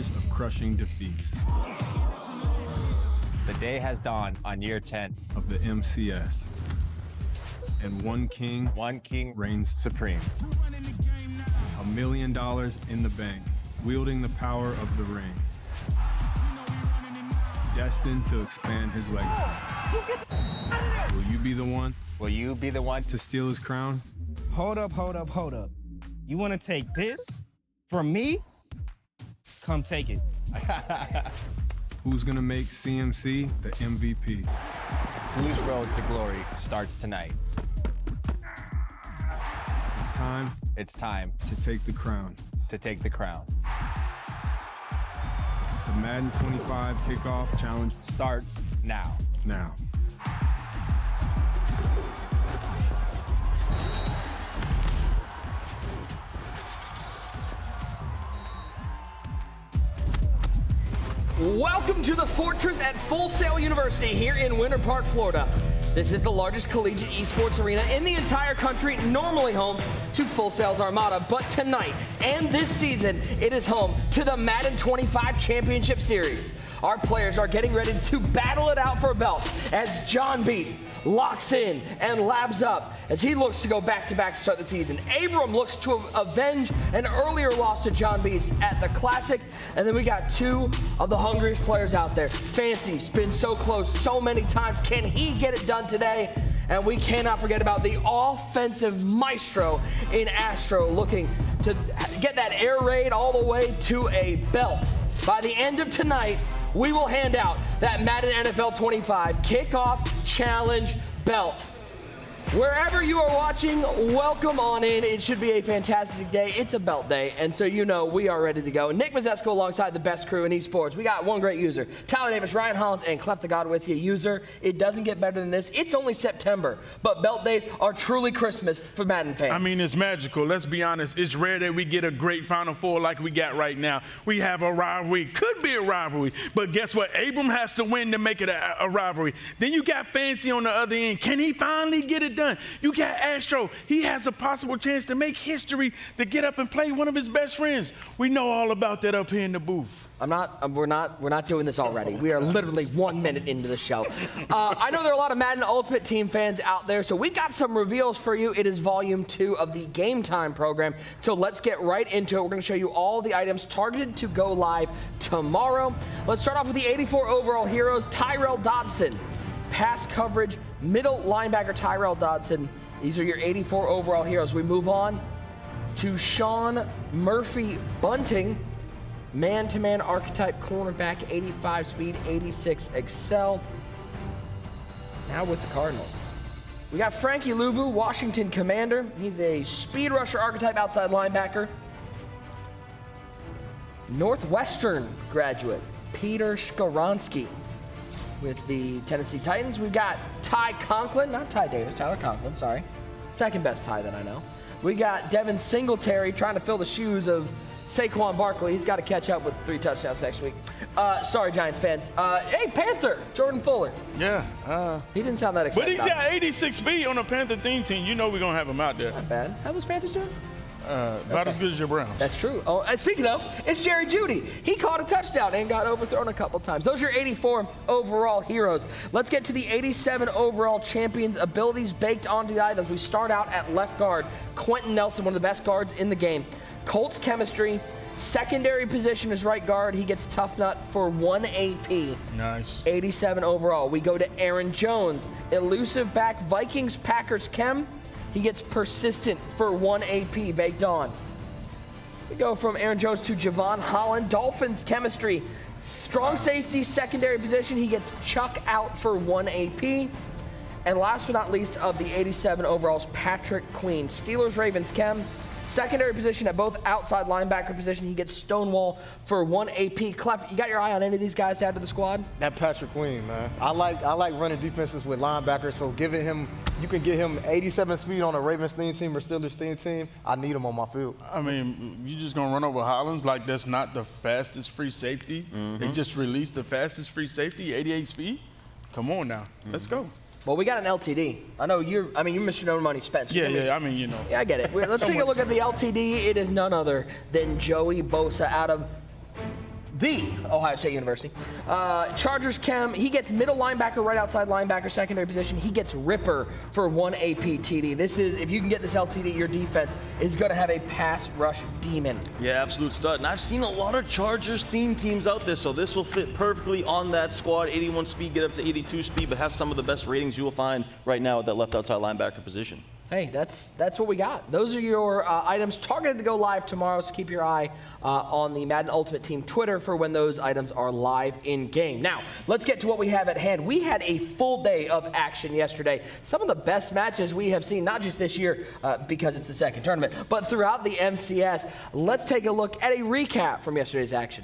years of crushing defeats. The day has dawned on year 10 of the MCS. And one king reigns supreme. $1 million in the bank, wielding the power of the ring. Destined to expand his legacy. Will you be the one? Will you be the one To steal his crown? Hold up. You want to take this from me? Come take it. Who's gonna make CMC the MVP? Whose road to glory starts tonight? It's time to take the crown. To take the crown. The Madden 25 Kickoff Challenge starts now. Now. Welcome to the Fortress at Full Sail University here in Winter Park, Florida. This is the largest collegiate esports arena in the entire country, normally home to Full Sail's Armada, but tonight and this season, it is home to the Madden 25 Championship Series. Our players are getting ready to battle it out for a belt as John Beast locks in and labs up as he looks to go back-to-back to start the season. Abram looks to avenge an earlier loss to John Beast at the Classic. And then we got two of the hungriest players out there. Fancy's been so close so many times. Can he get it done today? And we cannot forget about the offensive maestro in Astro, looking to get that air raid all the way to a belt. By the end of tonight, we will hand out that Madden NFL 25 Kickoff Challenge belt. Wherever you are watching, welcome on in. It should be a fantastic day. It's a belt day, and so you know we are ready to go. Nick Mazesco alongside the best crew in esports. We got one great user, Tyler Davis, Ryan Hollins, and Clef the God with you. User, it doesn't get better than this. It's only September, but belt days are truly Christmas for Madden fans. I mean, it's magical. Let's be honest. It's rare that we get a great Final Four like we got right now. We have a rivalry. Could be a rivalry, but guess what? Abram has to win to make it a rivalry. Then you got Fancy on the other end. Can he finally get it done? You got Astro. He has a possible chance to make history to get up and play one of his best friends. We know all about that up here in the booth. We're not doing this already. We are literally 1 minute into the show. I know there are a lot of Madden Ultimate Team fans out there, so we've got some reveals for you. It is volume 2 of the Game Time program. So let's get right into it. We're going to show you all the items targeted to go live tomorrow. Let's start off with the 84 overall heroes, Tyrell Dodson. Pass coverage, middle linebacker Tyrell Dodson. These are your 84 overall heroes. We move on to Sean Murphy Bunting. Man-to-man archetype cornerback, 85 speed, 86 excel. Now with the Cardinals. We got Frankie Louvu, Washington Commander. He's a speed rusher archetype outside linebacker. Northwestern graduate, Peter Skoronsky. With the Tennessee Titans, we've got Ty Conklin, not Ty Davis, Tyler Conklin, sorry. Second best Ty that I know. We got Devin Singletary trying to fill the shoes of Saquon Barkley. He's got to catch up with 3 touchdowns next week. Sorry, Giants fans. Hey, Panther, Jordan Fuller. Yeah. He didn't sound that excited. But he's got 86 speed on the Panther theme team. You know we're going to have him out there. Not bad. How are those Panthers doing? About as good as your Browns. That's true. Oh, and speaking of, it's Jerry Jeudy. He caught a touchdown and got overthrown a couple times. Those are your 84 overall heroes. Let's get to the 87 overall champions abilities baked onto the items. We start out at left guard. Quentin Nelson, one of the best guards in the game. Colts chemistry. Secondary position is right guard. He gets tough nut for 1 AP. Nice. 87 overall. We go to Aaron Jones. Elusive back, Vikings, Packers chem. He gets persistent for 1 AP baked on. We go from Aaron Jones to Javon Holland. Dolphins chemistry. Strong safety, secondary position. He gets Chuck out for 1 AP. And last but not least of the 87 overalls, Patrick Queen. Steelers, Ravens chem. Secondary position at both outside linebacker position. He gets Stonewall for 1 AP. Clef, you got your eye on any of these guys to add to the squad? That Patrick Queen, man. I like running defenses with linebackers, so giving him, you can get him 87 speed on a Ravens theme team or Steelers theme team. I need him on my field. I mean, you just going to run over Hollins like that's not the fastest free safety? They just released the fastest free safety, 88 speed? Come on now. Let's go. Well, we got an LTD. I know you're Mr. No Money Spent. So I mean, you know. Yeah, I get it. Let's take a look at the LTD. It is none other than Joey Bosa out of the Ohio State University. Chargers Chem, he gets middle linebacker, right outside linebacker, secondary position. He gets Ripper for 1 AP TD. This is, if you can get this LTD, your defense is going to have a pass rush demon. Yeah, absolute stud. And I've seen a lot of Chargers themed teams out there, so this will fit perfectly on that squad. 81 speed, get up to 82 speed, but have some of the best ratings you will find right now at that left outside linebacker position. Hey, that's what we got. Those are your items targeted to go live tomorrow, so keep your eye on the Madden Ultimate Team Twitter for when those items are live in-game. Now, let's get to what we have at hand. We had a full day of action yesterday. Some of the best matches we have seen, not just this year because it's the second tournament, but throughout the MCS. Let's take a look at a recap from yesterday's action.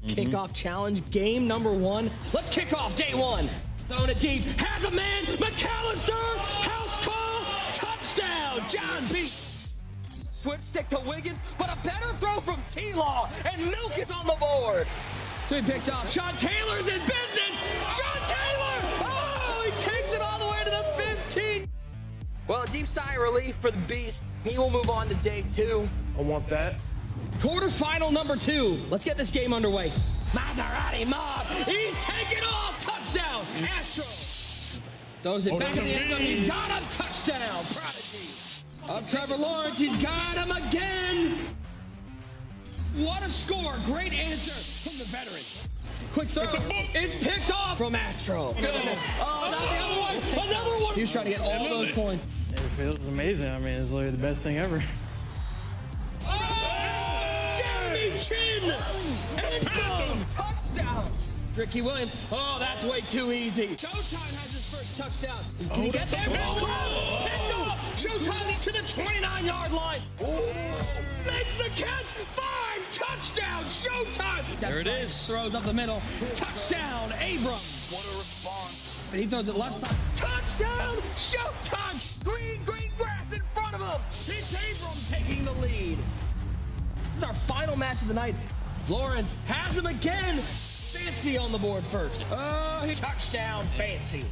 Kickoff challenge, game number 1. Let's kick off day 1. Throwing it deep, has a man, McAllister, house call, touchdown, John B. Switch stick to Wiggins, but a better throw from T-Law, and Nuke is on the board. So he picked off, Sean Taylor's in business, Sean Taylor, oh, he takes it all the way to the 15. Well, a deep sigh of relief for the Beast. He will move on to day 2. I want that. Quarterfinal number 2. Let's get this game underway. Maserati Mob, he's taking off, touchdown, Astro. Throws it back in the end zone, he's got him, touchdown, Prodigy. Up Trevor Lawrence, he's got him again. What a score, great answer from the veteran. Quick throw, it's picked off from Astro. Oh, not the other one, another one. He was trying to get all those points. It feels amazing. I mean, it's literally the best thing ever. Chin! End zone! Touchdown! Ricky Williams. Oh, that's way too easy. Showtime has his first touchdown. Can he get there? Picked off! Showtime to the 29-yard line. Makes the catch. 5 touchdowns. Showtime. There it is. Throws up the middle. Touchdown, Abram. What a response. But he throws it left side. Touchdown. Showtime. Green grass in front of him. It's Abram taking the lead. This is our final match of the night. Lawrence has him again. Fancy on the board first. Oh, touchdown, Fancy.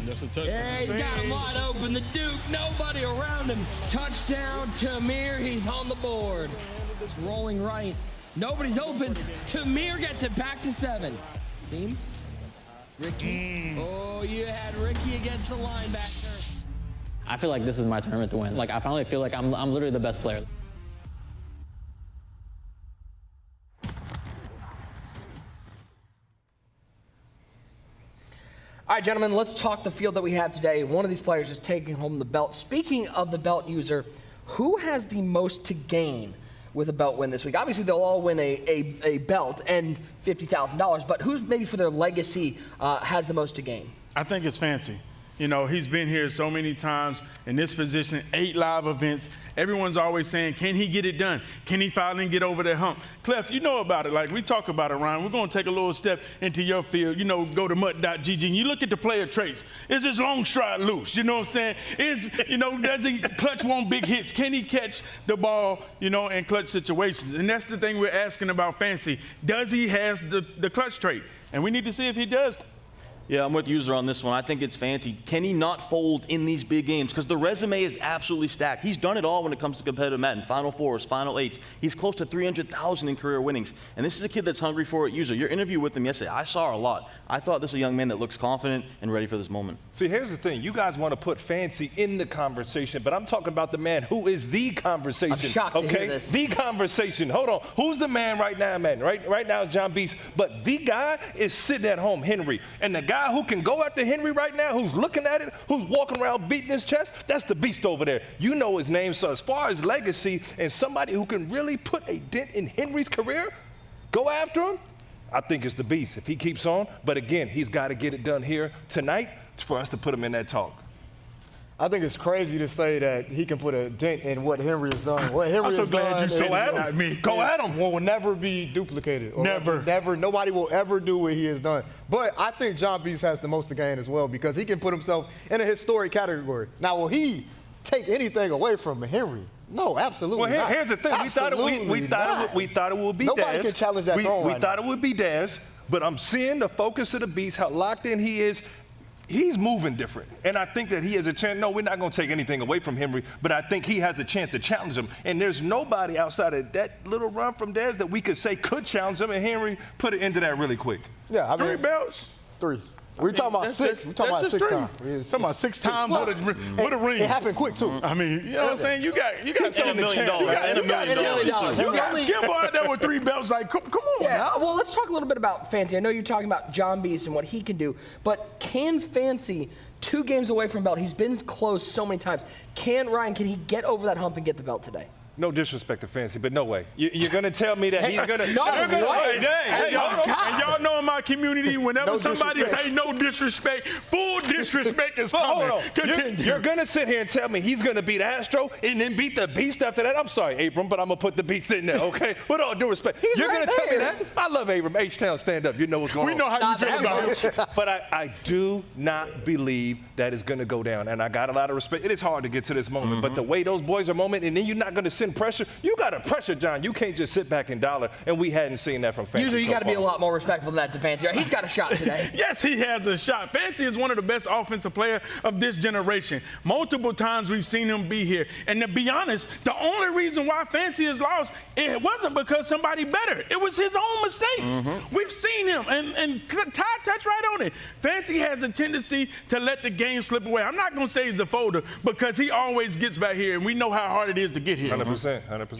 That's a touchdown. Yeah, he's got him wide open. The Duke, nobody around him. Touchdown, Tamir. He's on the board. This rolling right. Nobody's open. Tamir gets it back to 7. Seam. Ricky. Oh, you had Ricky against the linebacker. I feel like this is my tournament to win. Like, I finally feel like I'm literally the best player. All right, gentlemen, let's talk the field that we have today. One of these players is taking home the belt. Speaking of the belt user, who has the most to gain with a belt win this week? Obviously, they'll all win a belt and $50,000, but who's maybe for their legacy has the most to gain? I think it's Fancy. You know, he's been here so many times in this position, 8 live events. Everyone's always saying, can he get it done? Can he finally get over that hump? Clef, you know about it. Like we talk about it, Ryan. We're going to take a little step into your field. You know, go to MUT.gg and you look at the player traits. Is his long stride loose? You know what I'm saying? Does he clutch one big hits? Can he catch the ball, in clutch situations? And that's the thing we're asking about Fancy. Does he have the clutch trait? And we need to see if he does. Yeah, I'm with User on this one. I think it's Fancy. Can he not fold in these big games? Because the resume is absolutely stacked. He's done it all when it comes to competitive Madden. Final 4s, Final 8s. He's close to 300,000 in career winnings. And this is a kid that's hungry for it. User, your interview with him yesterday, I saw a lot. I thought this was a young man that looks confident and ready for this moment. See, here's the thing. You guys want to put Fancy in the conversation, but I'm talking about the man who is the conversation. I'm shocked to hear this. The conversation. Hold on. Who's the man right now, man? Right now is John Beast. But the guy is sitting at home, Henry. And the guy who can go after Henry right now, who's looking at it, who's walking around beating his chest, that's the Beast over there. You know his name. So as far as legacy and somebody who can really put a dent in Henry's career, go after him, I think it's the Beast if he keeps on. But again, he's got to get it done here tonight for us to put him in that talk. I think it's crazy to say that he can put a dent in what Henry has done. What Henry has done Go at him. Will never be duplicated. Or Never. Nobody will ever do what he has done. But I think John Beast has the most to gain as well because he can put himself in a historic category. Now, will he take anything away from Henry? No, absolutely not. Well, here's the thing. We thought it would be Nobody Daz. can challenge that throne We right thought now. it would be Daz, but I'm seeing the focus of the Beast, how locked in he is. he's moving different. And I think that he has a chance. No, we're not going to take anything away from Henry, but I think he has a chance to challenge him. And there's nobody outside of that little run from Dez that we could say could challenge him, and Henry put it into that really quick. Yeah, I mean, 3 belts? 3. We're talking about 6. We're talking about 6 times. Talking about 6 times with a ring. It happened quick, too. I mean, you know what I'm saying? You got $1 million. $1 million. You got Skimbo out there with 3 belts. Like, come on. Yeah, Now. well, let's talk a little bit about Fancy. I know you're talking about John Beast and what he can do, but can Fancy, 2 games away from belt, he's been close so many times. Can he get over that hump and get the belt today? No disrespect to Fancy, but no way. You're going to tell me that he's going to. No way. Hey, y'all know in my community, whenever somebody say no disrespect, full disrespect is coming. Hold on. Continue. You're going to sit here and tell me he's going to beat Astro and then beat the Beast after that? I'm sorry, Abram, but I'm going to put the Beast in there, okay? With all due respect. You're going to tell me that? I love Abram. H-Town, stand up. You know what's going on. We know how you feel about it. But I do not believe that is going to go down. And I got a lot of respect. It is hard to get to this moment. But the way those boys are moment, and then you're not going to send pressure. You got to pressure, John. You can't just sit back and dollar. And we hadn't seen that from Fancy. Usually you got to be a lot more respectful than that to Fancy. He's got a shot today. Yes, he has a shot. Fancy is one of the best offensive players of this generation. Multiple times we've seen him be here. And to be honest, the only reason why Fancy is lost, it wasn't because somebody better. It was his own mistakes. We've seen him. And Ty touched right on it. Fancy has a tendency to let the game slip away. I'm not going to say he's a folder because he always gets back here, and we know how hard it is to get here. 100%.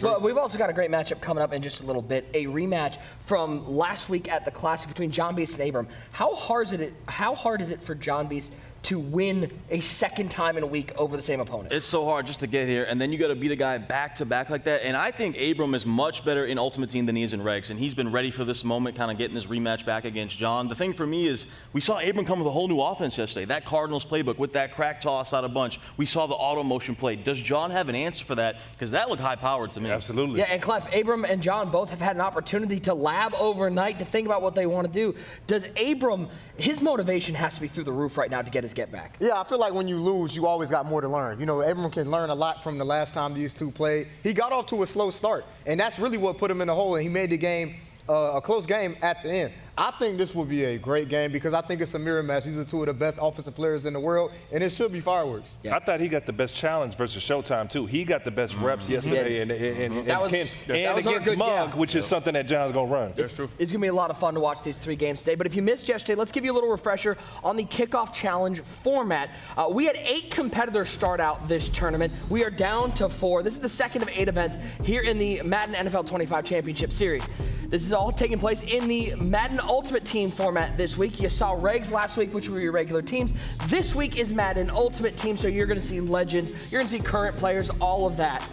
But we've also got a great matchup coming up in just a little bit, a rematch from last week at the Classic between John Beast and Abram. How hard is it for John Beast to win a second time in a week over the same opponent? It's so hard just to get here, and then you got to beat a guy back-to-back like that. And I think Abram is much better in Ultimate Team than he is in Regs, and he's been ready for this moment, kind of getting his rematch back against John. The thing for me is we saw Abram come with a whole new offense yesterday, that Cardinals playbook with that crack toss out of bunch. We saw the auto motion play. Does John have an answer for that? Because that looked high-powered to me. Absolutely. Yeah, and Clef, Abram and John both have had an opportunity to lab overnight to think about what they want to do. Does Abram, his motivation has to be through the roof right now to get his get back? Yeah, I feel like when you lose, you always got more to learn. You know, Abram can learn a lot from the last time these two played. He got off to a slow start, and that's really what put him in the hole, and he made the game a close game at the end. I think this will be a great game because I think it's a mirror match. These are two of the best offensive players in the world, and it should be fireworks. Yeah. I thought he got the best challenge versus Showtime, too. He got the best reps yesterday and against Mug, which is something that John's going to run. That's true. It's going to be a lot of fun to watch these 3 games today. But if you missed yesterday, let's give you a little refresher on the Kickoff Challenge format. We had 8 competitors start out this tournament. We are down to 4. This is the second of 8 events here in the Madden NFL 25 Championship Series. This is all taking place in the Madden Ultimate Team format this week. You saw Regs last week, which were your regular teams. This week is Madden Ultimate Team, so you're going to see legends, you're going to see current players, all of that.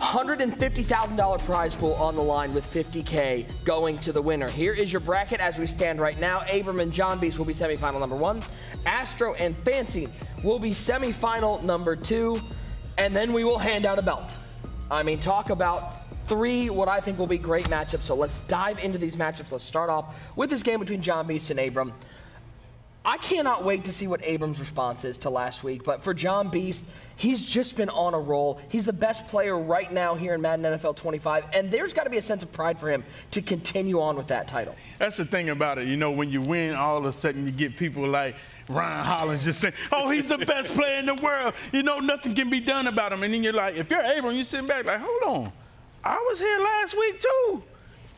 $150,000 prize pool on the line with $50K going to the winner. Here is your bracket as we stand right now. Abram and John Beast will be semifinal number 1. Astro and Fancy will be semifinal number 2. And then we will hand out a belt. I mean, talk about 3 what I think will be great matchups. So let's dive into these matchups. Let's start off with this game between John Beast and Abram. I cannot wait to see what Abram's response is to last week. But for John Beast, he's just been on a roll. He's the best player right now here in Madden NFL 25. And there's got to be a sense of pride for him to continue on with that title. That's the thing about it. You know, when you win, all of a sudden you get people like Ryan Hollins just saying, oh, he's the best player in the world. You know, nothing can be done about him. And then you're like, if you're Abram, you're sitting back like, hold on. I was here last week, too.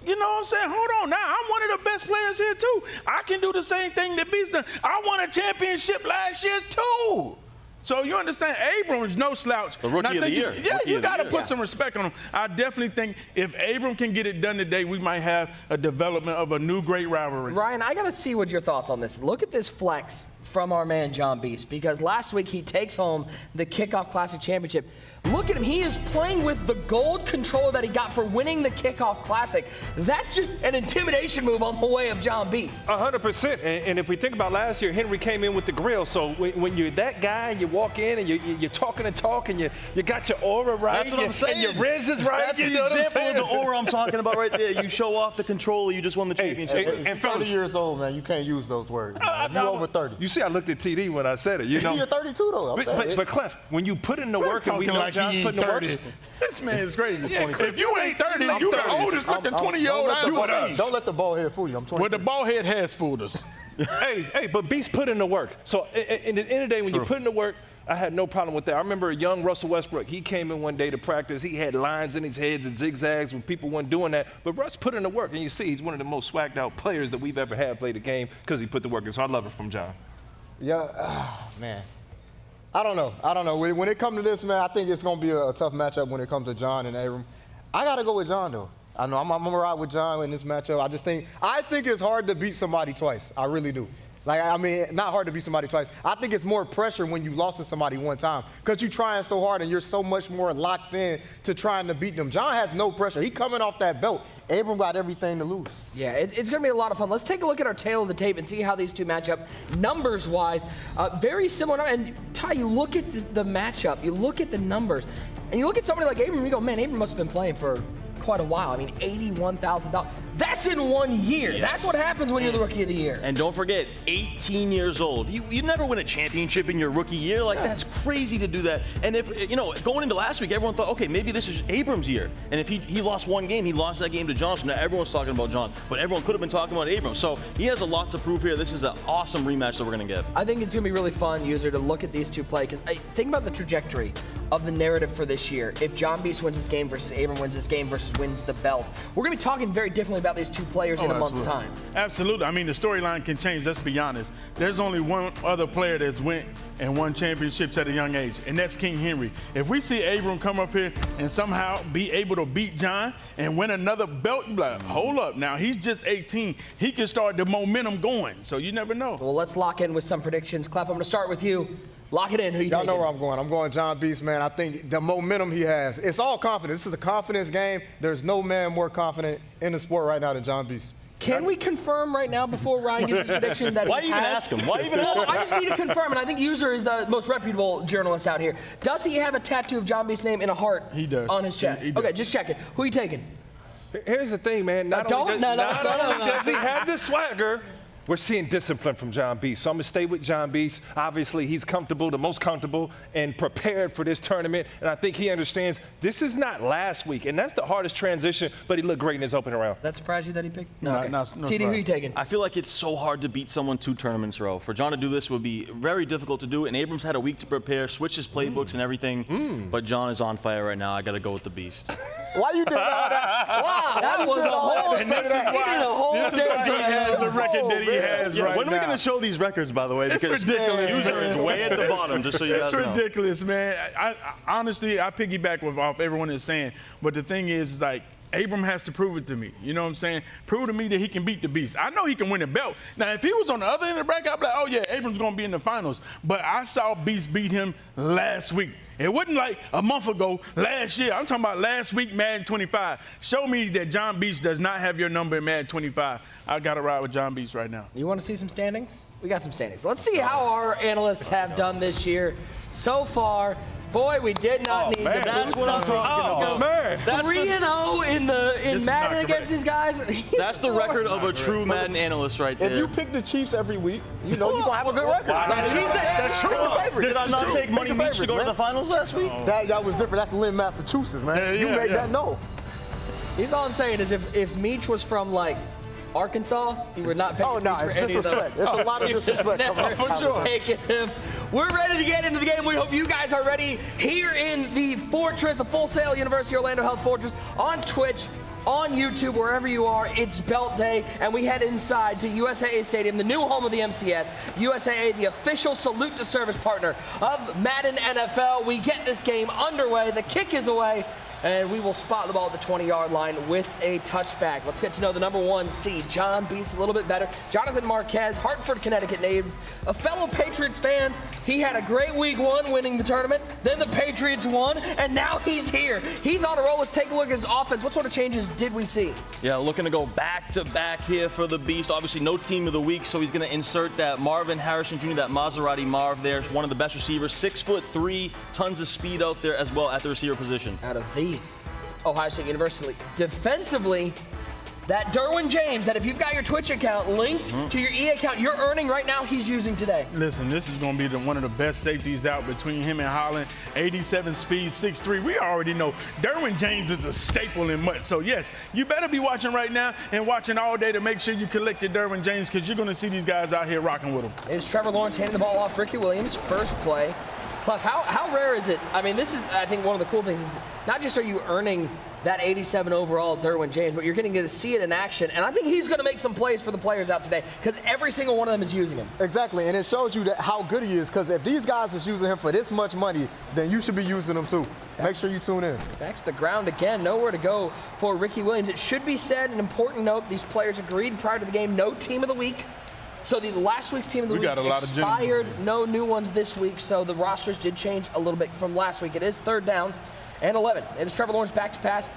You know what I'm saying? Hold on. Now, I'm one of the best players here, too. I can do the same thing that Beast done. I won a championship last year, too. So you understand, Abram is no slouch. The rookie of the year. Yeah, you got to put some respect on him. I definitely think if Abram can get it done today, we might have a development of a new great rivalry. Ryan, I got to see what your thoughts on this. Look at this flex from our man John Beast, because last week he takes home the Kickoff Classic Championship. Look at him. He is playing with the gold controller that he got for winning the Kickoff Classic. That's just an intimidation move on the way of John Beast. 100%. And if we think about last year, Henry came in with the grill. So when you're that guy and you walk in and you're talking and talking, you got your aura right. That's what I'm saying. And your riz is right. That's the example of the aura I'm talking about right there. You show off the controller, you just won the championship. And 30 years old, man, you can't use those words. If you're over 30. You see see, I looked at TD when I said it. You know, You're 32 though. but Clef, when you put in the work, and we know like John's he putting the work. 30. This man is crazy. If you ain't 30, you the oldest looking 20-year-old out with us. Don't let the ball head fool you. I'm 20. Well, the ball head has fooled us. hey, but Beast put in the work. So in the end of the day, when you put in the work, I had no problem with that. I remember a young Russell Westbrook. He came in one day to practice. He had lines in his heads and zigzags when people weren't doing that. But Russ put in the work, and you see he's one of the most swagged out players that we've ever had play the game because he put the work in. So I love it from John. Yeah, man. I don't know. When it comes to this, man, I think it's going to be a tough matchup when it comes to John and Abram. I got to go with John, though. I know I'm going to ride with John in this matchup. I think it's hard to beat somebody twice. I really do. Like, I mean, not hard to beat somebody twice. I think it's more pressure when you lost to somebody one time because you're trying so hard and you're so much more locked in to trying to beat them. John has no pressure. He coming off that belt. Abram got everything to lose. Yeah, it's going to be a lot of fun. Let's take a look at our tail of the tape and see how these two match up numbers-wise. Very similar. And Ty, you look at the matchup, you look at the numbers, and you look at somebody like Abram, and you go, man, Abram must have been playing for quite a while. I mean, $81,000. That's in 1 year. Yes. That's what happens when you're the rookie of the year. And don't forget, 18 years old. You never win a championship in your rookie year. Like, that's crazy to do that. And if, you know, going into last week, everyone thought, okay, maybe this is Abram's year. And if he lost one game, he lost that game to John. So now everyone's talking about John. But everyone could have been talking about Abram. So he has a lot to prove here. This is an awesome rematch that we're going to get. I think it's going to be really fun, user, to look at these two play. Because think about the trajectory of the narrative for this year. If John Beast wins this game versus Abram wins this game versus wins the belt, we're going to be talking very differently about these two players in a month's time. Absolutely. I mean, the storyline can change, let's be honest. There's only one other player that's went and won championships at a young age, and that's King Henry. If we see Abram come up here and somehow be able to beat John and win another belt, you're like, hold up. Now, he's just 18. He can start the momentum going, so you never know. Well, let's lock in with some predictions. Clef, I'm going to start with you. Lock it in. Who you taking? Y'all know where I'm going. I'm going John Beast, man. I think the momentum he has, it's all confidence. This is a confidence game. There's no man more confident in the sport right now than John Beast. Can we confirm right now before Ryan gives his prediction that Why he even has? ask him? Why even ask him? I just need to confirm, and I think User is the most reputable journalist out here. Does he have a tattoo of John Beast's name in a heart on his chest? He does. Okay, just check it. Who are you taking? Here's the thing, man. Not only does he have the swagger, we're seeing discipline from John Beast. So I'm going to stay with John Beast. Obviously, he's comfortable, the most comfortable, and prepared for this tournament. And I think he understands this is not last week. And that's the hardest transition, but he looked great in his opening round. Does that surprise you that he picked? No, okay. No, TD, who are you taking? I feel like it's so hard to beat someone 2 tournaments in a row. For John to do this would be very difficult to do. And Abrams had a week to prepare, switch his playbooks and everything. But John is on fire right now. I got to go with the Beast. Why you did all that? Wow. That was a whole This is why he has the record that he has right now. When are we going to show these records, by the way? It's Because ridiculous. User is way at the bottom, just so you guys know. It's ridiculous, man. I honestly, I piggyback off everyone is saying, but the thing is, like, Abram has to prove it to me. You know what I'm saying? Prove to me that he can beat the Beast. I know he can win the belt. Now, if he was on the other end of the bracket, I'd be like, oh, yeah, Abram's going to be in the finals. But I saw Beast beat him last week. It wasn't like a month ago, last year. I'm talking about last week, Madden 25. Show me that John Beast does not have your number in Madden 25. I got to ride with John Beast right now. You want to see some standings? We got some standings. Let's see how our analysts have done this year. So far, boy, we did not need the That's what I'm talking about. Man. 3-0 in Madden against these guys. That's the record of a true Madden analyst right there. If you pick the Chiefs every week, you know you're going to have a good record. That's true. Did I not take Money Beach to go to the finals last week? That was different. That's Lynn, Massachusetts, man. You made that know. He's all I'm saying is if Meach was from, like, Arkansas, he would not pick Oh, no, it's disrespect. There's a lot of disrespect coming up. For sure. Taking him. We're ready to get into the game. We hope you guys are ready here in the Fortress, the Full Sail University Orlando Health Fortress, on Twitch, on YouTube, wherever you are. It's Belt Day, and we head inside to USAA Stadium, the new home of the MCS. USAA, the official salute to service partner of Madden NFL. We get this game underway. The kick is away, and we will spot the ball at the 20-yard line with a touchback. Let's get to know the number 1 seed, John Beast, a little bit better. Jonathan Marquez, Hartford, Connecticut native, a fellow Patriots fan. He had a great week 1 winning the tournament. Then the Patriots won, and now he's here. He's on a roll. Let's take a look at his offense. What sort of changes did we see? Yeah, looking to go back-to-back here for the Beast. Obviously, no team of the week, so he's going to insert that Marvin Harrison Jr., that Maserati Marv there. One of the best receivers, 6'3", tons of speed out there as well at the receiver position. Out of the Ohio State University. Defensively, that Derwin James, that if you've got your Twitch account linked to your EA account, you're earning right now, he's using today. Listen, this is going to be one of the best safeties out between him and Holland. 87 speed, 6'3". We already know Derwin James is a staple in MUT. So, yes, you better be watching right now and watching all day to make sure you collected Derwin James because you're going to see these guys out here rocking with him. It's Trevor Lawrence handing the ball off Ricky Williams, first play. Clef, how rare is it? I mean, this is, I think, one of the cool things is not just are you earning that 87 overall Derwin James, but you're getting to see it in action. And I think he's going to make some plays for the players out today because every single one of them is using him. Exactly, and it shows you that how good he is because if these guys is using him for this much money, then you should be using them too. Make sure you tune in. Back to the ground again, nowhere to go for Ricky Williams. It should be said, an important note, these players agreed prior to the game, no team of the week. So the last week's team of the week expired, no new ones this week, so the rosters did change a little bit from last week. It is 3rd down and 11. It is Trevor Lawrence back to pass,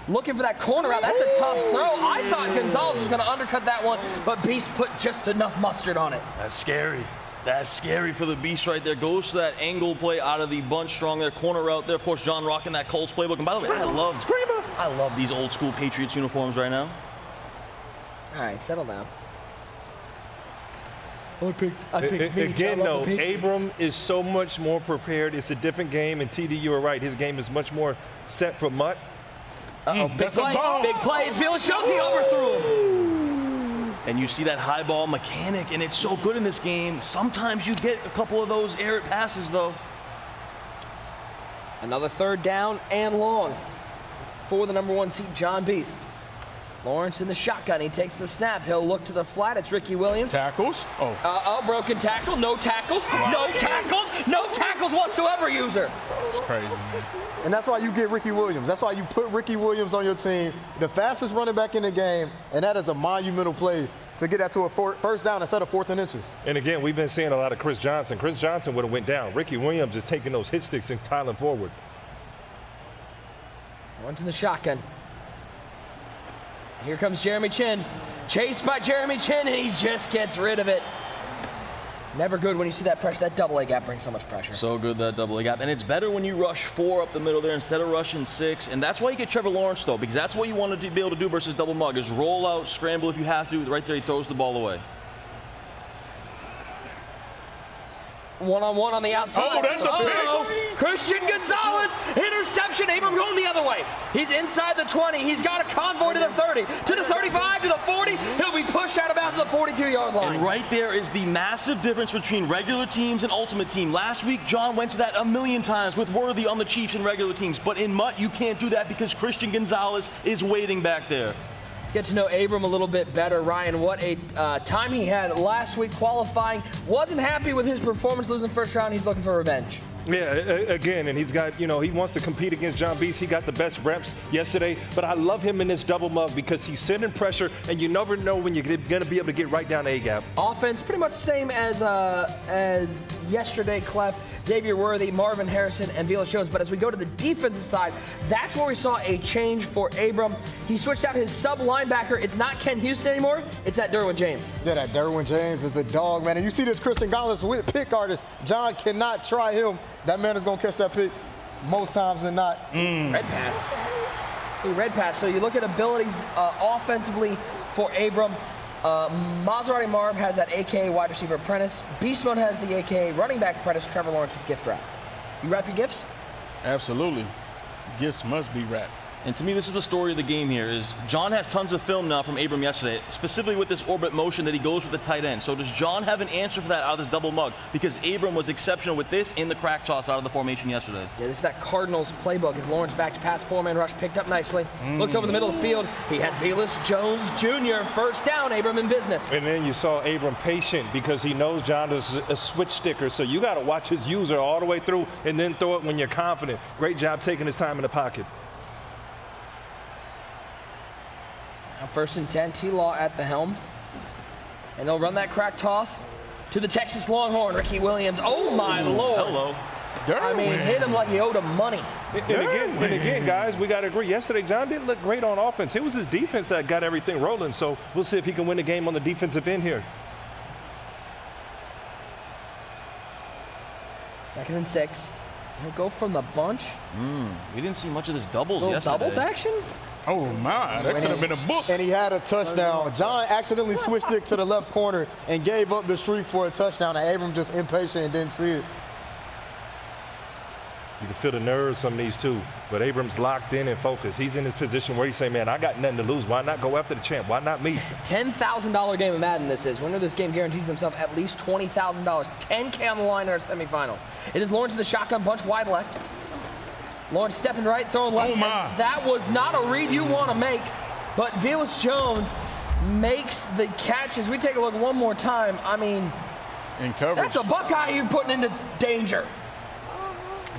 looking for that corner out. That's a tough throw. I thought Gonzalez was going to undercut that one, but Beast put just enough mustard on it. That's scary. That's scary for the Beast right there. Goes to that angle play out of the bunch strong there, corner route there. Of course, John rocking that Colts playbook. And by the way, I love these old school Patriots uniforms right now. All right, settle down. Again, though, Abram is so much more prepared. It's a different game, and TD, you were right. His game is much more set for MUT. Big play. It's Villashote, he overthrew him. And you see that high ball mechanic, and it's so good in this game. Sometimes you get a couple of those errant passes, though. Another 3rd down and long for the #1 seed, John Beast. Lawrence in the shotgun. He takes the snap. He'll look to the flat. It's Ricky Williams. Tackles. Broken tackle. No tackles. No tackles. No tackles whatsoever, user. It's crazy, man. And that's why you get Ricky Williams. That's why you put Ricky Williams on your team, the fastest running back in the game, and that is a monumental play to get that to a 1st down instead of 4th and inches. And again, we've been seeing a lot of Chris Johnson. Chris Johnson would have went down. Ricky Williams is taking those hit sticks and piling forward. Lawrence in the shotgun. Here comes Jeremy Chin. Chased by Jeremy Chin, and he just gets rid of it. Never good when you see that pressure. That double A gap brings so much pressure. So good, that double A gap. And it's better when you rush 4 up the middle there instead of rushing 6. And that's why you get Trevor Lawrence, though, because that's what you want to be able to do versus double mug, is roll out, scramble if you have to. Right there, he throws the ball away. One-on-one on the outside. Oh, that's a pick. Christian Gonzalez, interception. Abram going the other way. He's inside the 20. He's got a convoy to the 30, to the 35, to the 40. He'll be pushed out of bounds to the 42-yard line. And right there is the massive difference between regular teams and ultimate team. Last week, John went to that a million times with Worthy on the Chiefs and regular teams. But in MUT, you can't do that because Christian Gonzalez is waiting back there. Let's get to know Abram a little bit better. Ryan, what a time he had last week qualifying. Wasn't happy with his performance losing 1st round. He's looking for revenge. Yeah, again, and he's got, he wants to compete against John Beast. He got the best reps yesterday, but I love him in this double mug because he's sending pressure, and you never know when you're going to be able to get right down the A-gap. Offense pretty much same as yesterday, Clef. Xavier Worthy, Marvin Harrison, and Vila Jones. But as we go to the defensive side, that's where we saw a change for Abram. He switched out his sub linebacker. It's not Ken Houston anymore. It's that Derwin James. Yeah, that Derwin James is a dog, man. And you see this Christian Gonzalez with pick artist. John cannot try him. That man is going to catch that pick most times than not. Red pass. Red pass. So you look at abilities offensively for Abram. Maserati Marv has that AKA wide receiver apprentice. Beast Mode has the AKA running back apprentice. Trevor Lawrence with gift wrap. You wrap your gifts? Absolutely. Gifts must be wrapped. And to me, this is the story of the game here, is John has tons of film now from Abram yesterday, specifically with this orbit motion that he goes with the tight end. So does John have an answer for that out of this double mug? Because Abram was exceptional with this in the crack toss out of the formation yesterday. Yeah, this is that Cardinals playbook as Lawrence back to pass, 4-man rush, picked up nicely. Looks over the middle of the field. He has Velas Jones Jr. First down, Abram in business. And then you saw Abram patient because he knows John is a switch sticker. So you got to watch his user all the way through and then throw it when you're confident. Great job taking his time in the pocket. Now 1st and 10, T-Law at the helm. And they'll run that crack toss to the Texas Longhorn, Ricky Williams. Oh, my Lord. Hello. I mean, hit him like he owed him money. And again, guys, we got to agree. Yesterday, John didn't look great on offense. It was his defense that got everything rolling. So we'll see if he can win the game on the defensive end here. 2nd and 6. He'll go from the bunch. We didn't see much of this doubles Little yesterday. doubles action? Oh, my. That could have been a book. And he had a touchdown. John accidentally switched it to the left corner and gave up the streak for a touchdown. And Abram just impatient and didn't see it. You can feel the nerves from these two, but Abram's locked in and focused. He's in his position where he's saying, man, I got nothing to lose. Why not go after the champ? Why not me? $10,000 game of Madden this is. Winner of this game guarantees themselves at least $20,000. $10K on the line in our semifinals. It is Lawrence in the shotgun bunch wide left. Lawrence stepping right, throwing left. Oh, my. That was not a read you want to make, but Velus Jones makes the catch. As we take a look one more time, I mean, in coverage. That's a Buckeye you're putting into danger.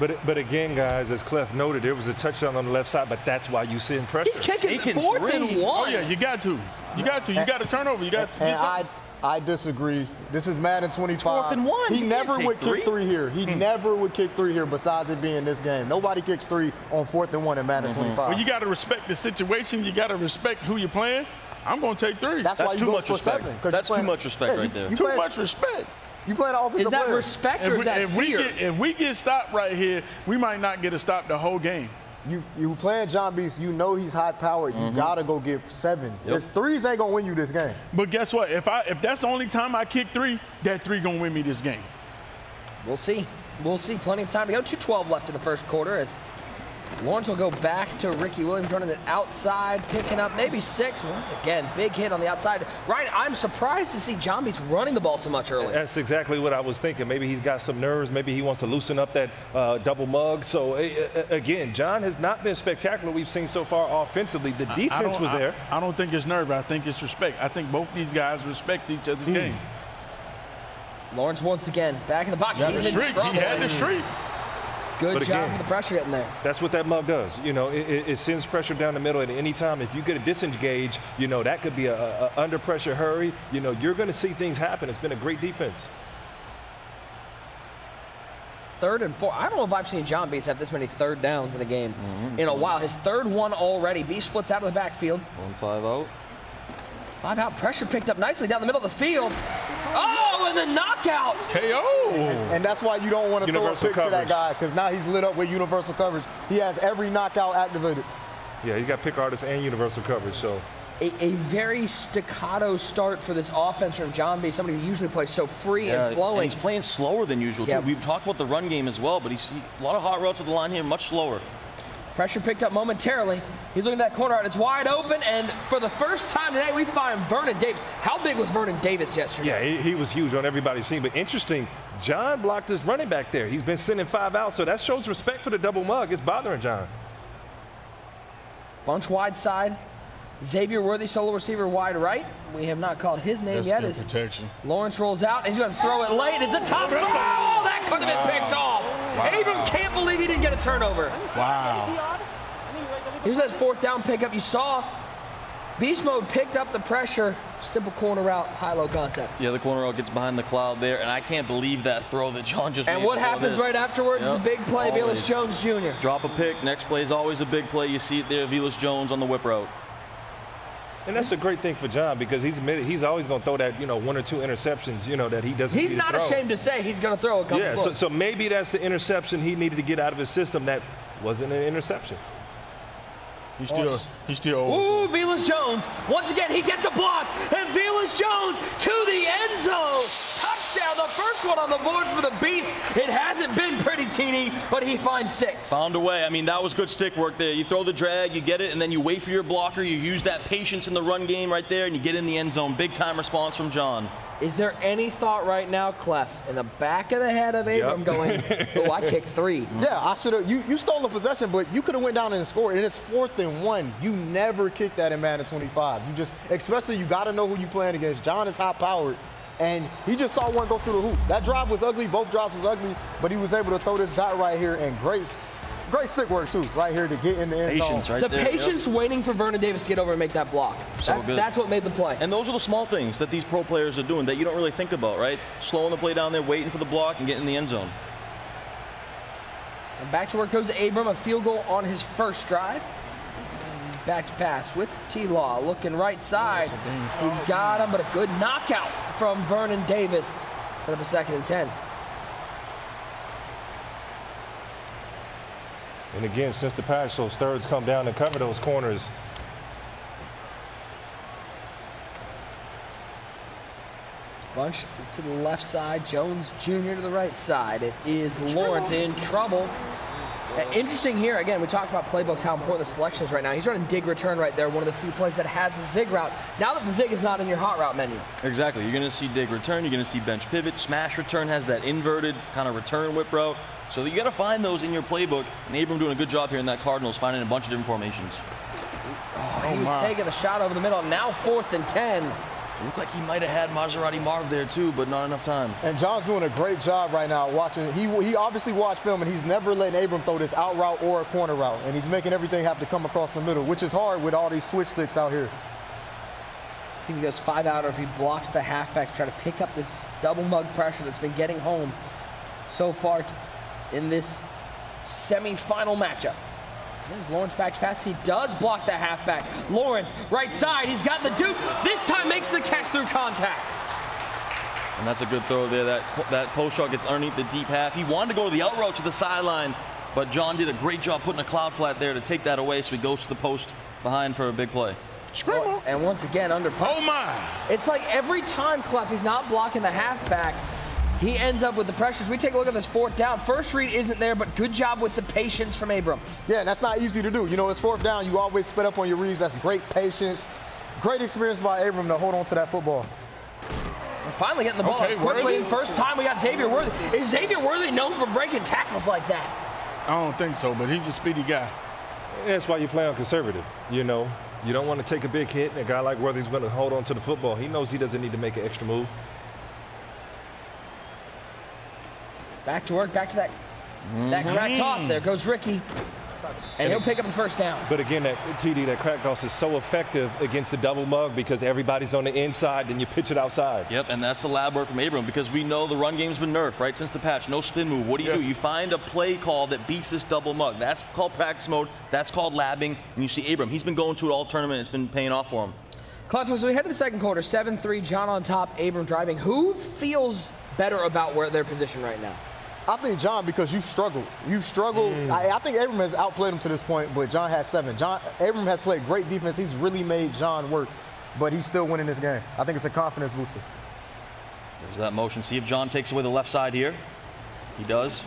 But again, guys, as Clef noted, there was a touchdown on the left side, but that's why you see him pressure. He's kicking 4th and 1. Oh, yeah, you got to. You got to. You got to turn over. You got to. And I disagree. This is Madden 25. 4th and 1. He never would kick 3 here. He never would kick 3 here besides it being this game. Nobody kicks 3 on 4th and 1 in Madden 25. Well, you got to respect the situation. You got to respect who you're playing. I'm going to take 3. That's why you too go much for respect. 7. That's too much respect right there. Too much respect. You playing offensive Is that player. respect or is that fear? If we get stopped right here, we might not get a stop the whole game. You playing John Beast, you know he's high powered. You gotta go get 7. His 3s ain't gonna win you this game. But guess what? If that's the only time I kick 3, that 3 gonna win me this game. We'll see. We'll see. Plenty of time to go. 2:12 left in the first quarter as Lawrence will go back to Ricky Williams running it outside, picking up maybe 6. Once again, big hit on the outside. Ryan, I'm surprised to see John Beast running the ball so much early. That's exactly what I was thinking. Maybe he's got some nerves. Maybe he wants to loosen up that double mug. So, again, John has not been spectacular we've seen so far offensively. The defense was there. I don't think it's nerve. I think it's respect. I think both these guys respect each other's game. Lawrence once again back in the pocket. He's in trouble. He had the streak. Good job for the pressure getting there. That's what that mug does. You know, it sends pressure down the middle at any time. If you get a disengage, you know, that could be a under pressure hurry. You know, you're going to see things happen. It's been a great defense. 3rd and 4. I don't know if I've seen John Beast have this many 3rd downs in a game in a while. His 3rd one already. Beast splits out of the backfield. 1-5 out. 5 out. Pressure picked up nicely down the middle of the field. Oh, and the knockout. KO. And that's why you don't want to throw a pick to that guy, because now he's lit up with universal coverage. He has every knockout activated. Yeah, he's got pick artists and universal coverage. So a very staccato start for this offense from John B. Somebody who usually plays so free and flowing. And he's playing slower than usual, too. We've talked about the run game as well, but a lot of hot routes at the line here, much slower. Pressure picked up momentarily. He's looking at that corner out. It's wide open, and for the first time today, we find Vernon Davis. How big was Vernon Davis yesterday? Yeah, he was huge on everybody's team. But interesting, John blocked his running back there. He's been sending 5 out, so that shows respect for the double mug. It's bothering John. Bunch wide side. Xavier Worthy, solo receiver, wide right. We have not called his name yet. That's good protection. Lawrence rolls out, and he's going to throw it late. It's a top throw. Oh, that could have been picked off. Wow. Abram can't believe he didn't get a turnover. Wow. Here's that 4th down pickup. You saw Beast Mode picked up the pressure. Simple corner route, high-low concept. Yeah, the corner route gets behind the cloud there, and I can't believe that throw that John just made. And what happens right afterwards is a big play, Velus Jones Jr. Drop a pick. Next play is always a big play. You see it there, Velus Jones on the whip route. And that's a great thing for John, because he's admitted he's always going to throw that, 1 or 2 interceptions, that he doesn't. He's not ashamed to say he's going to throw a couple. Yeah, so maybe that's the interception he needed to get out of his system. That wasn't an interception. He's still old. Ooh, Velus Jones. Once again, he gets a block, and Velus Jones to the end zone. Touchdown, the first one on the board for the Beast. It hasn't been pretty, TD, but he finds 6. Found a way. I mean, that was good stick work there. You throw the drag, you get it, and then you wait for your blocker. You use that patience in the run game right there, and you get in the end zone. Big time response from John. Is there any thought right now, Clef, in the back of the head of Abram going, oh, I kicked 3? Yeah, I should have. You stole the possession, but you could have went down and scored. And it's 4th and 1. You never kick that in Madden 25. You just, especially you got to know who you're playing against. John is high powered, and he just saw one go through the hoop. That drive was ugly. Both drives was ugly, but he was able to throw this dot right here, and great stick work too, right here to get in the end zone. Patience right the there. Patience waiting for Vernon Davis to get over and make that block. That's what made the play. And those are the small things that these pro players are doing that you don't really think about, right? Slowing the play down there, waiting for the block, and getting in the end zone. And back to work goes Abram, a field goal on his first drive. He's back to pass with T-Law, looking right side. He's got him, but a good knockout from Vernon Davis. Set up a 2nd and 10. And again, since the pass, those thirds come down and cover those corners. Bunch to the left side, Jones Jr. to the right side. It is Lawrence in trouble. Interesting here, again, we talked about playbooks, how important the selection is right now. He's running dig return right there, one of the few plays that has the zig route. Now that the zig is not in your hot route menu. Exactly. You're going to see dig return. You're going to see bench pivot. Smash return has that inverted kind of return whip route. So you got to find those in your playbook. And Abram doing a good job here in that Cardinals, finding a bunch of different formations. He was taking the shot over the middle. Now 4th and 10. It looked like he might have had Maserati Marv there too, but not enough time. And John's doing a great job right now watching. He obviously watched film, and he's never letting Abram throw this out route or a corner route. And he's making everything have to come across the middle, which is hard with all these switch sticks out here. See if he goes 5 out or if he blocks the halfback to try to pick up this double mug pressure that's been getting home so far in this semi-final matchup. Lawrence back to pass. He does block the halfback. Lawrence, right side. He's got the Duke. This time makes the catch through contact. And that's a good throw there. That post shot gets underneath the deep half. He wanted to go to the out route to the sideline, but John did a great job putting a cloud flat there to take that away, so he goes to the post behind for a big play. Well, and once again, under pressure. Oh, my. It's like every time, Clef, he's not blocking the halfback, he ends up with the pressures. We take a look at this 4th down. First read isn't there, but good job with the patience from Abram. Yeah, and that's not easy to do. You know, it's 4th down. You always split up on your reads. That's great patience. Great experience by Abram to hold on to that football. We're finally getting the ball up quickly. And first time we got Xavier Worthy. Is Xavier Worthy known for breaking tackles like that? I don't think so, but he's a speedy guy. That's why you play on conservative. You know, you don't want to take a big hit, and a guy like Worthy's going to hold on to the football. He knows he doesn't need to make an extra move. Back to work, back to that crack toss. There goes Ricky. And he'll pick up the first down. But again, that TD, that crack toss is so effective against the double mug because everybody's on the inside and you pitch it outside. Yep, and that's the lab work from Abram because we know the run game's been nerfed, right, since the patch. No spin move. What do? You find a play call that beats this double mug. That's called practice mode. That's called labbing. And you see Abram. He's been going to it all tournament. It's been paying off for him. Clef, as we head to the second quarter, 7-3, John on top, Abram driving. Who feels better about where their position right now? I think John, because you've struggled. You've struggled. I think Abram has outplayed him to this point, but John has 7. Abram has played great defense. He's really made John work, but he's still winning this game. I think it's a confidence booster. There's that motion. See if John takes away the left side here. He does.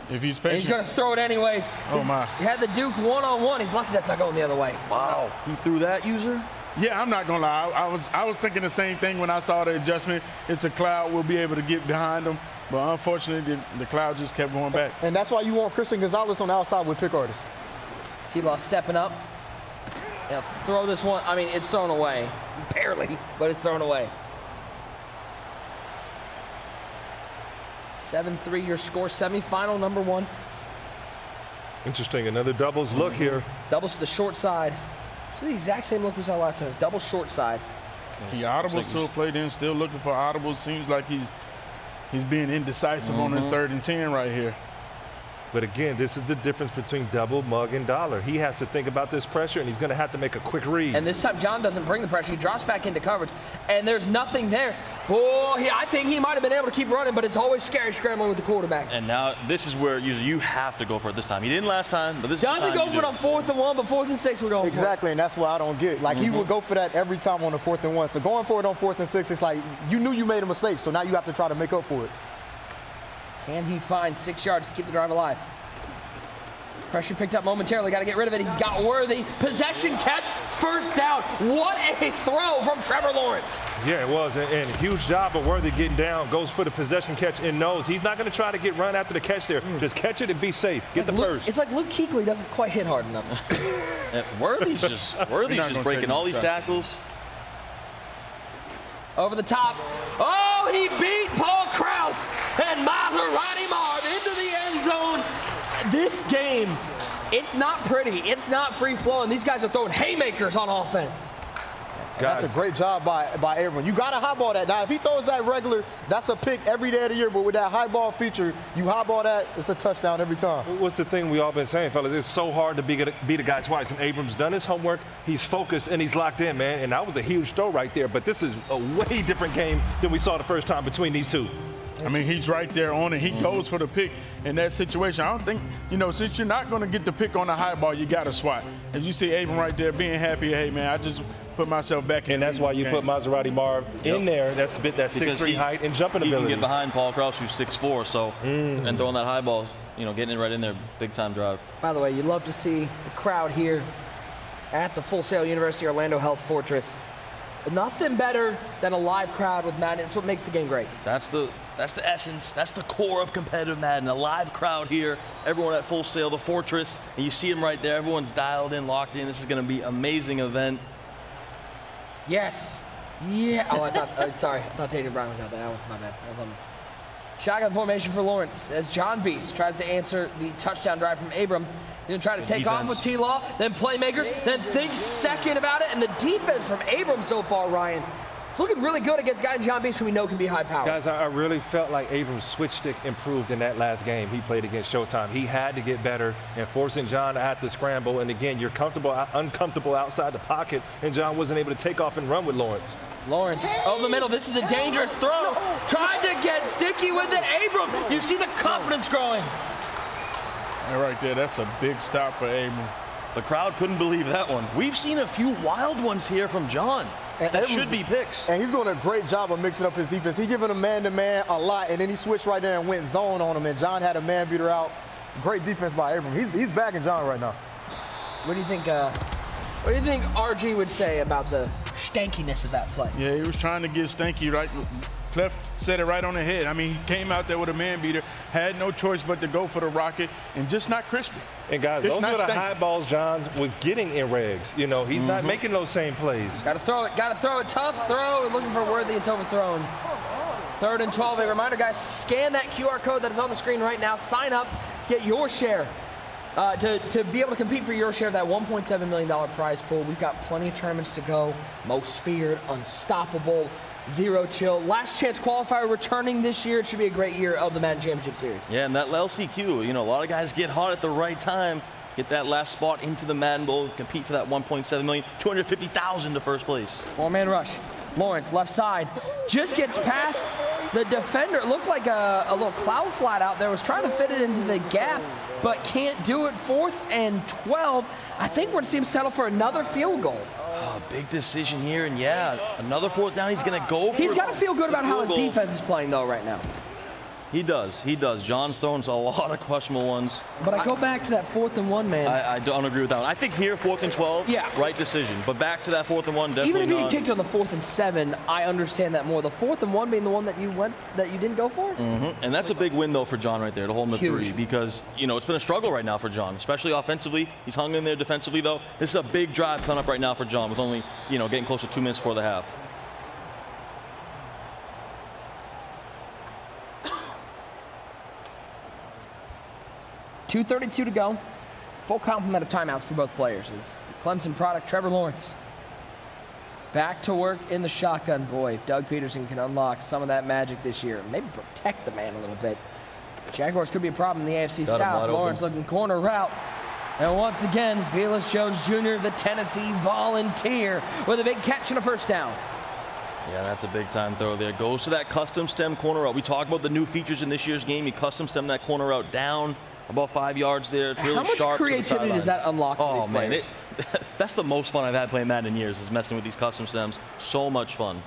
If he's patient. And he's going to throw it anyways. Oh, my. He had the Duke one-on-one. He's lucky that's not going the other way. Wow. He threw that, user? Yeah, I'm not going to lie. I was thinking the same thing when I saw the adjustment. It's a cloud. We'll be able to get behind him. But unfortunately, the cloud just kept going back. And that's why you want Christian Gonzalez on the outside with pick artists. T-Ball stepping up. Yeah, throw this one. I mean, it's thrown away. Barely, but it's thrown away. 7-3 your score, semifinal number 1. Interesting, another doubles look here. Doubles to the short side. It's the exact same look we saw last time. It's double short side. He audibles to a play, then still looking for audibles. Seems like he's being indecisive on his 3rd and 10 right here. But again, this is the difference between double, mug, and dollar. He has to think about this pressure, and he's going to have to make a quick read. And this time, John doesn't bring the pressure. He drops back into coverage, and there's nothing there. Boy, I think he might have been able to keep running, but it's always scary scrambling with the quarterback. And now this is where you have to go for it this time. He didn't last time, but this John is the time go for it on 4th and 1, but 4th and 6 we're going for it. Exactly, and that's what I don't get. Like, he would go for that every time on the 4th and 1. So going for it on 4th and 6, it's like you knew you made a mistake, so now you have to try to make up for it. Can he find 6 yards to keep the drive alive? Pressure picked up momentarily. Got to get rid of it. He's got Worthy. Possession catch. First down. What a throw from Trevor Lawrence. Yeah, it was. And huge job of Worthy getting down. Goes for the possession catch and knows. He's not going to try to get run after the catch there. Just catch it and be safe. Get the first. It's like Luke Kuechly doesn't quite hit hard enough. Worthy's just breaking all these tackles. Over the top. Oh, he beat Paul Krause and Maserati Marv into the end zone. This game, it's not pretty. It's not free-flowing. These guys are throwing haymakers on offense. That's a great job by Abram. You got to high ball that. Now, if he throws that regular, that's a pick every day of the year. But with that high ball feature, you high ball that, it's a touchdown every time. What's the thing we all been saying, fellas? It's so hard to beat a guy twice. And Abram's done his homework. He's focused, and he's locked in, man. And that was a huge throw right there. But this is a way different game than we saw the first time between these two. I mean, he's right there on it. He goes for the pick in that situation. I don't think, since you're not going to get the pick on the high ball, you got to swat. As you see Abram right there being happy, hey, man, I just put myself back in. And that's why you put Maserati Marv in there. That's a bit that 6'3" height and jumping ability. He can get behind Paul Krause, who's 6'4", so, and throwing that high ball, getting it right in there, big-time drive. By the way, you love to see the crowd here at the Full Sail University Orlando Health Fortress. Nothing better than a live crowd with Madden. It's what makes the game great. That's the essence. That's the core of competitive Madden. A live crowd here. Everyone at Full Sail, the Fortress, and you see them right there. Everyone's dialed in, locked in. This is going to be an amazing event. Yes. Yeah. Oh, I thought. Sorry. I thought Tatum Brown was out there. That was my bad. That was on me. Shotgun formation for Lawrence as John Beast tries to answer the touchdown drive from Abram. He's going to try to take off with T-Law, then playmakers, then think second about it. And the defense from Abram so far, Ryan, it's looking really good against guys John Beast who we know can be high powered. Guys, I really felt like Abram's switch stick improved in that last game he played against Showtime. He had to get better and forcing John to have to scramble. And again, you're uncomfortable outside the pocket, and John wasn't able to take off and run with Lawrence. Lawrence over the middle. This is a dangerous throw. Tried to get sticky with it. Abram, you see the confidence growing. And right there, that's a big stop for Abram. The crowd couldn't believe that one. We've seen a few wild ones here from John. That should be picks. And he's doing a great job of mixing up his defense. He's giving him man-to-man a lot, and then he switched right there and went zone on him, and John had a man-beater out. Great defense by Abram. He's backing John right now. What do you think RG would say about the stankiness of that play? Yeah, he was trying to get stanky right. Clef said it right on the head. I mean, he came out there with a man-beater, had no choice but to go for the rocket, and just not crispy. And guys, those are the high balls John was getting in regs. He's not making those same plays. Got to throw it. Got to throw a tough throw. Looking for Worthy. It's overthrown. 3rd and 12. A reminder, guys, scan that QR code that is on the screen right now. Sign up. Get your share. To be able to compete for your share of that $1.7 million prize pool. We've got plenty of tournaments to go. Most Feared, Unstoppable, Zero Chill. Last Chance Qualifier returning this year. It should be a great year of the Madden Championship Series. Yeah, and that LCQ, a lot of guys get hot at the right time, get that last spot into the Madden Bowl, compete for that $1.7 million, $250,000 to first place. 4-man rush. Lawrence, left side, just gets past the defender. It looked like a little cloud flat out there. Was trying to fit it into the gap, but can't do it. 4th and 12. I think we're going to see him settle for another field goal. Oh, big decision here, and yeah, another 4th down. He's going to go for it. He's got to feel good about how his defense is playing, though, right now. He does. John's throwing a lot of questionable ones. But I go back to that 4th and 1, man. I don't agree with that one. I think here, 4th and 12, right decision. But back to that 4th and 1, definitely even if you not. get kicked on the 4th and 7, I understand that more. The 4th and 1 being the one that you didn't go for. And that's a big win though for John right there to hold him to 3, because it's been a struggle right now for John, especially offensively. He's hung in there defensively though. This is a big drive coming up right now for John with only getting close to 2 minutes before the half. .232 to go. Full complement of timeouts for both players. Is the Clemson product, Trevor Lawrence. Back to work in the shotgun. Boy, if Doug Peterson can unlock some of that magic this year, maybe protect the man a little bit. Jaguars could be a problem in the AFC South. Lawrence looking corner route. And once again, it's Velus Jones Jr., the Tennessee Volunteer, with a big catch and a first down. Yeah, that's a big-time throw there. Goes to that custom stem corner route. We talk about the new features in this year's game. You custom stem that corner route down about 5 yards there. It's really sharp. How much creativity does that unlock for these players? Man, that's the most fun I've had playing Madden in years, is messing with these custom stems. So much fun.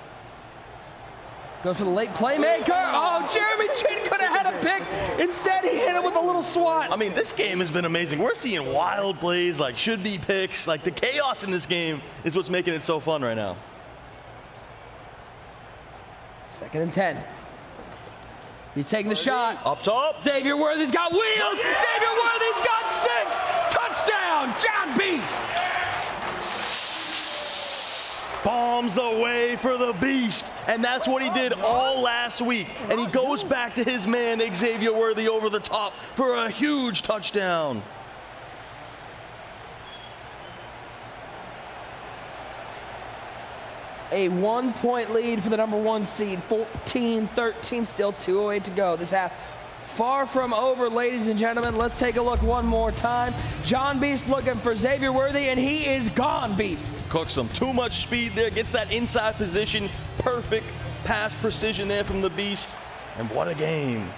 Goes for the late playmaker. Oh, Jeremy Chin could have had a pick. Instead, he hit it with a little swat. I mean, this game has been amazing. We're seeing wild plays, like should be picks. Like the chaos in this game is what's making it so fun right now. 2nd and 10. He's taking the shot. Up top. Xavier Worthy's got wheels. Xavier Worthy's got 6. Touchdown, John Beast. Bombs away for the Beast. And that's what he did all last week. And he goes back to his man, Xavier Worthy, over the top for a huge touchdown. A 1-point lead for the #1 seed, 14-13, still 2:08 to go. This half far from over, ladies and gentlemen. Let's take a look one more time. John Beast looking for Xavier Worthy, and he is gone, Beast. Cooks him. Too much speed there, gets that inside position. Perfect pass precision there from the Beast. And what a game.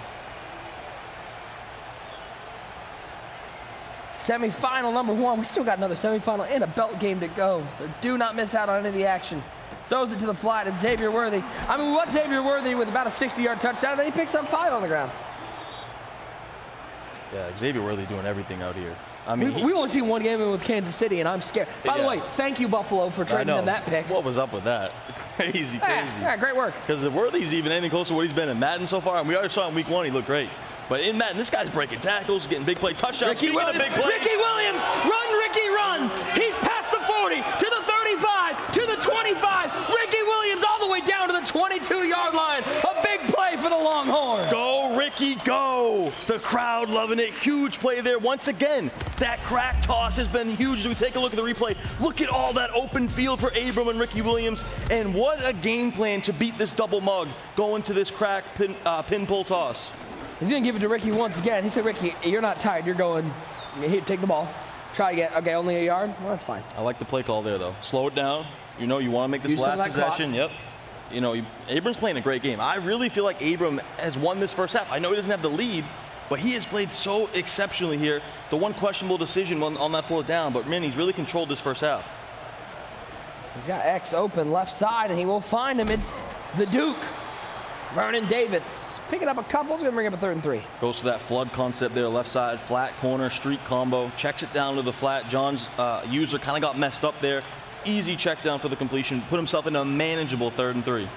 Semifinal number 1. We still got another semifinal and a belt game to go, so do not miss out on any of the action. Throws it to the flat, and Xavier Worthy. I mean, what's Xavier Worthy with about a 60-yard touchdown, and then he picks up 5 on the ground. Yeah, Xavier Worthy doing everything out here. I mean, we only see one game with Kansas City, and I'm scared. By the way, thank you, Buffalo, for trading them that pick. What was up with that? Crazy. Yeah, great work. Because if Worthy's even anything close to what he's been in Madden so far, and we already saw in week 1, he looked great. But in Madden, this guy's breaking tackles, getting big play touchdowns. Ricky Williams, big plays. Ricky Williams, run, Ricky, run. He's past the 40, to the 35, to the 25. Ricky Williams all the way down to the 22-yard line. A big play for the Longhorn. Go, Ricky, go. The crowd loving it. Huge play there. Once again, that crack toss has been huge. As we take a look at the replay, look at all that open field for Abram and Ricky Williams. And what a game plan to beat this double mug going to this crack pin pull toss. He's going to give it to Ricky once again. He said, Ricky, you're not tired. You're going, here, take the ball. Try again. Okay, only a yard? Well, that's fine. I like the play call there, though. Slow it down. You know, you want to make this last possession. Yep. You know, Abram's playing a great game. I really feel like Abram has won this first half. I know he doesn't have the lead, but he has played so exceptionally here. The one questionable decision on that fourth down, but man, he's really controlled this first half. He's got X open left side, and he will find him. It's the Duke, Vernon Davis. Picking up a couple, he's going to bring up a 3rd and 3. Goes to that flood concept there, left side, flat corner, street combo. Checks it down to the flat. John's user kind of got messed up there. Easy check down for the completion. Put himself in a manageable 3rd and 3.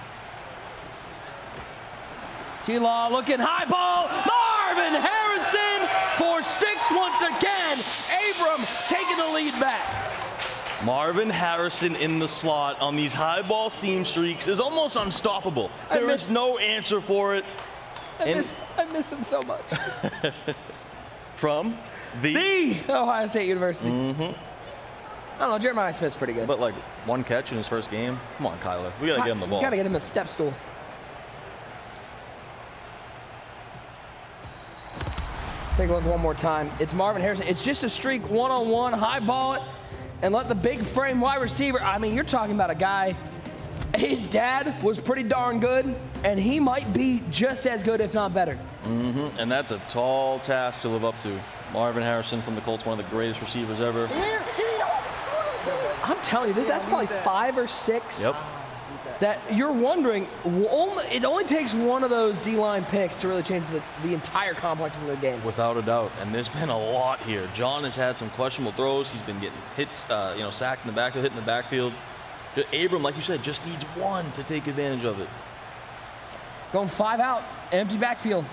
T-Law looking high ball. Marvin Harrison for 6 once again. Abram taking the lead back. Marvin Harrison in the slot on these high ball seam streaks is almost unstoppable. There is no answer for it. I miss him so much. From the Ohio State University. Mm-hmm. I don't know, Jeremiah Smith's pretty good. But like 1 catch in his first game. Come on, Kyler. We got to get him the ball. Got to get him a step stool. Take a look one more time. It's Marvin Harrison. It's just a streak, one-on-one, high ball it, and let the big frame wide receiver. I mean, you're talking about a guy, his dad was pretty darn good, and he might be just as good, if not better. Mm-hmm. And that's a tall task to live up to. Marvin Harrison from the Colts, one of the greatest receivers ever. I'm telling you, that's probably 5 or 6. Yep. That you're wondering, it only takes one of those D-line picks to really change the entire complex of the game. Without a doubt, and there's been a lot here. John has had some questionable throws. He's been getting hits, sacked in the backfield, hit in the backfield. Abram, like you said, just needs one to take advantage of it. Going 5 out, empty backfield.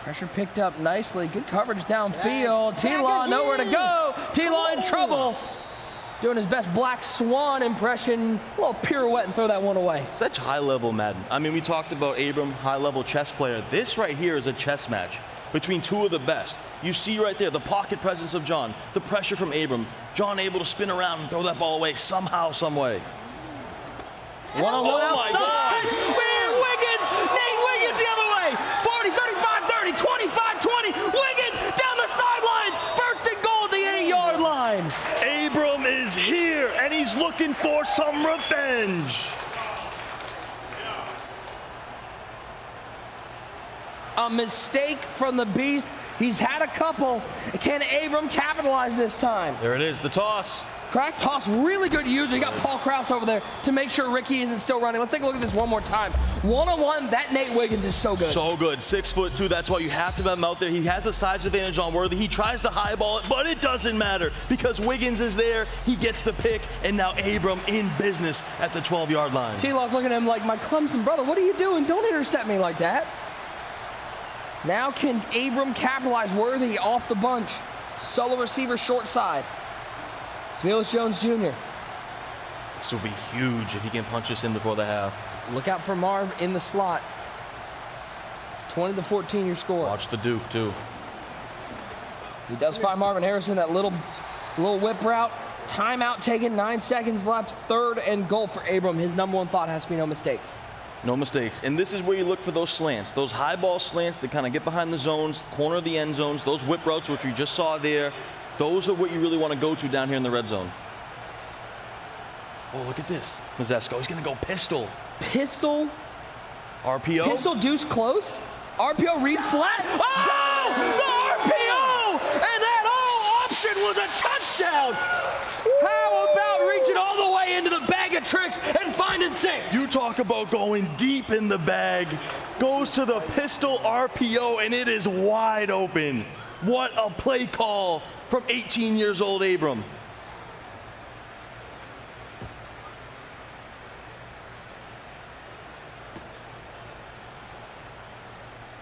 Pressure picked up nicely. Good coverage downfield. T-Law nowhere to go. T-Law in trouble. Doing his best Black Swan impression. A little pirouette and throw that one away. Such high-level Madden. I mean, we talked about Abram, high-level chess player. This right here is a chess match between 2 of the best. You see right there the pocket presence of John, the pressure from Abram. John able to spin around and throw that ball away somehow, some way. One-on-one outside. Wiggins. Nate Wiggins the other way. 40, 35, 30, 25, 20. Wiggins down the sidelines. First and goal at the 8-yard line. Abram is here, and he's looking for some revenge. A mistake from the Beast. He's had a couple. Can Abram capitalize this time? There it is, the toss. Crack toss, really good user. You got Paul Krause over there to make sure Ricky isn't still running. Let's take a look at this one more time. One-on-one, that Nate Wiggins is so good. So good, 6'2". That's why you have to have him out there. He has the size advantage on Worthy. He tries to highball it, but it doesn't matter because Wiggins is there. He gets the pick, and now Abram in business at the 12-yard line. T-Law's looking at him like, my Clemson brother, what are you doing? Don't intercept me like that. Now can Abram capitalize? Worthy off the bunch. Solo receiver short side. It's Velus Jones Jr. This will be huge if he can punch us in before the half. Look out for Marv in the slot. 20-14 your score. Watch the Duke too. He does find Marvin Harrison, that little whip route. Timeout taken, 9 seconds left. 3rd and goal for Abram. His number one thought has to be no mistakes. No mistakes. And this is where you look for those slants, those high ball slants that kind of get behind the zones, corner of the end zones, those whip routes, which we just saw there. Those are what you really want to go to down here in the red zone. Oh, look at this. Mazesko, he's going to go pistol. Pistol RPO. Pistol deuce close. RPO read flat. Oh! The RPO! And that option was a touchdown! How about reaching all the way into the bag of tricks and finding 6? You talk about going deep in the bag. Goes to the pistol RPO, and it is wide open. What a play call from 18 years old Abram.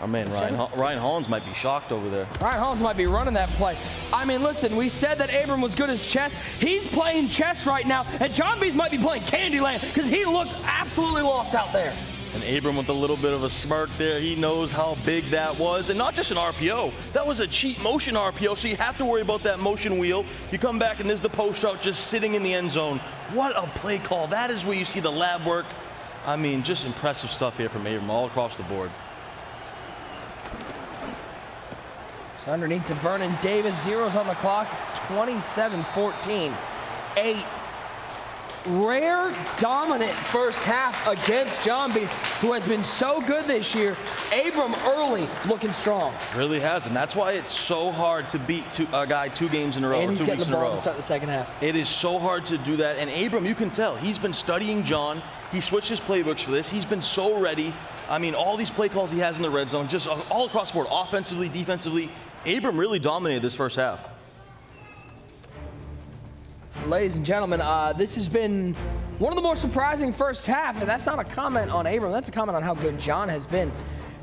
Oh man, Ryan Hollins might be shocked over there. Ryan Hollins might be running that play. I mean, listen, we said that Abram was good as chess. He's playing chess right now, and John Bees might be playing Candyland because he looked absolutely lost out there. And Abram with a little bit of a smirk there. He knows how big that was. And not just an RPO. That was a cheat motion RPO, so you have to worry about that motion wheel. You come back, and there's the post route just sitting in the end zone. What a play call. That is where you see the lab work. I mean, just impressive stuff here from Abram all across the board. So underneath to Vernon Davis, zeros on the clock, 27-14. A rare dominant first half against John Bees, who has been so good this year. Abram early looking strong. Really has, and that's why it's so hard to beat a guy 2 games in a row. And he's or 2 getting weeks the in a ball row. to start the second half. It is so hard to do that, and Abram, you can tell, he's been studying John. He switched his playbooks for this. He's been so ready. I mean, all these play calls he has in the red zone, just all across the board, offensively, defensively. Abram really dominated this first half. Ladies and gentlemen, this has been one of the more surprising first half, and that's not a comment on Abram. That's a comment on how good John has been.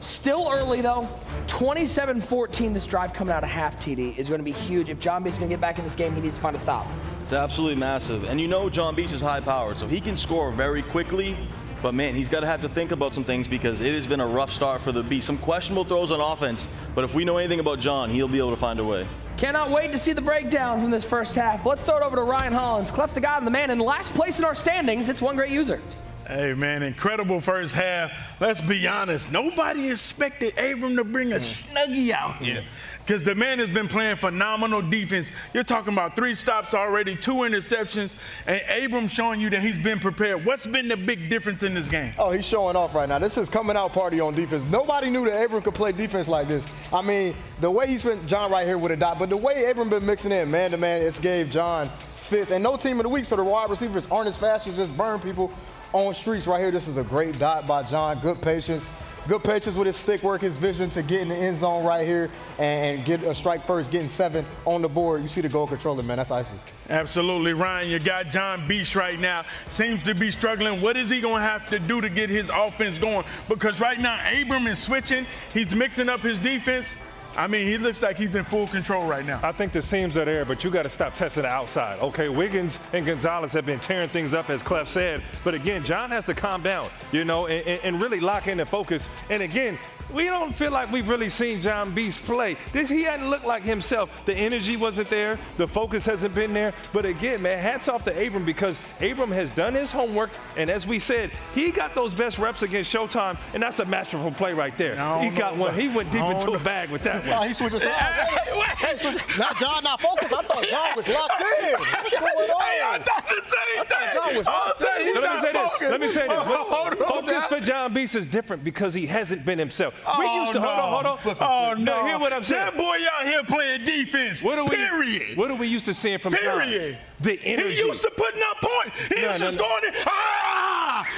Still early, though. 27-14, this drive coming out of half, TD, is going to be huge. If John Beach is going to get back in this game, he needs to find a stop. It's absolutely massive. And you know John Beach is high-powered, so he can score very quickly. But, man, he's got to have to think about some things because it has been a rough start for the Beast. Some questionable throws on offense, but if we know anything about John, he'll be able to find a way. Cannot wait to see the breakdown from this first half. Let's throw it over to Ryan Hollins, Clef the God and the man in last place in our standings. It's one great user. Hey, man, incredible first half. Let's be honest. Nobody expected Abram to bring a snuggie out here because the man has been playing phenomenal defense. You're talking about 3 stops already, 2 interceptions, and Abram showing you that he's been prepared. What's been the big difference in this game? Oh, he's showing off right now. This is coming out party on defense. Nobody knew that Abram could play defense like this. I mean, the way he's been, John right here with a dot, but the way Abram been mixing in man-to-man, it's gave John fits. And no team of the week, so the wide receivers aren't as fast as just burn people on streets right here. This is a great dot by John. Good patience with his stick work, his vision to get in the end zone right here and get a strike first, getting 7 on the board. You see the goal controller, man. That's icy. Absolutely, Ryan. You got John Beach right now. Seems to be struggling. What is he going to have to do to get his offense going? Because right now, Abram is switching. He's mixing up his defense. I mean, he looks like he's in full control right now. I think the seams are there, but you got to stop testing the outside. Okay, Wiggins and Gonzalez have been tearing things up, as Clef said. But again, John has to calm down, you know, and really lock in and focus. And again, we don't feel like we've really seen John Beast play. He hadn't looked like himself. The energy wasn't there. The focus hasn't been there. But again, man, hats off to Abram because Abram has done his homework. And as we said, he got those best reps against Showtime, and that's a masterful play right there. He got one. He went deep into a bag with that one. Oh, he switched sides. Not John, not focused. I thought John was locked in. What's going on? Hey, I thought the same thing. John was locked in. Let me say this. Focus for John Beast is different because he hasn't been himself. We used to hold on. Oh, no. Hear what I'm saying. That boy out here playing defense. Period. What are we used to seeing from John? The energy. He used to putting up points. He was just going in.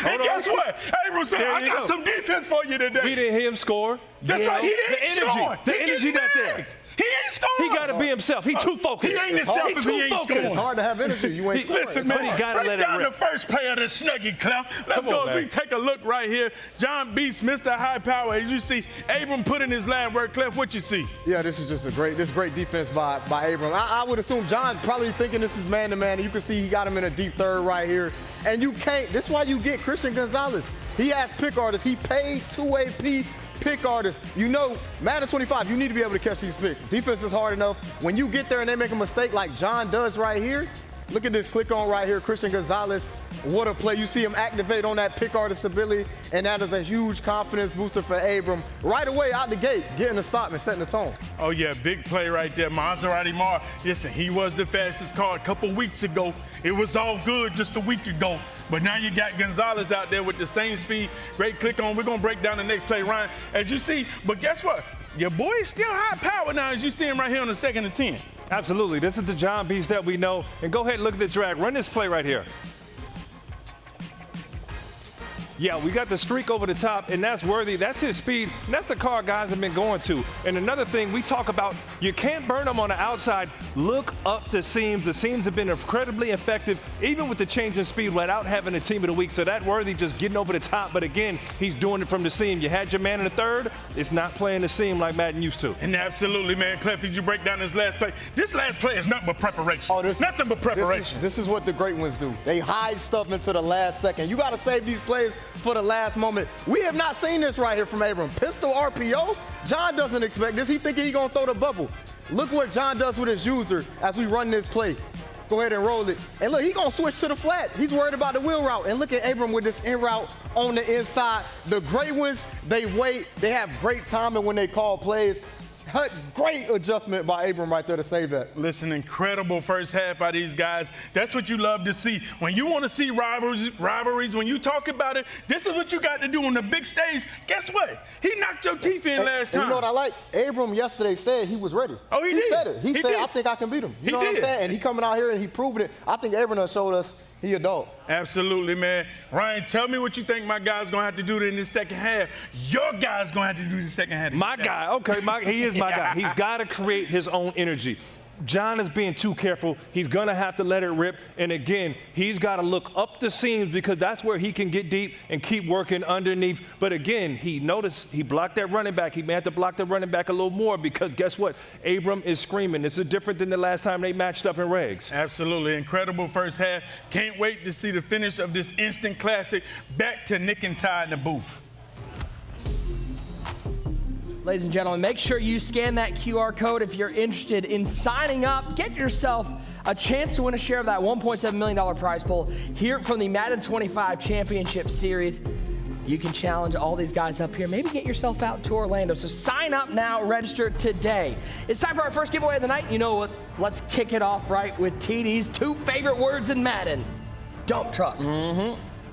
And guess what? Abram said, I got some defense for you today. We didn't hear him score. That's right. He ain't scoring. The energy not there. He ain't scoring. He got to be himself. He too focused. He ain't himself if he ain't scoring. It's hard to have energy. You ain't scoring. Listen, man, he got to let it down rip. the first play of the Snuggie Clef. Let's go as we take a look right here. John Beats, Mr. High Power. As you see, Abram put in his lab work. Clef, what you see? Yeah, this is just great defense by Abram. I would assume John probably thinking this is man-to-man. And you can see he got him in a deep third right here. And you can't. This is why you get Christian Gonzalez. He has pick artists. He paid 2AP pick artists. You know, Madden 25, you need to be able to catch these picks. Defense is hard enough. When you get there and they make a mistake like John does right here, Look at this click on right here. Christian Gonzalez, what a play. You see him activate on that pick artist ability, and that is a huge confidence booster for Abram. Right away out the gate, getting the stop and setting the tone. Oh, yeah, big play right there. Maserati Mar, listen, he was the fastest car a couple weeks ago. It was all good just a week ago. But now you got Gonzalez out there with the same speed. Great click on. We're going to break down the next play, Ryan, as you see. But guess what? Your boy is still high power now, as you see him right here on the 2nd and 10. Absolutely. This is the John Beast that we know. And go ahead and look at the drag. Run this play right here. Yeah, we got the streak over the top, and that's worthy. That's his speed, and that's the car guys have been going to. And another thing we talk about, you can't burn them on the outside. Look up the seams. The seams have been incredibly effective, even with the change in speed without having a team of the week. So that worthy just getting over the top. But again, he's doing it from the seam. You had your man in the third. It's not playing the seam like Madden used to. And absolutely, man, Clef, as you break down this last play, this last play is nothing but preparation. Oh, nothing but preparation. This is what the great ones do. They hide stuff into the last second. You got to save these plays for the last moment. We have not seen this right here from Abram. Pistol RPO. John doesn't expect this. He thinking he's going to throw the bubble. Look what John does with his user as we run this play. Go ahead and roll it. And look, he's going to switch to the flat. He's worried about the wheel route. And look at Abram with this in route on the inside. The great ones, they wait. They have great timing when they call plays. Great adjustment by Abram right there to save that. Listen, incredible first half by these guys. That's what you love to see. When you want to see rivalries, when you talk about it, this is what you got to do on the big stage. Guess what? He knocked your teeth in last time. You know what I like? Abram yesterday said he was ready. Oh, he did. He said it. He said, I think I can beat him. You know what I'm saying? And he coming out here and he proving it. I think Abram showed us he a dog. Absolutely, man. Ryan, tell me what you think my guy's going to have to do in this second half. Your guy's going to have to do the second half. My guy, okay, he is my guy. He's got to create his own energy. John is being too careful. He's going to have to let it rip. And again, he's got to look up the seams because that's where he can get deep and keep working underneath. But again, he noticed he blocked that running back. He may have to block the running back a little more because guess what? Abram is screaming. This is different than the last time they matched up in regs. Absolutely. Incredible first half. Can't wait to see the finish of this instant classic. Back to Nick and Ty in the booth. Ladies and gentlemen, make sure you scan that QR code if you're interested in signing up. Get yourself a chance to win a share of that $1.7 million prize pool here from the Madden 25 Championship Series. You can challenge all these guys up here. Maybe get yourself out to Orlando. So sign up now, register today. It's time for our first giveaway of the night. You know what? Let's kick it off right with TD's 2 favorite words in Madden. Dump truck.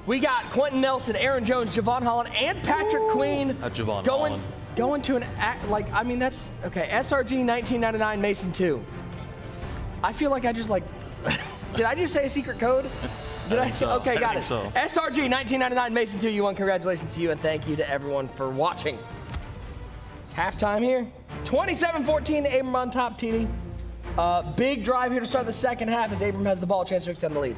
We got Quentin Nelson, Aaron Jones, Javon Holland, and Patrick Queen going to an act like, I mean, that's okay. SRG 1999 Mason 2. I feel like I just did I just say a secret code? Did I? Okay, got it. So. SRG 1999 Mason 2, you won. Congratulations to you, and thank you to everyone for watching. Halftime here. 27-14, Abram on top, TD. Big drive here to start the second half as Abram has the ball, chance to extend the lead.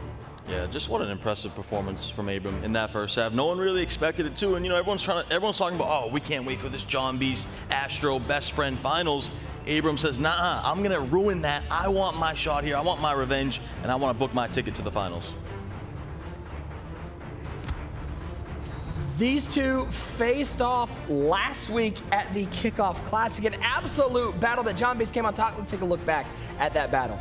Yeah, just what an impressive performance from Abram in that first half. No one really expected it to, and you know everyone's talking about, oh, we can't wait for this John Beast Astro best friend finals. Abram says, nah, I'm gonna ruin that. I want my shot here. I want my revenge, and I want to book my ticket to the finals. These two faced off last week at the Kickoff Classic, an absolute battle that John Beast came on top. Let's take a look back at that battle.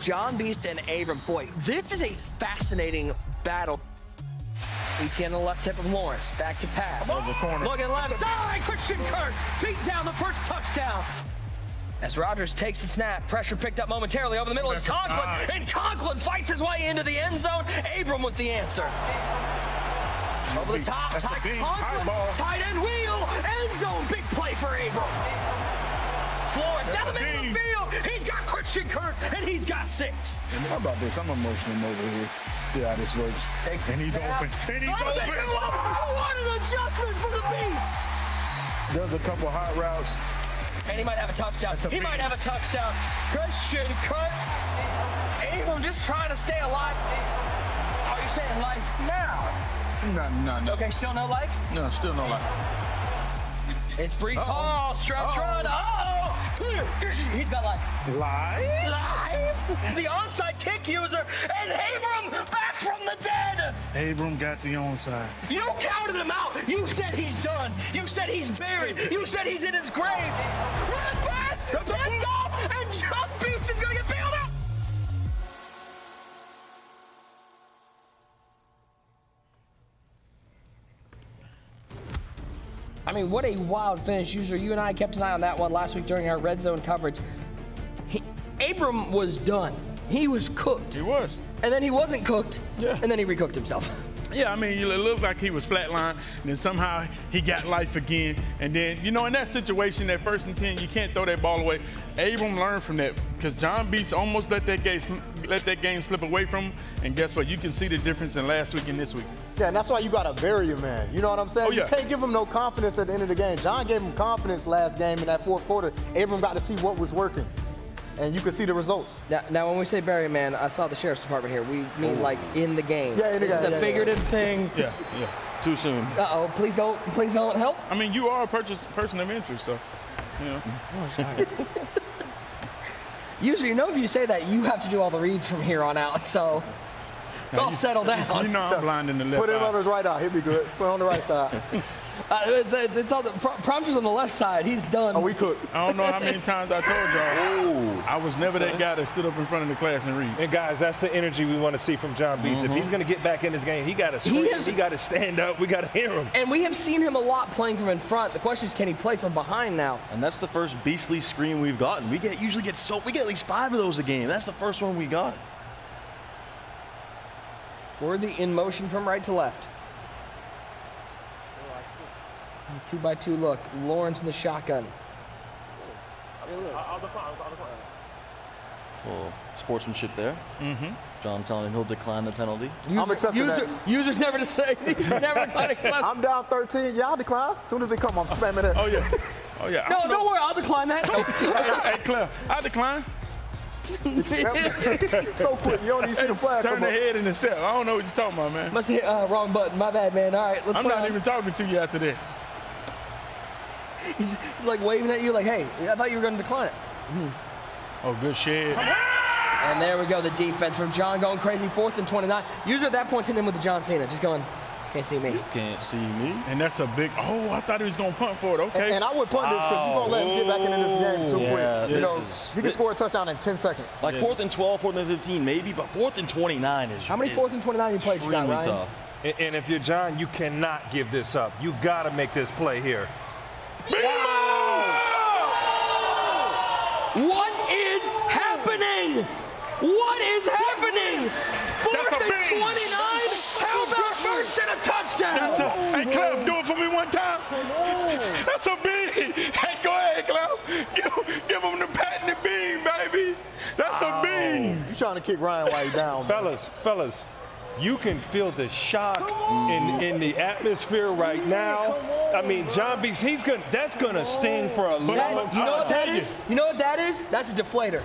John Beast and Abram, boy, this is a fascinating battle. ET on the left tip of Lawrence, back to pass. Looking left side, Christian Kirk, feet down, the first touchdown. As Rodgers takes the snap, pressure picked up momentarily over the middle is Conklin, and Conklin fights his way into the end zone. Abram with the answer. Over the top, Conklin, tight end wheel, end zone, big play for Abram. Lawrence down the middle of the field, he's got Christian Kirk, and he's got 6. And how about this? I'm emotional over here. See how this works. And he's open. And he's open. What an adjustment for the Beast. There's a couple hot routes. And he might have a touchdown. He might have a touchdown. Christian Kirk. Abram just trying to stay alive. Are you saying life now? No. Okay, still no life? No, still no life. It's Brees Hall, straps run. Clear. He's got life. Life? The onside kick user, and Abram back from the dead. Abram got the onside. You counted him out. You said he's done. You said he's buried. You said he's in his grave. Red pass, tipped off, and John Beats is going to get bailed out. I mean, what a wild finish. User, you and I kept an eye on that one last week during our red zone coverage. Abram was done. He was cooked. He was. And then he wasn't cooked, and then he recooked himself. Yeah, I mean, it looked like he was flatlined, and then somehow he got life again. And then, you know, in that situation, that 1st and 10, you can't throw that ball away. Abram learned from that because John Beats almost let that game slip away from him. And guess what? You can see the difference in last week and this week. Yeah, and that's why you got to bury your man. You know what I'm saying? Oh, yeah. You can't give him no confidence at the end of the game. John gave him confidence last game in that 4th quarter. Abram got to see what was working. And you can see the results. Now, when we say bury a man, I saw the sheriff's department here. We mean like in the game. Yeah, in the game. It's a figurative thing. Yeah. Too soon. Uh-oh, please don't help. I mean, you are a person of interest, so, you know. Usually, you know, if you say that, you have to do all the reads from here on out, so it's all settled down. You know I'm blind in the left Put him eye. on his right eye. He'll be good. Put it on the right side. It's all the Promter's on the left side. He's done. Oh, we cooked. I don't know how many times I told y'all. I was never that guy that stood up in front of the class and read. And guys, that's the energy we want to see from John Beats. If he's going to get back in this game, he got to scream, he got to stand up, we got to hear him. And we have seen him a lot playing from in front. The question is, can he play from behind now? And that's the first beastly screen we've gotten. We usually get at least 5 of those a game. That's the first one we got. Worthy in motion from right to left. 2-by-2 look. Lawrence in the shotgun. Well, sportsmanship there. John telling him he'll decline the penalty. I'm accepting that. Users never to say. Never decline. I'm down 13. Yeah, I'll decline. As soon as they come, I'm spamming it. Oh, yeah. Oh, yeah. No, don't worry. I'll decline that. Hey, Claire, I decline. So quick. You don't even see the flag Turn come the up. head in the cell. I don't know what you're talking about, man. Must hit wrong button. My bad, man. All right, let's I'm play not on. even talking to you after that. He's like waving at you like, hey, I thought you were going to decline it. Oh, good shit. And there we go, the defense from John going crazy, 4th and 29. User at that point hitting him with the John Cena, just going, can't see me. Can't see me. And that's a big, I thought he was going to punt for it. Okay. And I would punt this because you're going to let him get back into this game too quick. You know, is- he can score a touchdown in 10 seconds. Like 4th and 12, 4th and 15, maybe, but 4th and 29 is How many 4th and 29 you played, extremely Ryan? tough. And if you're John, you cannot give this up. You got to make this play here. What is happening? What is happening? 4th and 29? How about first and a touchdown? Hey, Clef, do it for me one time. That's a bean. Hey, go ahead, Clef. Give him the pat and the bean, baby. That's a bean. You trying to kick Ryan while he's down. Fellas, you can feel the shock in the atmosphere right now. I mean, John Beats, that's gonna sting for a long time. You know what that is? You know what that is? That's a deflator.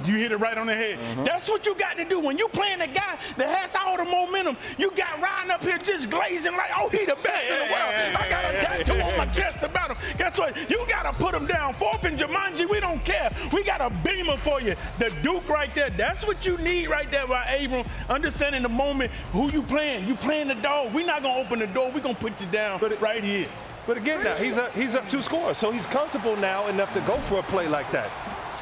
You hit it right on the head. That's what you got to do. When you playing a guy that has all the momentum, you got Ryan up here just glazing like, oh, he the best in the world. I got a tattoo on my chest about him. Guess what? You got to put him down. 4th and Jumanji, we don't care. We got a beamer for you. The Duke right there. That's what you need right there by Abram. Understanding the moment. Who you playing? You playing the dog. We're not going to open the door. We're going to put you down right here. But again, now he's up 2 scores, so he's comfortable now enough to go for a play like that.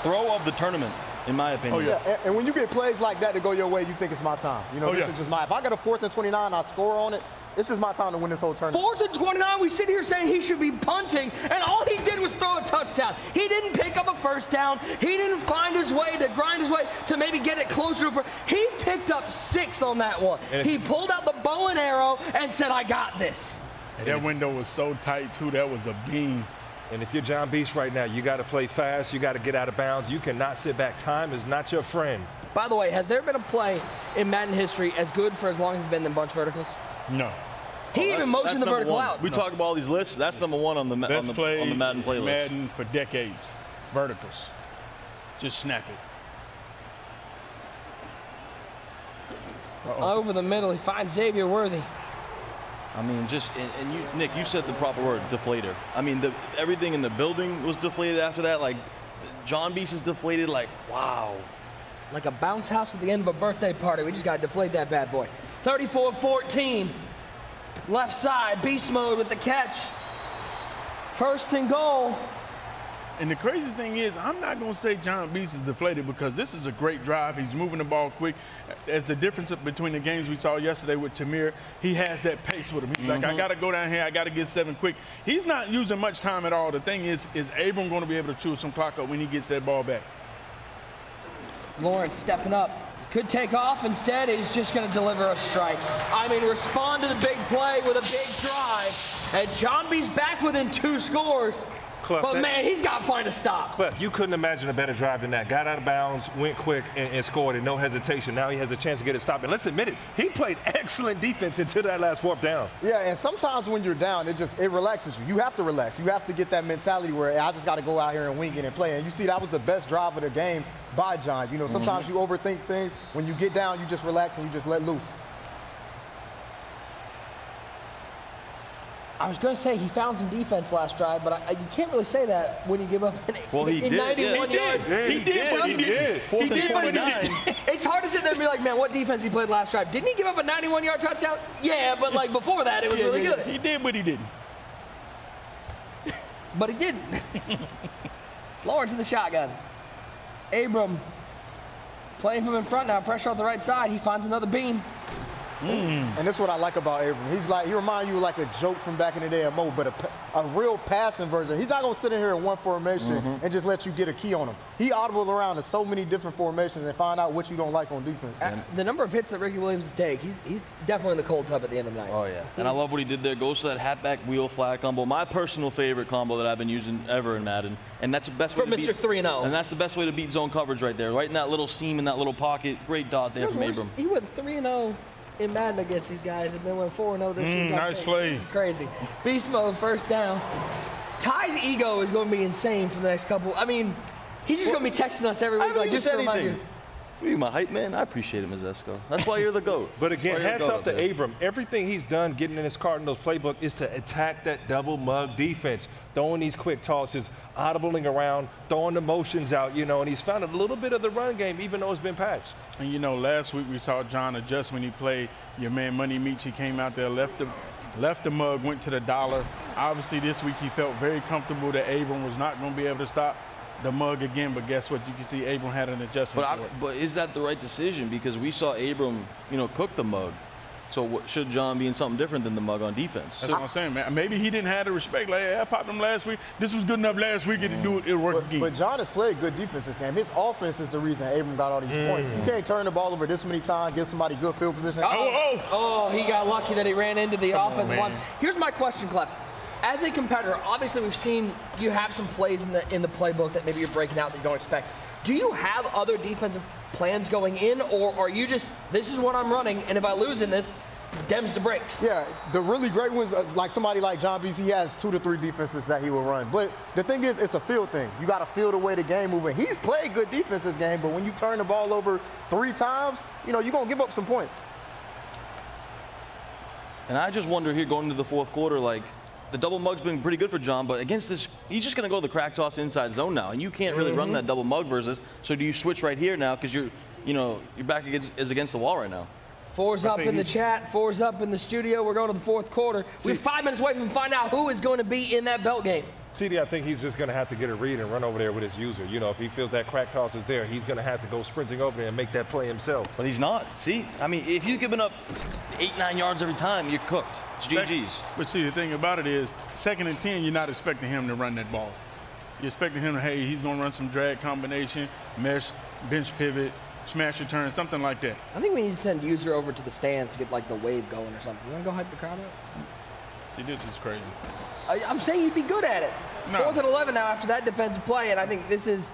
Throw of the tournament, in my opinion. Oh, yeah. And when you get plays like that to go your way, you think it's my time. You know, this is just if I got a 4th and 29, I score on it, it's just my time to win this whole tournament. 4th and 29, we sit here saying he should be punting, and all he did was throw a touchdown. He didn't pick up a first down. He didn't find his way to grind his way to maybe get it closer to He picked up 6 on that one. He pulled out the bow and arrow and said, I got this. That window was so tight, too. That was a beam. And if you're John Beast right now, you got to play fast. You got to get out of bounds. You cannot sit back. Time is not your friend. By the way, has there been a play in Madden history as good for as long as it's been than bunch verticals? No. He even motioned the vertical out. We talk about all these lists. That's number 1 on the Madden playlist. Madden for decades. Verticals. Just snap it. Over the middle, he finds Xavier Worthy. I mean, and you, Nick, you said the proper word, deflator. I mean, everything in the building was deflated after that. Like, John Beast is deflated. Like, wow. Like a bounce house at the end of a birthday party. We just got to deflate that bad boy. 34-14. Left side, beast mode with the catch. First and goal. And the crazy thing is, I'm not going to say John Beast is deflated because this is a great drive. He's moving the ball quick. As the difference between the games we saw yesterday with Tamir, he has that pace with him. He's like, I got to go down here. I got to get 7 quick. He's not using much time at all. The thing is Abram going to be able to chew some clock up when he gets that ball back? Lawrence stepping up. Could take off. Instead, he's just going to deliver a strike. I mean, respond to the big play with a big drive. And John B's back within 2 scores. Clef, but, man, he's got to find a stop. Clef, you couldn't imagine a better drive than that. Got out of bounds, went quick, and scored, and no hesitation. Now he has a chance to get a stop. And let's admit it, he played excellent defense until that last 4th down. Yeah, and sometimes when you're down, it relaxes you. You have to relax. You have to get that mentality where I just got to go out here and wing it and play. And you see that was the best drive of the game by John. You know, sometimes you overthink things. When you get down, you just relax and you just let loose. I was going to say he found some defense last drive, but you can't really say that when you give up an 91 yard. He did. 4th and 29. It's hard to sit there and be like, man, what defense he played last drive? Didn't he give up a 91-yard touchdown? Yeah, but like before that, it was really good. He did, but he didn't. But he didn't. Lawrence in the shotgun. Abram playing from in front now, pressure on the right side. He finds another beam. And that's what I like about Abram. He reminds you like a joke from back in the day of Mo, but a real passing version. He's not going to sit in here in one formation and just let you get a key on him. He audible around in so many different formations and find out what you don't like on defense. The number of hits that Ricky Williams take, he's definitely in the cold tub at the end of the night. Oh, yeah. And I love what he did there. Goes to that halfback wheel flag combo. My personal favorite combo that I've been using ever in Madden. And that's the best way for Mr. 3-0. And that's the best way to beat zone coverage right there. Right in that little seam in that little pocket. Great dot there from Abram. He went 3-0 in Madden against these guys, and then went 4-0 this week. Nice play. This is crazy. Beast mode, first down. Ty's ego is going to be insane for the next couple. I mean, he's just going to be texting us every week, like, just to remind you. You're my hype man. I appreciate it, Mazesco. That's why you're the GOAT. But again, hats off to Abram. Everything he's done getting in his Cardinals playbook is to attack that double mug defense, throwing these quick tosses, audibling around, throwing the motions out, you know, and he's found a little bit of the run game, even though it's been patched. And, you know, last week we saw John adjust when he played your man Money Meach. He came out there, left the mug, went to the dollar. Obviously, this week he felt very comfortable that Abram was not going to be able to stop the mug again, but guess what? You can see Abram had an adjustment. But is that the right decision? Because we saw Abram, you know, cook the mug. So should John be in something different than the mug on defense? That's what I'm saying, man. Maybe he didn't have the respect. Like, hey, I popped him last week. This was good enough last week, and it'll work again. But John has played good defense this game. His offense is the reason Abram got all these points. You can't turn the ball over this many times, give somebody good field position. Oh, he got lucky that he ran into the offensive line. Here's my question, Clef. As a competitor, obviously we've seen you have some plays in the playbook that maybe you're breaking out that you don't expect. Do you have other defensive plans going in, or are you just, this is what I'm running, and if I lose in this, dems the breaks? Yeah, the really great ones, like somebody like John Beast, he has 2 to 3 defenses that he will run. But the thing is, it's a field thing. You got to feel the way the game moving. He's played good defense this game, but when you turn the ball over 3 times, you know, you're going to give up some points. And I just wonder here going into the 4th quarter, like, the double mug's been pretty good for John, but against this, he's just going to go to the crack toss inside zone now, and you can't really run that double mug versus. So do you switch right here now because your back is against the wall right now? 4's up in the chat, 4's up in the studio. We're going to the 4th quarter. We're 5 minutes away from finding out who is going to be in that belt game. CD, I think he's just going to have to get a read and run over there with his user. You know, if he feels that crack toss is there, he's going to have to go sprinting over there and make that play himself. But he's not. See, I mean, if you're giving up 8-9 yards every time, you're cooked. It's GG's. But see, the thing about it is, 2nd and 10, you're not expecting him to run that ball. You're expecting him to, hey, he's going to run some drag combination, mesh, bench pivot, smash return, something like that. I think we need to send user over to the stands to get like the wave going or something. You want to go hype the crowd up? See, this is crazy. I'm saying you'd be good at it. No. 4th and 11 now after that defensive play, and I think this is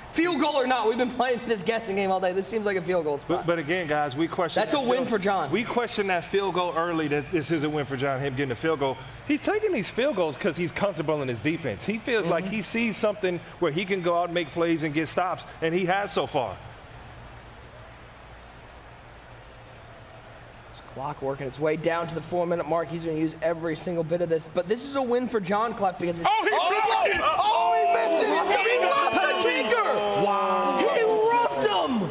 field goal or not. We've been playing this guessing game all day. This seems like a field goal spot. But again, guys, we question. That's a win for John. We question that field goal early. That this is a win for John. Him getting a field goal. He's taking these field goals because he's comfortable in his defense. He feels like he sees something where he can go out and make plays and get stops, and he has so far. Clock working its way down to the 4-minute mark. He's going to use every single bit of this. But this is a win for John Clef because it's... he missed it! He roughed the kicker! Wow. He roughed him!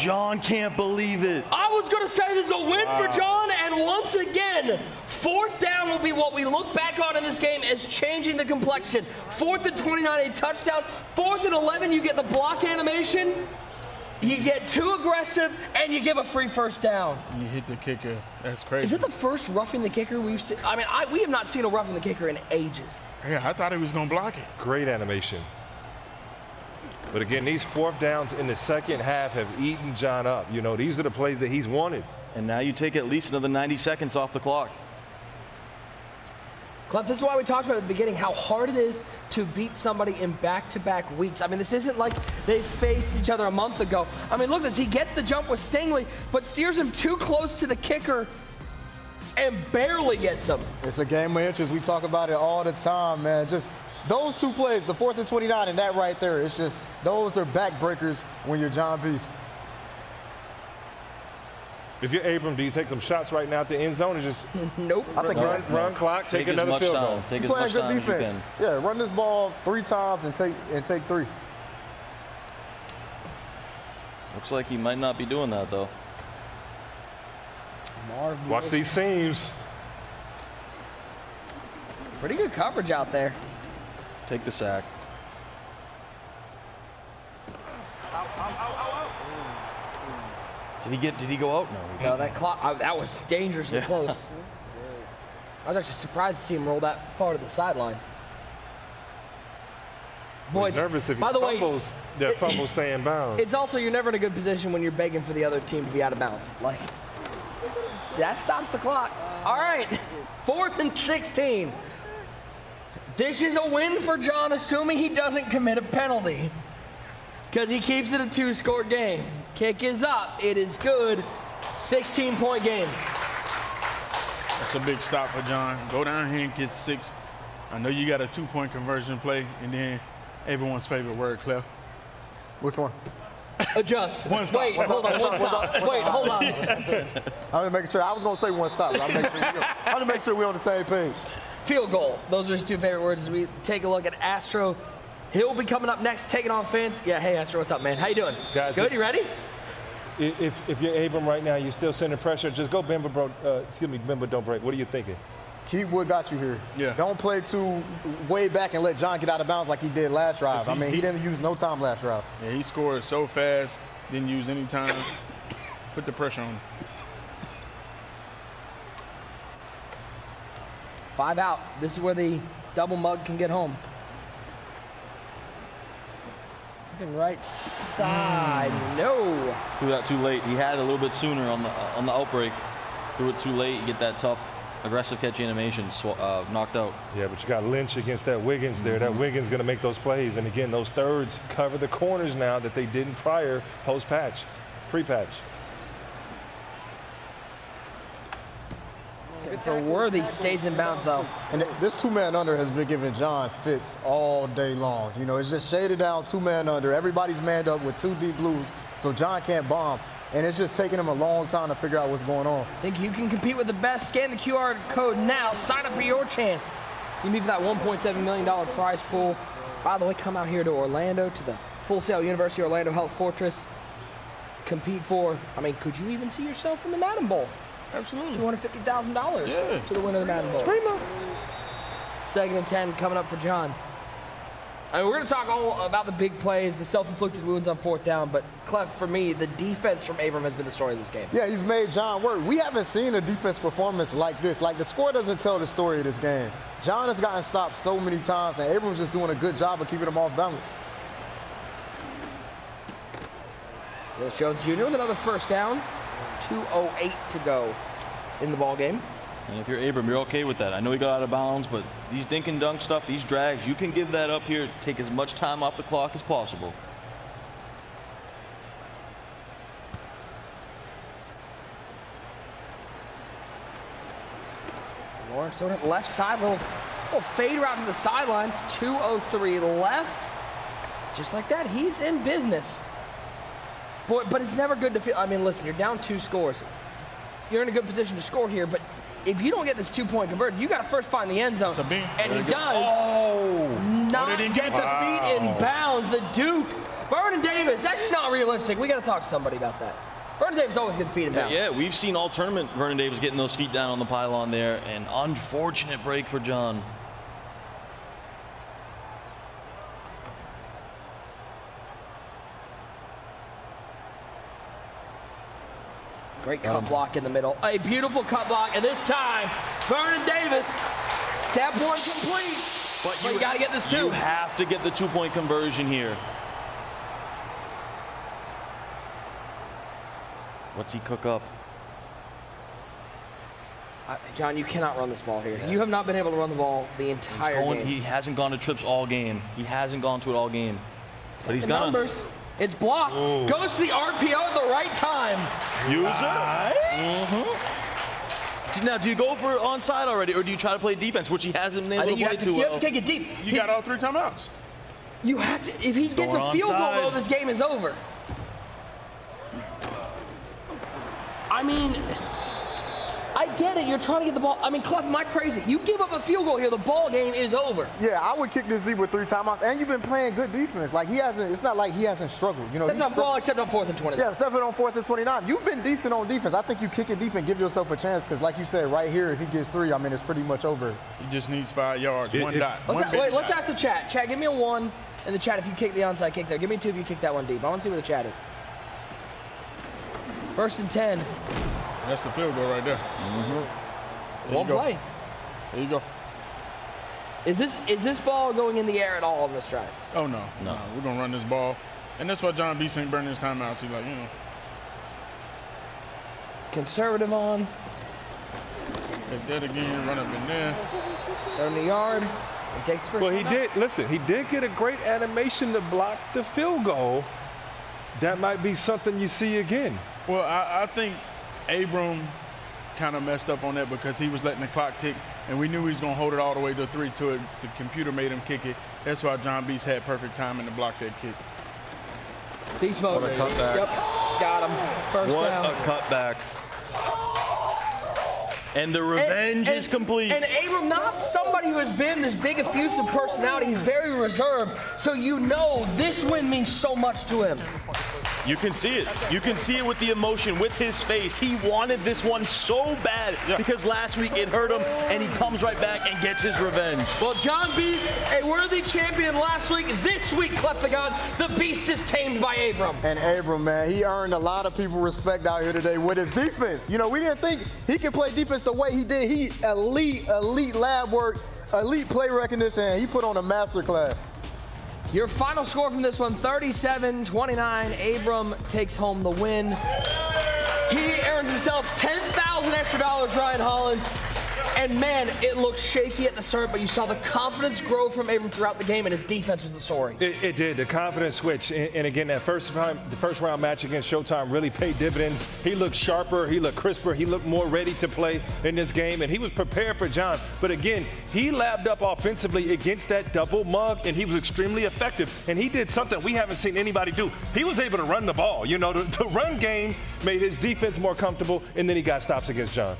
John can't believe it. I was going to say this is a win for John, and once again, 4th down will be what we look back on in this game as changing the complexion. 4th and 29, a touchdown. 4th and 11, you get the block animation. You get too aggressive, and you give a free first down. You hit the kicker. That's crazy. Is it the first roughing the kicker we've seen? I mean, we have not seen a roughing the kicker in ages. Yeah, I thought he was going to block it. Great animation. But again, these 4th downs in the second half have eaten John up. You know, these are the plays that he's wanted. And now you take at least another 90 seconds off the clock. Clef, this is why we talked about at the beginning how hard it is to beat somebody in back-to-back weeks. I mean, this isn't like they faced each other a month ago. I mean, look at this. He gets the jump with Stingley, but steers him too close to the kicker and barely gets him. It's a game of inches. We talk about it all the time, man. Just those 2 plays, the 4th and 29 and that right there, it's just those are backbreakers when you're John Beast. If you're Abram, do you take some shots right now at the end zone or just nope. I think run clock, take another field goal? Take as much time as you can. Yeah, run this ball 3 times and take 3. Looks like he might not be doing that though. Watch these seams. Pretty good coverage out there. Take the sack. Did he go out? No. No, that clock, that was dangerously close. I was actually surprised to see him roll that far to the sidelines. Boy, nervous if he by the fumbles, way, that fumble stay in bounds. It's also, you're never in a good position when you're begging for the other team to be out of bounds. Like, see, that stops the clock. All right, 4th and 16. This is a win for John, assuming he doesn't commit a penalty, because he keeps it a 2-score game. Kick is up. It is good. 16-point game. That's a big stop for John. Go down here and get 6. I know you got a 2-point conversion play, and then everyone's favorite word, Clef. Which one? Adjust. One stop. Wait, hold on. One stop. Wait, hold on. I'm just making sure. I was going to say one stop, but I'm going to make sure we're on the same page. Field goal. Those are his 2 favorite words as we take a look at Astro. He'll be coming up next, taking on fans. Yeah, hey, Astro, what's up, man? How you doing? Guys, good, you ready? If you're Abram right now, you're still sending pressure. Just go bend but don't break. What are you thinking? Keep what got you here. Yeah. Don't play too way back and let John get out of bounds like he did last drive. I mean, he didn't use no time last drive. Yeah, he scored so fast, didn't use any time. Put the pressure on him. 5 out. This is where the double mug can get home. Looking right side. No. Threw that too late. He had a little bit sooner on the outbreak. Threw it too late. You get that tough, aggressive catch animation knocked out. Yeah, but you got Lynch against that Wiggins there. That Wiggins going to make those plays. And again, those thirds cover the corners now that they didn't prior post-patch, pre-patch. For Worthy, stays in bounds though. And this 2-man under has been giving John fits all day long. You know, it's just shaded down 2-man under. Everybody's manned up with 2 deep blues, so John can't bomb. And it's just taking him a long time to figure out what's going on. Think you can compete with the best? Scan the QR code now. Sign up for your chance to be for that $1.7 million prize pool. By the way, come out here to Orlando, to the Full Sail University Orlando Health Fortress. Compete for, I mean, could you even see yourself in the Madden Bowl? Absolutely. $250,000 to the winner of the Madden Bowl. 2nd and 10 coming up for John. I mean, we're going to talk all about the big plays, the self-inflicted wounds on 4th down, but Clef, for me, the defense from Abram has been the story of this game. Yeah, he's made John work. We haven't seen a defense performance like this. Like, the score doesn't tell the story of this game. John has gotten stopped so many times, and Abram's just doing a good job of keeping him off balance. Willis Jones Jr. with another first down. 2:08 to go in the ball game. And if you're Abram, you're okay with that. I know he got out of bounds, but these dink and dunk stuff, these drags, you can give that up here, take as much time off the clock as possible. Lawrence throwing it left side, little fade route to the sidelines. 2:03 left. Just like that, he's in business. Boy, but it's never good to feel. I mean, listen, you're down 2 scores. You're in a good position to score here, but if you don't get this 2-point conversion, you got to first find the end zone. And he does not get the feet in bounds. The Duke Vernon Davis, that's just not realistic. We got to talk to somebody about that. Vernon Davis always gets feet him down. Yeah, we've seen all tournament Vernon Davis getting those feet down on the pylon there. An unfortunate break for John. Great cut block in the middle. A beautiful cut block, and this time, Vernon Davis, step one complete. But you got to get this two. You have to get the 2-point conversion here. What's he cook up? John, you cannot run this ball here. You have not been able to run the ball the entire game. He hasn't gone to trips all game. He hasn't gone to it all game. But he's gonna. Numbers. It's blocked. Ooh. Goes to the RPO at the right time. User. Now, do you go for onside already, or do you try to play defense, which he hasn't been able to play too well? You have to kick it deep. You got all 3 timeouts. You have to. If he gets a field goal, though, this game is over. I mean, I get it. You're trying to get the ball. I mean, Clef, am I crazy? You give up a field goal here, the ball game is over. Yeah, I would kick this deep with 3 timeouts, and you've been playing good defense. Like, he hasn't, it's not like he hasn't struggled. You know, except on 4th and 29. Yeah, except on 4th and 29. You've been decent on defense. I think you kick it deep and give yourself a chance, because like you said, right here, if he gets 3, I mean, it's pretty much over. He just needs 5 yards, one dot. Let's ask the chat. Chat, give me a 1 in the chat if you kick the onside kick there. Give me a 2 if you kick that one deep. I want to see where the chat is. 1st and 10. That's the field goal right there. One play. There you go. Is this ball going in the air at all on this drive? Oh, no. We're going to run this ball. And that's why John Beast ain't burning his timeouts. He's like, you know. Conservative on. Take that again, run up in there. They're in the yard. He takes the first Well, he did get a great animation to block the field goal. That might be something you see again. Well, I think Abram kind of messed up on that because he was letting the clock tick, and we knew he was going to hold it all the way to 3 to it. The computer made him kick it. That's why John Beast had perfect timing to block that kick. Beast mode. What a cutback. Yep, got him. First down. What a cutback. And the revenge is complete. And Abram, not somebody who has been this big effusive personality. He's very reserved. So you know this win means so much to him. You can see it. You can see it with the emotion, with his face. He wanted this one so bad because last week it hurt him, and he comes right back and gets his revenge. Well, John Beast, a worthy champion last week. This week, Clef the God, the Beast is tamed by Abram. And Abram, man, he earned a lot of people respect out here today with his defense. You know, we didn't think he could play defense the way he did. He elite lab work, elite play recognition, and he put on a master class. Your final score from this one, 37-29. Abram takes home the win. He earns himself $10,000 extra, Ryan Hollins. And man, it looked shaky at the start, but you saw the confidence grow from Abram throughout the game, and his defense was the story. It did. The confidence switch, and again, the first round match against Showtime really paid dividends. He looked sharper, he looked crisper, he looked more ready to play in this game, and he was prepared for John. But again, he labbed up offensively against that double mug, and he was extremely effective. And he did something we haven't seen anybody do. He was able to run the ball. You know, the run game made his defense more comfortable, and then he got stops against John.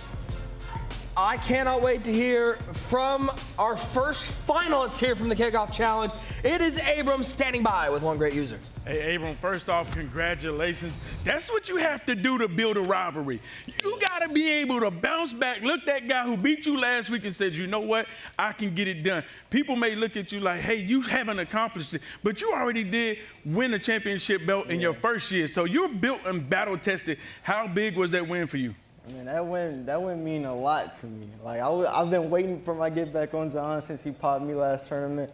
I cannot wait to hear from our first finalist here from the Kickoff Challenge. It is Abram standing by with one great user. Hey, Abram, first off, congratulations. That's what you have to do to build a rivalry. You got to be able to bounce back. Look, that guy who beat you last week and said, you know what, I can get it done. People may look at you like, hey, you haven't accomplished it, but you already did win a championship belt in your first year. So you're built and battle-tested. How big was that win for you? I mean, that win mean a lot to me. Like, I've been waiting for my get back on John since he popped me last tournament.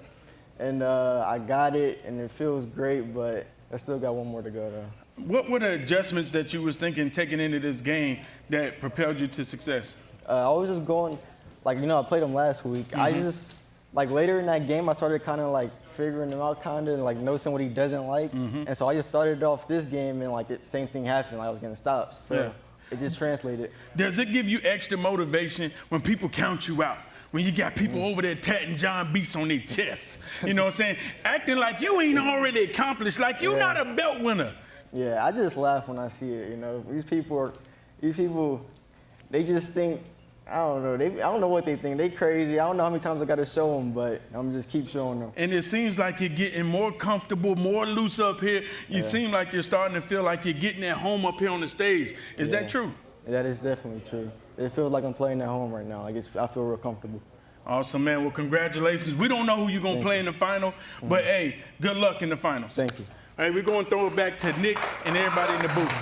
And I got it, and it feels great, but I still got one more to go, though. What were the adjustments that you was thinking taking into this game that propelled you to success? I was just going, like, you know, I played him last week. I just, like, later in that game, I started kind of, like, figuring him out kind of and, like, noticing what he doesn't like. And so I just started off this game, and, like, the same thing happened. Like, I was getting stops. So it just translated. Does it give you extra motivation when people count you out? When you got people over there tatting John Beast on their chest, you know what I'm saying? Acting like you ain't already accomplished, like you're not a belt winner. Yeah, I just laugh when I see it, you know. These people, they just think I don't know. I don't know what they think. They crazy. I don't know how many times I got to show them, but I'm just keep showing them. And it seems like you're getting more comfortable, more loose up here. You seem like you're starting to feel like you're getting at home up here on the stage. Is that true? That is definitely true. It feels like I'm playing at home right now. I feel real comfortable. Awesome, man. Well, congratulations. We don't know who you're going to play in the final, but, hey, good luck in the finals. Thank you. All right, we're going to throw it back to Nick and everybody in the booth.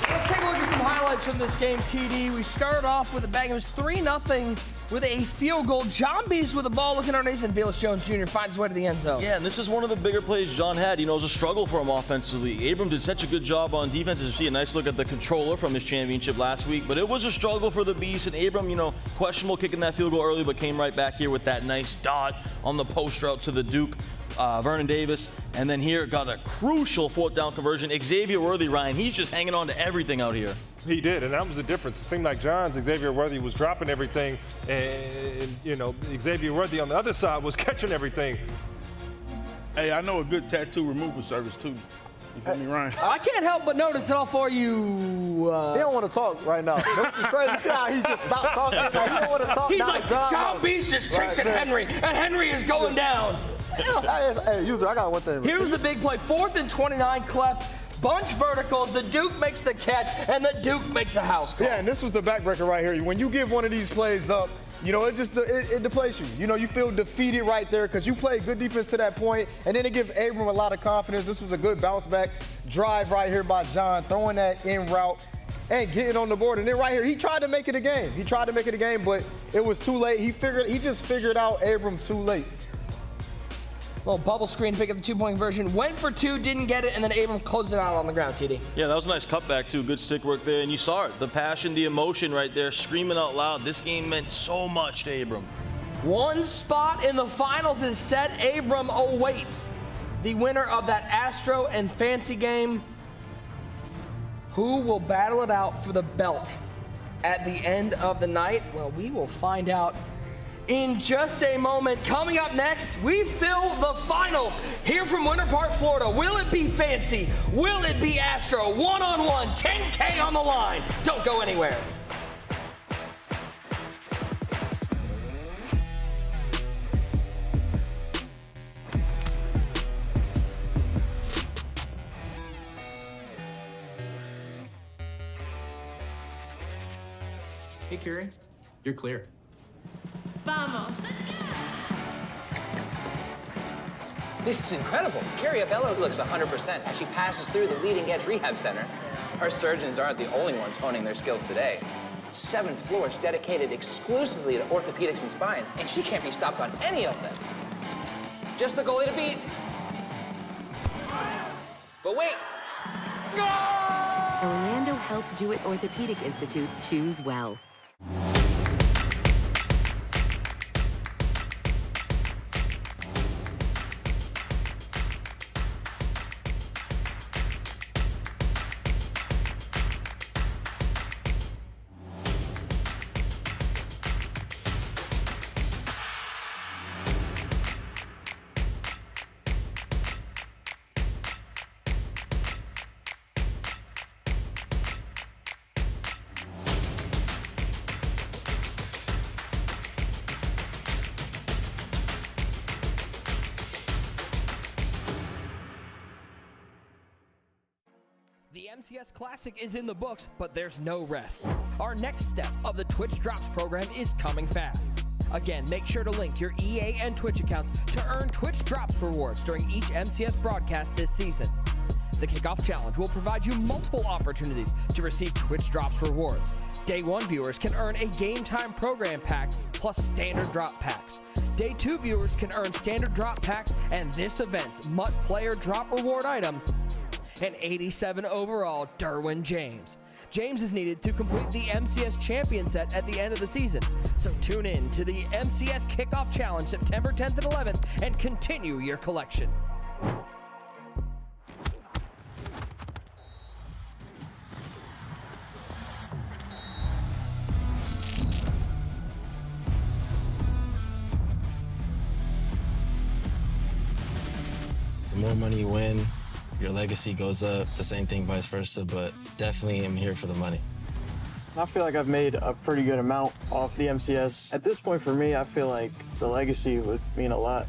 Let's take a look at some highlights from this game, TD. We started off with a bang. It was 3-0 with a field goal. John Beast with the ball looking underneath, and Velus Jones Jr. finds his way to the end zone. Yeah, and this is one of the bigger plays John had. You know, it was a struggle for him offensively. Abram did such a good job on defense. As you see a nice look at the controller from his championship last week, but it was a struggle for the Beast. And Abram, you know, questionable kicking that field goal early, but came right back here with that nice dot on the post route to the Duke. Vernon Davis, and then here got a crucial 4th down conversion. Xavier Worthy, Ryan, he's just hanging on to everything out here. He did, and that was the difference. It seemed like John's Xavier Worthy was dropping everything, and you know, Xavier Worthy on the other side was catching everything. Hey, I know a good tattoo removal service, too. You feel me, Ryan? I can't help but notice that all four of you... He don't want to talk right now. Which is crazy. See how he just stopped talking? Like, he don't want to talk He's now. like, John Beast is chasing Henry, and Henry is going down. Hey, user, I got one thing. Here's the big play. 4th and 29, Clef. Bunch verticals. The Duke makes the catch, and the Duke makes a house call. Yeah, and this was the backbreaker right here. When you give one of these plays up, you know, it deflates you. You know, you feel defeated right there because you played good defense to that point, and then it gives Abram a lot of confidence. This was a good bounce back drive right here by John, throwing that in route and getting on the board. And then right here, he tried to make it a game. He tried to make it a game, but it was too late. He just figured out Abram too late. Little bubble screen to pick up the 2-point conversion. Went for 2, didn't get it, and then Abram closed it out on the ground, TD. Yeah, that was a nice cutback, too. Good stick work there. And you saw it. The passion, the emotion right there, screaming out loud. This game meant so much to Abram. One spot in the finals is set. Abram awaits the winner of that Astro and Fancy game. Who will battle it out for the belt at the end of the night? Well, we will find out in just a moment. Coming up next, we fill the finals here from Winter Park, Florida. Will it be Fancy? Will it be Astro? One-on-one, 10K on the line. Don't go anywhere. Hey, Curie, you're clear. Vamos. This is incredible. Cariabello looks 100% as she passes through the leading edge rehab center. Our surgeons aren't the only ones honing their skills today. 7 floors dedicated exclusively to orthopedics and spine, and she can't be stopped on any of them. Just the goalie to beat. But wait. Orlando Health Jewett Orthopedic Institute. Choose well. The MCS Classic is in the books, but there's no rest. Our next step of the Twitch Drops program is coming fast. Again, make sure to link your EA and Twitch accounts to earn Twitch Drops rewards during each MCS broadcast this season. The Kickoff Challenge will provide you multiple opportunities to receive Twitch Drops rewards. Day 1 viewers can earn a Game Time program pack plus standard drop packs. Day 2 viewers can earn standard drop packs and this event's MUT player drop reward item, an 87 overall Derwin James. James is needed to complete the MCS Champion set at the end of the season. So tune in to the MCS Kickoff Challenge September 10th and 11th and continue your collection. The more money you win, your legacy goes up. The same thing vice versa, but definitely am here for the money. I feel like I've made a pretty good amount off the MCS. At this point for me, I feel like the legacy would mean a lot,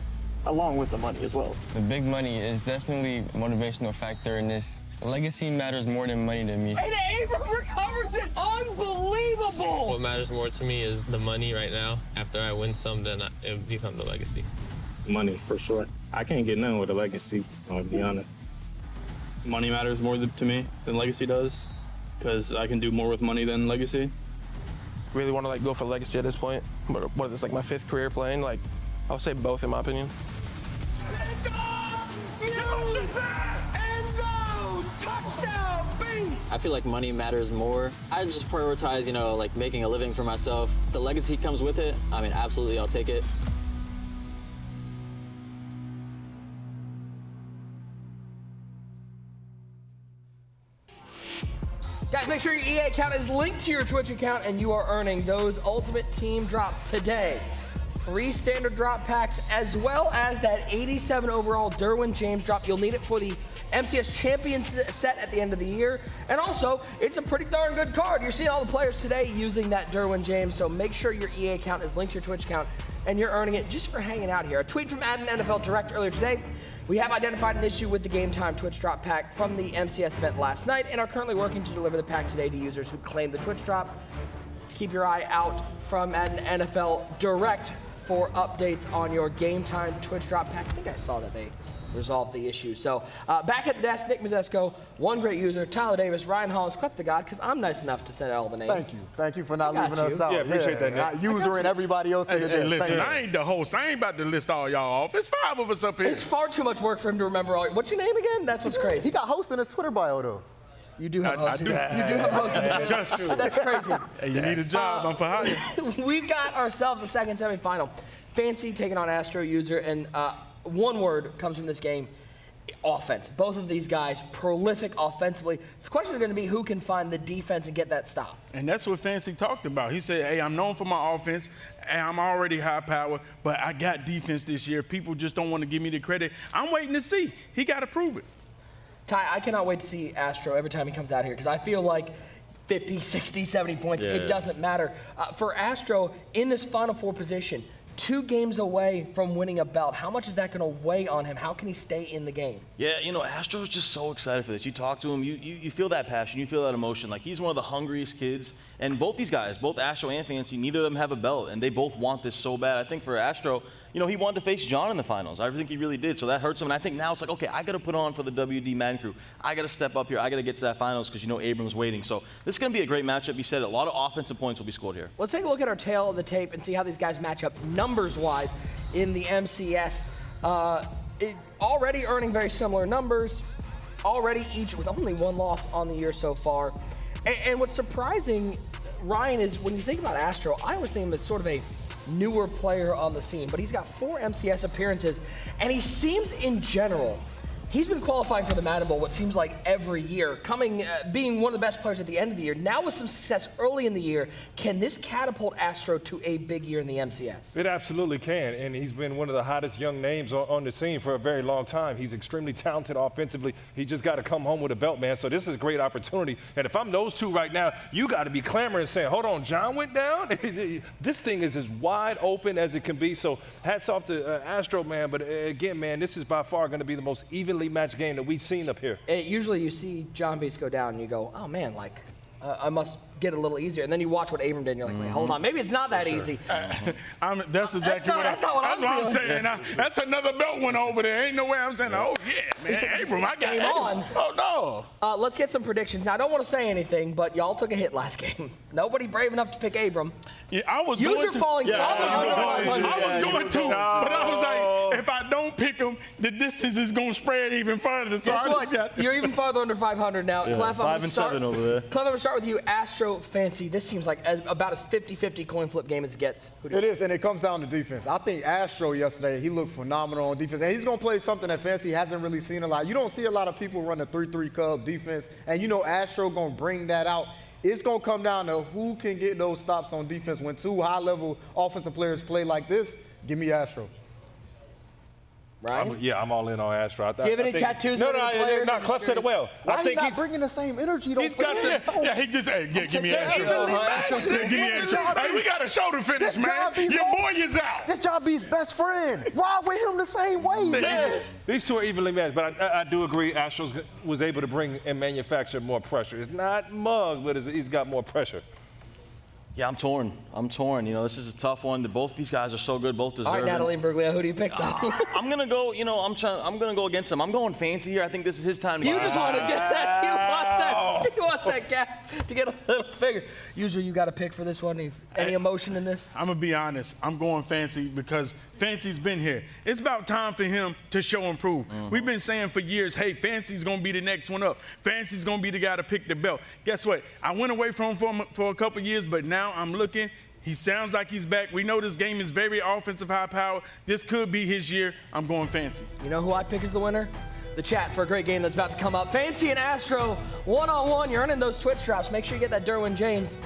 along with the money as well. The big money is definitely a motivational factor in this. The legacy matters more than money to me. And Abram recovers it. Unbelievable. What matters more to me is the money right now. After I win some, then it'll become the legacy. Money, for sure. I can't get none with a legacy, I'll be honest. Money matters more to me than legacy does, because I can do more with money than legacy. Really want to like go for legacy at this point, but what is this, like my 5th career playing? Like, I would say both in my opinion. I feel like money matters more. I just prioritize, like making a living for myself. The legacy comes with it. I mean, absolutely, I'll take it. Guys, make sure your EA account is linked to your Twitch account and you are earning those Ultimate Team drops today. 3 standard drop packs, as well as that 87 overall Derwin James drop. You'll need it for the MCS Champions set at the end of the year. And also, it's a pretty darn good card. You're seeing all the players today using that Derwin James, so make sure your EA account is linked to your Twitch account and you're earning it just for hanging out here. A tweet from Madden NFL Direct earlier today. We have identified an issue with the Game Time Twitch drop pack from the MCS event last night and are currently working to deliver the pack today to users who claim the Twitch drop. Keep your eye out from Madden NFL Direct for updates on your Game Time Twitch drop pack. I think I saw that they resolved the issue. So back at the desk, Nick Mazesco, one great user, Tyler Davis, Ryan Hollins, Clef the God, because I'm nice enough to send all the names. Thank you. Thank you for not leaving us out. Yeah, appreciate that, Nick. Not user and everybody else in the desk. Listen, I ain't the host. I ain't about to list all y'all off. It's 5 of us up here. It's far too much work for him to remember all. What's your name again? That's what's crazy. He got host in his Twitter bio, though. You do have host. You do have host. That's crazy. Hey, you need a job. I'm for hire. We've got ourselves a second semifinal. Fancy taking on Astro user, and one word comes from this game: offense. Both of these guys prolific offensively. So the question is going to be who can find the defense and get that stop. And that's what Fancy talked about. He said, hey, I'm known for my offense, and I'm already high power, but I got defense this year. People just don't want to give me the credit. I'm waiting to see. He got to prove it. Ty, I cannot wait to see Astro every time he comes out here, because I feel like 50, 60, 70 points, it doesn't matter. For Astro, in this Final Four position, 2 games away from winning a belt. How much is that going to weigh on him? How can he stay in the game? Yeah, Astro's just so excited for this. You talk to him, you feel that passion, you feel that emotion. Like, he's one of the hungriest kids. And both these guys, both Astro and Fancy, neither of them have a belt, and they both want this so bad. I think for Astro, he wanted to face John in the finals. I think he really did, so that hurts him. And I think now it's like, okay, I got to put on for the WD Madden crew. I got to step up here. I got to get to that finals because Abram's waiting. So this is going to be a great matchup. You said a lot of offensive points will be scored here. Let's take a look at our tail of the tape and see how these guys match up numbers-wise in the MCS. Already earning very similar numbers, already each with only 1 loss on the year so far. And what's surprising, Ryan, is when you think about Astro, I always think of him as sort of a newer player on the scene, but he's got 4 MCS appearances, and he seems in general, he's been qualifying for the Madden Bowl what seems like every year, being one of the best players at the end of the year. Now with some success early in the year, can this catapult Astro to a big year in the MCS? It absolutely can, and he's been one of the hottest young names on the scene for a very long time. He's extremely talented offensively. He just got to come home with a belt, man, so this is a great opportunity. And if I'm those 2 right now, you got to be clamoring saying, hold on, John went down? This thing is as wide open as it can be, so hats off to Astro, man, but again, man, this is by far going to be the most evenly match game that we've seen up here. Usually you see John Beast go down and you go, oh man, like I must get a little easier. And then you watch what Abram did and you're like, wait, hold on, maybe it's not that easy. That's exactly that's what I'm saying. That's another belt one over there. Ain't no way I'm saying, oh yeah, man, Abram, I got game on. Oh no. Let's get some predictions. Now I don't want to say anything, but y'all took a hit last game. Nobody brave enough to pick Abram. Yeah, I was User going to. falling. I was going to, but I was like, if I don't pick him, the distance is going to spread even further. So guess what? You're even farther under 500 now. Yeah, Clef, 5 and 7 over there. Clef, I'm going to start with you. Astro, Fancy. This seems like about as 50-50 coin flip game as it gets. It is, and it comes down to defense. I think Astro yesterday, he looked phenomenal on defense, and he's going to play something that Fancy hasn't really seen a lot. You don't see a lot of people run a 3-3 Cub defense, and Astro going to bring that out. It's going to come down to who can get those stops on defense. When 2 high-level offensive players play like this, give me Astro. Ryan? I'm all in on Astro. Do you have any tattoos? No, Clef said it well. Why he's not bringing the same energy? He's got this. Yeah, he just, give me Astro. Give me Astro. Hey, we got a show to finish, man. Your boy is out. This Jobby's best friend. Ride with him the same way, man. These two are evenly matched, but I do agree Astro was able to bring and manufacture more pressure. It's not Mug, but he's got more pressure. Yeah, I'm torn. You know, this is a tough one. Both these guys are so good, both deserve All right, Natalie and Berglio, who do you pick? I'm gonna go. You know, I'm gonna go against him. I'm going Fancy here. I think this is his time to You just want to get that. You want that gap to get a little bigger. Usually, you got to pick for this one. Any emotion in this? I'm gonna be honest. I'm going Fancy because Fancy's been here. It's about time for him to show and prove. We've been saying for years, hey, Fancy's gonna be the next one up. Fancy's gonna be the guy to pick the belt. Guess what? I went away from him for a couple years, but now I'm looking. He sounds like he's back. We know this game is very offensive, high power. This could be his year. I'm going Fancy. You know who I pick as the winner? The chat for a great game that's about to come up. Fancy and Astro, one-on-one. You're earning those Twitch drops. Make sure you get that Derwin James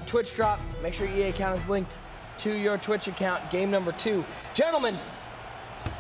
Twitch drop. Make sure your EA account is linked to your Twitch account. Game number 2. Gentlemen,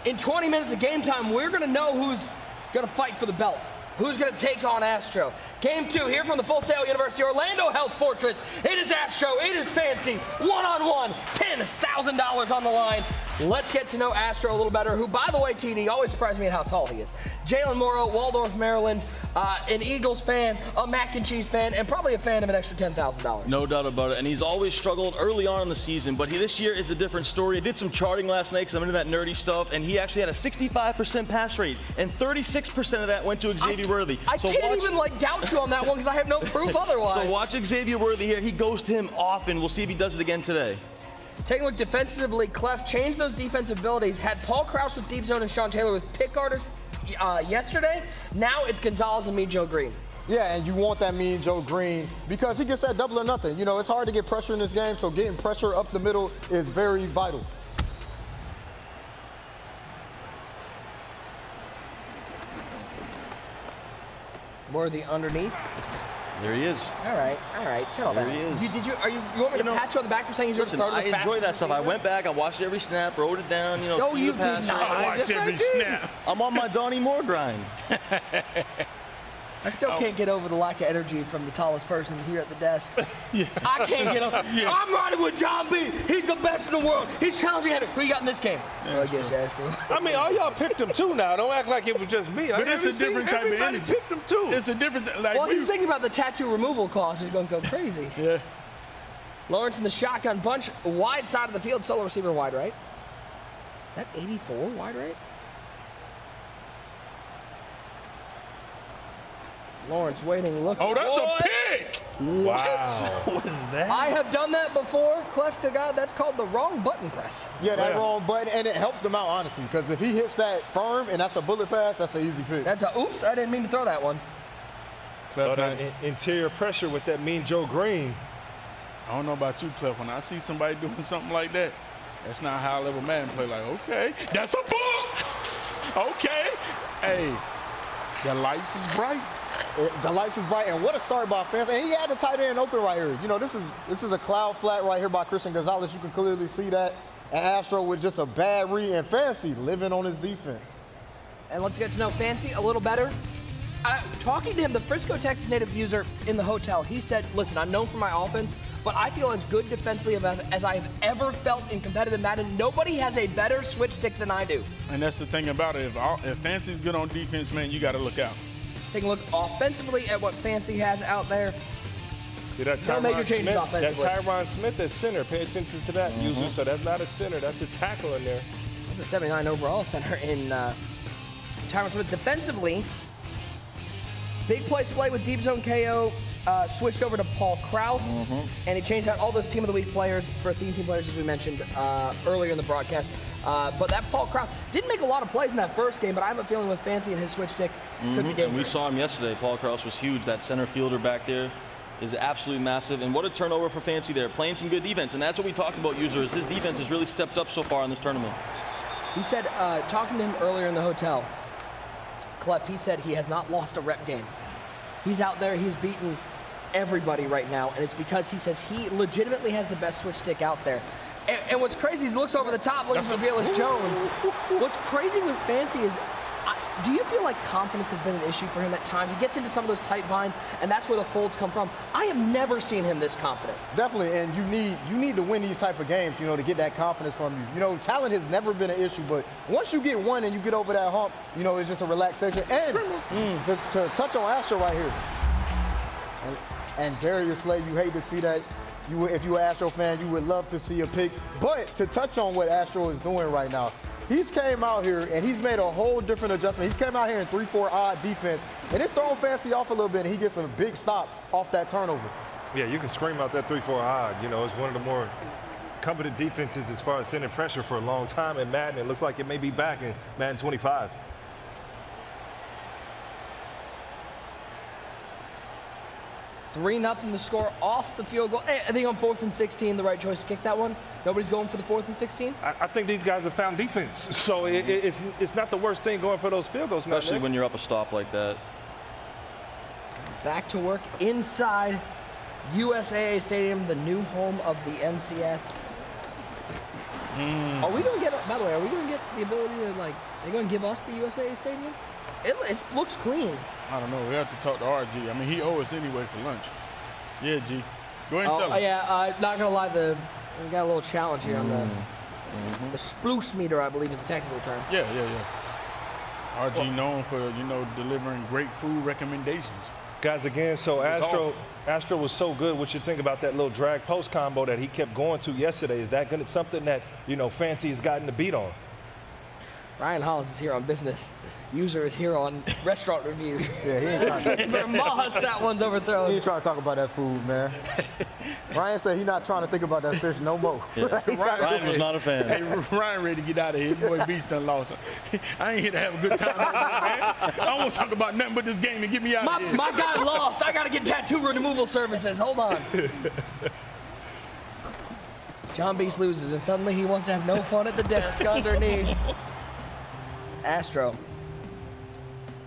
in 20 minutes of game time, we're going to know who's going to fight for the belt. Who's going to take on Astro? Game 2 here from the Full Sail University Orlando Health Fortress. It is Astro. It is Fancy. One-on-one. $10,000 on the line. Let's get to know Astro a little better, who, by the way, TD, always surprised me at how tall he is. Jalen Morrow, Waldorf, Maryland, an Eagles fan, a mac and cheese fan, and probably a fan of an extra $10,000. No doubt about it. And he's always struggled early on in the season, but this year is a different story. I did some charting last night because I'm into that nerdy stuff, and he actually had a 65% pass rate, and 36% of that went to Xavier Worthy. I can't even doubt you on that one because I have no proof otherwise. So watch Xavier Worthy here. He goes to him often. We'll see if he does it again today. Taking a look defensively, Clef changed those defensive abilities. Had Paul Krause with deep zone and Sean Taylor with pick artists yesterday. Now it's Gonzalez and Joe Green. Yeah, and you want that Mean Joe Green because he gets that double or nothing. You know, it's hard to get pressure in this game, so getting pressure up the middle is very vital. Worthy underneath. There he is. All right, settle down. There he is. You want me to pat you on the back for saying you started I enjoy that stuff. I went back, I watched every snap, wrote it down, No, you did not. I watched every snap. I'm on my Donnie Moore grind. I still can't get over the lack of energy from the tallest person here at the desk. I can't get over. I'm riding with John B. He's the best in the world. He's challenging Henry. Who you got in this game? I guess Astro. I mean, all y'all picked him too now. Don't act like it was just me. But it's a different type of energy. Everybody picked him too. It's a different. Well, he's thinking about the tattoo removal cost. He's going to go crazy. Yeah. Lawrence in the shotgun bunch, wide side of the field, solo receiver wide right. Is that 84 wide right? Lawrence waiting, look. Oh, that's a pick! Wow. What was that? I have done that before, Clef to God. That's called the wrong button press. Yeah, that wrong button, and it helped him out, honestly, because if he hits that firm and that's a bullet pass, that's an easy pick. That's a, oops, I didn't mean to throw that one. So that interior pressure with that Mean Joe Green. I don't know about you, Clef. When I see somebody doing something like that, that's not high-level Madden play. Like, okay, that's a book! Okay. Hey, the lights is bright. The lights is bright, and what a start by fans. And he had the tight end open right here. You know, this is a cloud flat right here by Christian Gonzalez. You can clearly see that. And Astro with just a bad read, and Fancy living on his defense. And let's get to know Fancy a little better. Talking to him, the Frisco, Texas native user in the hotel, he said, listen, I'm known for my offense, but I feel as good defensively as I've ever felt in competitive Madden. Nobody has a better switch stick than I do. And that's the thing about it. If Fancy's good on defense, man, you got to look out. Taking a look offensively at what Fancy has out there. See that Tyron Smith at center. Pay attention to that user. So that's not a center. That's a tackle in there. That's a 79 overall center in Tyron Smith. Defensively, big play slay with deep zone KO. Switched over to Paul Krause, and he changed out all those Team of the Week players for team players, as we mentioned earlier in the broadcast. But that Paul Krause didn't make a lot of plays in that first game, but I have a feeling with Fancy and his switch stick, could be dangerous. And we saw him yesterday. Paul Krause was huge. That center fielder back there is absolutely massive. And what a turnover for Fancy there, playing some good defense. And that's what we talked about, users. His defense has really stepped up so far in this tournament. He said, talking to him earlier in the hotel, Clef, he said he has not lost a rep game. He's out there, he's beaten everybody right now, and it's because he says he legitimately has the best switch stick out there. And what's crazy is he looks over the top looking for Velus Jones. What's crazy with Fancy is, do you feel like confidence has been an issue for him at times? He gets into some of those tight binds, and that's where the folds come from. I have never seen him this confident. Definitely, and you need to win these type of games, you know, to get that confidence from you. You know, talent has never been an issue, but once you get one and you get over that hump, you know, it's just a relaxation. And to touch on Astro right here, and Darius Slay, you hate to see that. If you're an Astro fan, you would love to see a pick. But to touch on what Astro is doing right now, he's came out here and he's made a whole different adjustment. He's came out here in 3-4 odd defense, and it's thrown Fancy off a little bit, and he gets a big stop off that turnover. Yeah, you can scream out that 3-4 odd. You know, it's one of the more competent defenses as far as sending pressure for a long time in Madden. It looks like it may be back in Madden 25. 3-0 the score off the field goal. I think on 4th and 16, the right choice to kick that one. Nobody's going for the 4th and 16? I think these guys have found defense. So it's not the worst thing going for those field goals. Especially when you're up a stop like that. Back to work inside USAA Stadium, the new home of the MCS. Are we going to get, by the way, are we going to get the ability to, like, they're going to give us the USAA Stadium? It looks clean. I don't know. We have to talk to RG. I mean, he owes us anyway for lunch. Yeah, G. Go ahead and tell him. Yeah, not going to lie, we got a little challenge here on the sploose meter, I believe is the technical term. Yeah. RG known for, you know, delivering great food recommendations. Guys, again, so Astro was so good. What you think about that little drag post combo that he kept going to yesterday? Is that something that, you know, Fancy has gotten the beat on? Ryan Hollins is here on business. User is here on restaurant reviews. Yeah, he ain't trying to. For Moss, that one's overthrown. He ain't trying to talk about that food, man. Ryan said he's not trying to think about that fish no more. Yeah. Ryan was not a fan. Hey, Ryan ready to get out of here. His boy Beast done lost. I ain't here to have a good time, man. I won't talk about nothing but this game and get me out of here. My guy lost. I got to get tattoo removal services. Hold on. John Beast loses, and suddenly he wants to have no fun at the desk underneath. Astro.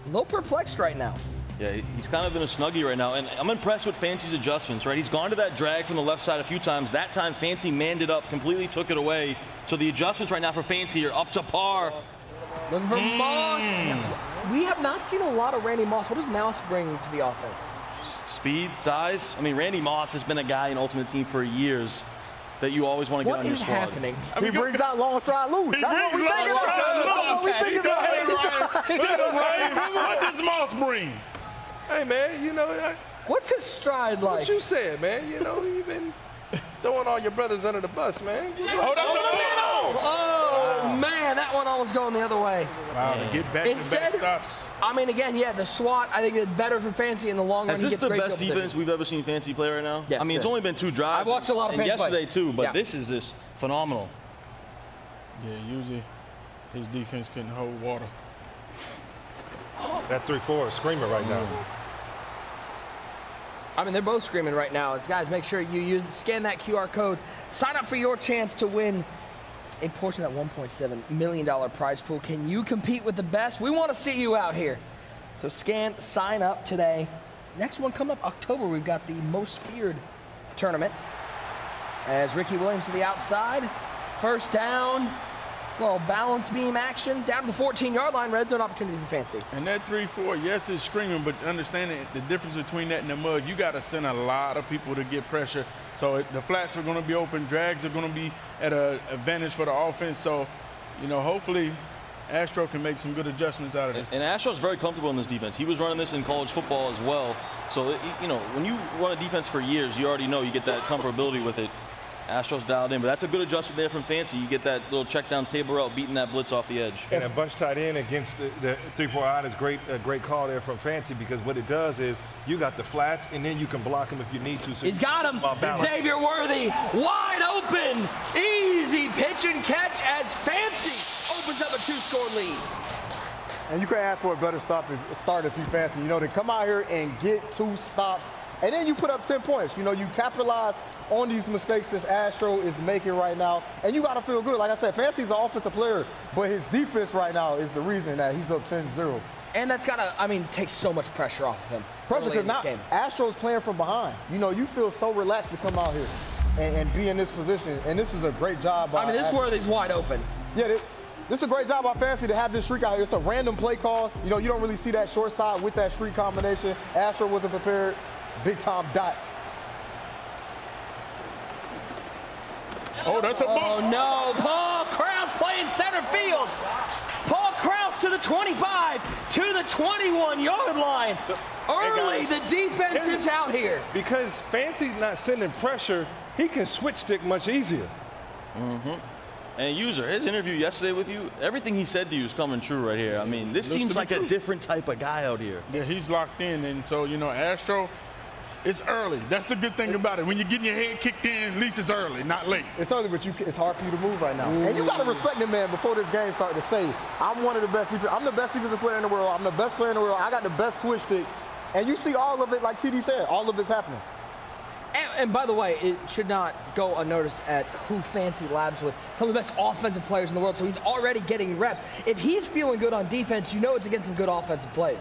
A little perplexed right now. Yeah, he's kind of in a snuggie right now, and I'm impressed with Fancy's adjustments, right? He's gone to that drag from the left side a few times. That time, Fancy manned it up, completely took it away. So the adjustments right now for Fancy are up to par. Looking for Moss. We have not seen a lot of Randy Moss. What does Moss bring to the offense? Speed, size. I mean, Randy Moss has been a guy in Ultimate Team for years that you always want to get on your squad. What is happening? He brings out long stride loose. That's what we think about. That's what we think about. What does Moss bring? Hey, man, you know. What's his stride like? What you said, man. You know, you've been throwing all your brothers under the bus, man. Oh, man, that one almost going the other way. Wow, to get back Instead, to back stops. I mean, again, yeah, the SWAT, I think, is better for Fancy in the long run. Is this the best defense we've ever seen Fancy play right now? Yes. I mean, it's only been 2 drives. I've watched a lot of and Fancy yesterday, too, but yeah. this is just phenomenal. Yeah, usually his defense couldn't hold water. That 3-4 is screaming right now. I mean, they're both screaming right now. Guys, make sure you scan that QR code. Sign up for your chance to win a portion of that $1.7 million prize pool. Can you compete with the best? We want to see you out here. So sign up today. Next one coming up October, we've got the Most Feared tournament. As Ricky Williams to the outside. First down. Well, balance beam action. Down to the 14-yard line. Red zone opportunity for Fancy. And that 3-4, yes, it's screaming, but understanding the difference between that and the mud, you got to send a lot of people to get pressure. So the flats are going to be open. Drags are going to be at an advantage for the offense. So, you know, hopefully Astro can make some good adjustments out of this. And Astro's very comfortable in this defense. He was running this in college football as well. So, you know, when you run a defense for years, you already know you get that comfortability with it. Astro's dialed in, but that's a good adjustment there from Fancy. You get that little check down table route, beating that blitz off the edge. And a bunch tight end against the 3-4 odd is great. A great call there from Fancy, because what it does is you got the flats, and then you can block him if you need to. So he's got him. Xavier Worthy, wide open, easy pitch and catch as Fancy opens up a 2-score lead. And you can ask for a better start if you Fancy. You know, to come out here and get 2 stops, and then you put up 10 points. You know, you capitalize on these mistakes that Astro is making right now, and you got to feel good. Like I said, Fancy's an offensive player, but his defense right now is the reason that he's up 10-0. And that's got to, I mean, take so much pressure off of him. Pressure, because now Astro's playing from behind. You know, you feel so relaxed to come out here. and be in this position. And this is a great job by this is where he's wide open. Yeah, this is a great job by Fancy to have this streak out here. It's a random play call. You know, you don't really see that short side with that streak combination. Astro wasn't prepared. Big time dots. Oh, that's a ball. Oh, no. Paul Krause playing center field. Paul Krause to the 25, to the 21-yard line. Early, the defense is out here. Because Fancy's not sending pressure, he can switch stick much easier. And User, his interview yesterday with you, everything he said to you is coming true right here. I mean, this seems like a different type of guy out here. Yeah, he's locked in, and so, you know, Astro, it's early. That's the good thing about it. When you're getting your head kicked in, at least it's early, not late. It's early, but it's hard for you to move right now. And you got to respect the man before this game started to say, I'm one of the best I'm the best defensive player in the world. I'm the best player in the world. I got the best switch stick. And you see all of it, like TD said, all of it's happening. And by the way, it should not go unnoticed at who Fancy labs with. Some of the best offensive players in the world, so he's already getting reps. If he's feeling good on defense, you know it's against some good offensive players.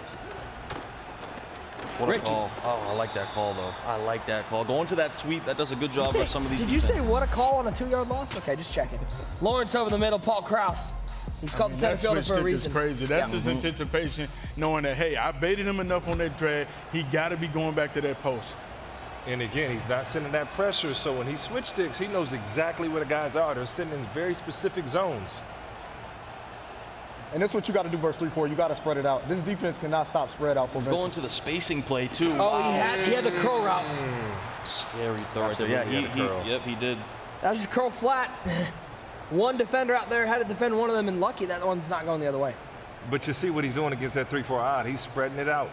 What a call. Oh, I like that call, though. I like that call. Going to that sweep, that does a good job for some of these Did you say what a call on a 2-yard loss? Okay, just checking. Lawrence over the middle, Paul Krause. He's called the center fielder for a reason. That's crazy. That's his anticipation, knowing that, hey, I baited him enough on that drag. He got to be going back to that post. And again, he's not sending that pressure, so when he switch sticks, he knows exactly where the guys are. They're sitting in very specific zones. And that's what you got to do versus 3-4. You got to spread it out. This defense cannot stop spread out. He's going to the spacing play, too. Oh, he had the curl route. Scary throw right there. Yeah, he did. That was just curl flat. One defender out there had to defend one of them, and lucky that one's not going the other way. But you see what he's doing against that 3-4 odd. He's spreading it out.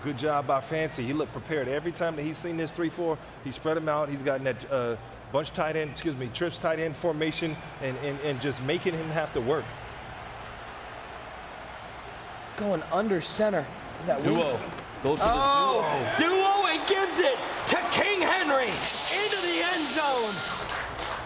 Good job by Fancy. He looked prepared. Every time that he's seen this 3-4, he spread him out. He's gotten that bunch tight end, trips tight end formation and just making him have to work. Going under center. Is that duo? Weak? Goes to the duo and gives it to King Henry into the end zone.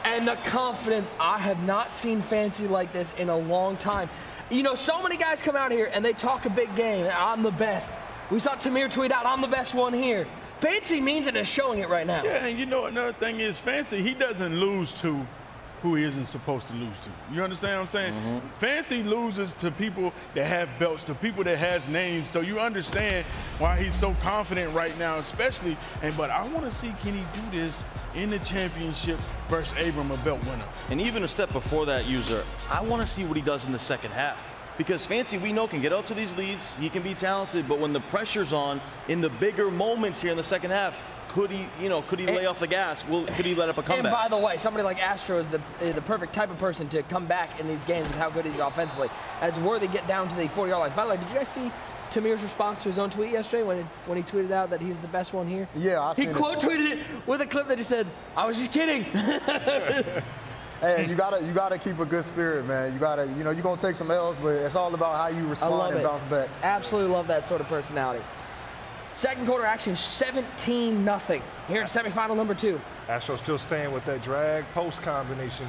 And the confidence, I have not seen Fancy like this in a long time. You know, so many guys come out here and they talk a big game. I'm the best. We saw Tamir tweet out, I'm the best one here. Fancy means it, is showing it right now. Yeah, and you know another thing is Fancy, he doesn't lose to who he isn't supposed to lose to. You understand what I'm saying? Fancy loses to people that have belts, to people that has names. So you understand why he's so confident right now, especially. But I want to see, can he do this in the championship versus Abram, a belt winner? And even a step before that, User, I want to see what he does in the second half. Because Fancy, we know, can get out to these leads. He can be talented, but when the pressure's on in the bigger moments here in the second half, could he lay off the gas? Could he let up a comeback? And by the way, somebody like Astro is the perfect type of person to come back in these games with how good he is offensively. As Worthy get down to the 40-yard line. By the way, did you guys see Tamir's response to his own tweet yesterday when he tweeted out that he was the best one here? Yeah, He quote tweeted it with a clip that just said, "I was just kidding." Hey, you gotta keep a good spirit, man. You gotta, you're gonna take some L's, but it's all about how you respond and bounce back. Absolutely love that sort of personality. Second quarter action, 17-0 here in semifinal number 2. Astro still staying with that drag post combination.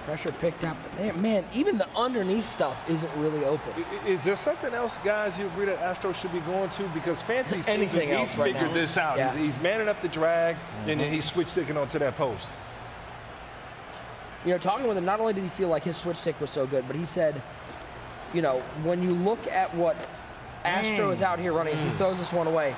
Pressure picked up. Man, even the underneath stuff isn't really open. Is there something else, guys, you agree that Astro should be going to? Because Fancy seems like he's figured this out. Yeah. He's manning up the drag, and then he's switch sticking onto that post. You know, talking with him, not only did he feel like his switch stick was so good, but he said, you know, when you look at what Astro is out here running, as he throws this one away,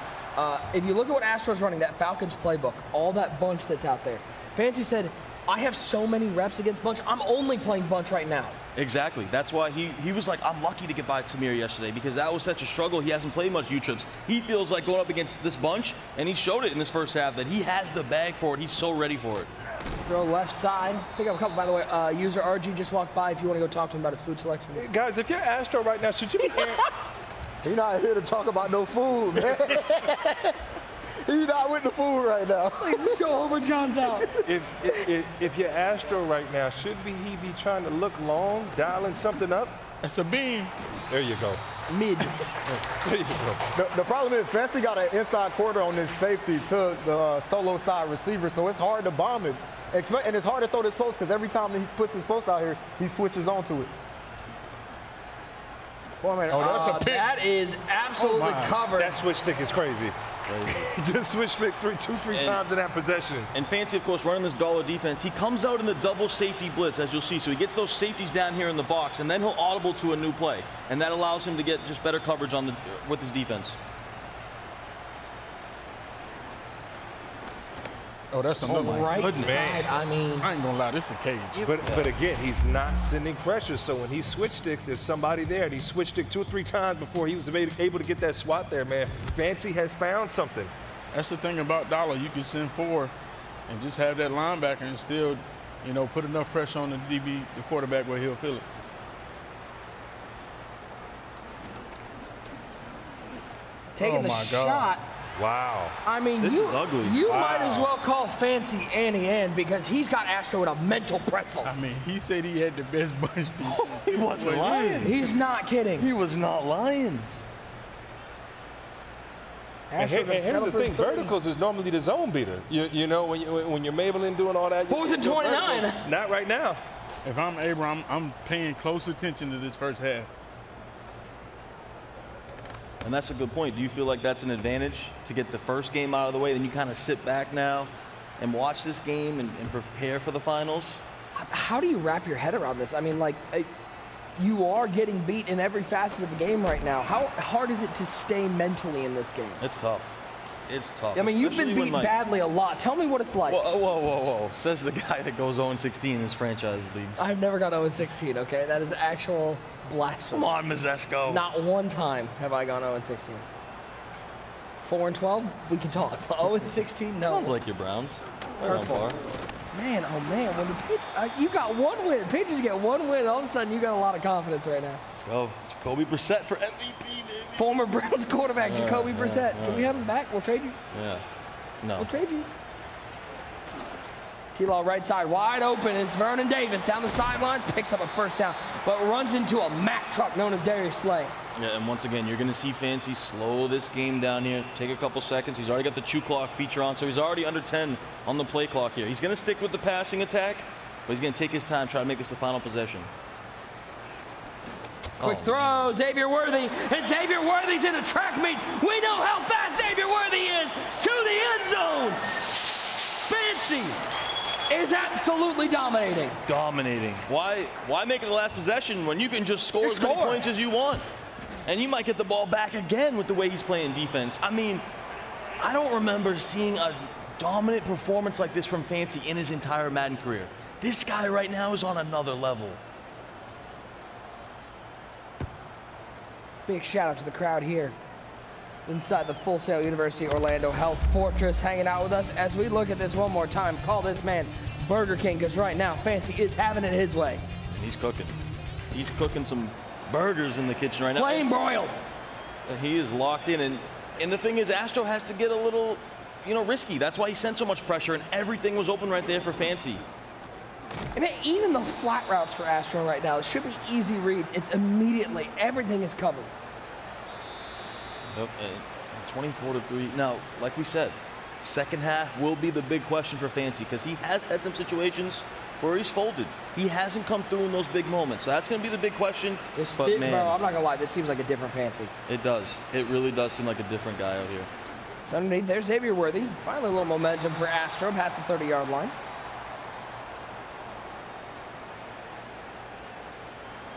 if you look at what Astro's running, that Falcons playbook, all that bunch that's out there, Fancy said, I have so many reps against bunch, I'm only playing bunch right now. Exactly. That's why he was like, I'm lucky to get by Tamir yesterday because that was such a struggle. He hasn't played much U-trips. He feels like going up against this bunch, and he showed it in this first half that he has the bag for it. He's so ready for it. Throw left side. Pick up a couple, by the way. User RG just walked by if you want to go talk to him about his food selection. Guys, if you're Astro right now, should you be He's not here to talk about no food, man. He's not with the food right now. Please show over John's out. If you're Astro right now, should he be trying to look long, dialing something up? That's a beam. There you go. Mid. There you go. The problem is Fancy got an inside quarter on this safety to the solo side receiver, so it's hard to bomb it. And it's hard to throw this post because every time he puts his post out here, he switches onto it. 4-man. Oh, that's a pick. That is absolutely covered. That switch stick is crazy. Just switch stick two, three times in that possession. And Fancy, of course, running this dollar defense. He comes out in the double safety blitz, as you'll see. So he gets those safeties down here in the box, and then he'll audible to a new play. And that allows him to get just better coverage on with his defense. Oh, that's another right goodness. side. I mean, I ain't gonna lie, this is a cage. But again, he's not sending pressure. So when he switch sticks, there's somebody there, and he switched it 2 or 3 times before he was able to get that swat there, man. Fancy has found something. That's the thing about dollar. You can send 4 and just have that linebacker and still, you know, put enough pressure on the DB, the quarterback, where he'll feel it. taking the shot. Wow. I mean, this is ugly. You might as well call Fancy Annie Ann because he's got Astro in a mental pretzel. I mean, he said he had the best bunch defense. He wasn't lying. He's not kidding. He was not lying. And here's the thing, verticals is normally the zone beater. You know, when you're Maybelline doing all that. 4th and 29. Not right now. If I'm Abram, I'm paying close attention to this first half. And that's a good point. Do you feel like that's an advantage to get the first game out of the way? Then you kind of sit back now and watch this game and prepare for the finals? How do you wrap your head around this? I mean, like, you are getting beat in every facet of the game right now. How hard is it to stay mentally in this game? It's tough. It's tough. I mean, you've been beaten badly a lot. Tell me what it's like. Whoa. Says the guy that goes 0-16 in his franchise leagues. I've never got 0-16, okay? That is actual blasphemy. Come on, Mazesko. Not one time have I gone 0-16. 4-12, we can talk. 0-16, no. Sounds like your Browns. Hurtful. Man, oh man, when the you got one win. Patriots get one win, all of a sudden you got a lot of confidence right now. Let's go. Jacoby Brissett for MVP, baby. Former Browns quarterback, Jacoby Brissett. Can we have him back? We'll trade you. Yeah. No. We'll trade you. T-Law right side, wide open. It's Vernon Davis down the sidelines, picks up a first down, but runs into a Mack truck known as Darius Slay. Yeah, and once again, you're going to see Fancy slow this game down here. Take a couple seconds. He's already got the chew clock feature on, so he's already under 10 on the play clock here. He's going to stick with the passing attack, but he's going to take his time, try to make this the final possession. Quick throw, Xavier Worthy, and Xavier Worthy's in a track meet. We know how fast Xavier Worthy is to the end zone. Fancy is absolutely dominating. Dominating. Why make it the last possession when you can just score as many points as you want? And you might get the ball back again with the way he's playing defense. I mean, I don't remember seeing a dominant performance like this from Fancy in his entire Madden career. This guy right now is on another level. Big shout out to the crowd here inside the Full Sail University Orlando Health Fortress, hanging out with us as we look at this one more time. Call this man Burger King, because right now Fancy is having it his way. He's cooking. He's cooking some burgers in the kitchen right now. Flame broiled. He is locked in, and the thing is, Astro has to get a little, risky. That's why he sent so much pressure, and everything was open right there for Fancy. I mean, even the flat routes for Astro right now, it should be easy reads. It's immediately, everything is covered. Yep, 24-3. Now, like we said, second half will be the big question for Fancy, because he has had some situations where he's folded. He hasn't come through in those big moments. So that's going to be the big question. Bro, I'm not going to lie, this seems like a different Fancy. It does. It really does seem like a different guy out here. Underneath, there's Xavier Worthy. Finally a little momentum for Astro past the 30-yard line.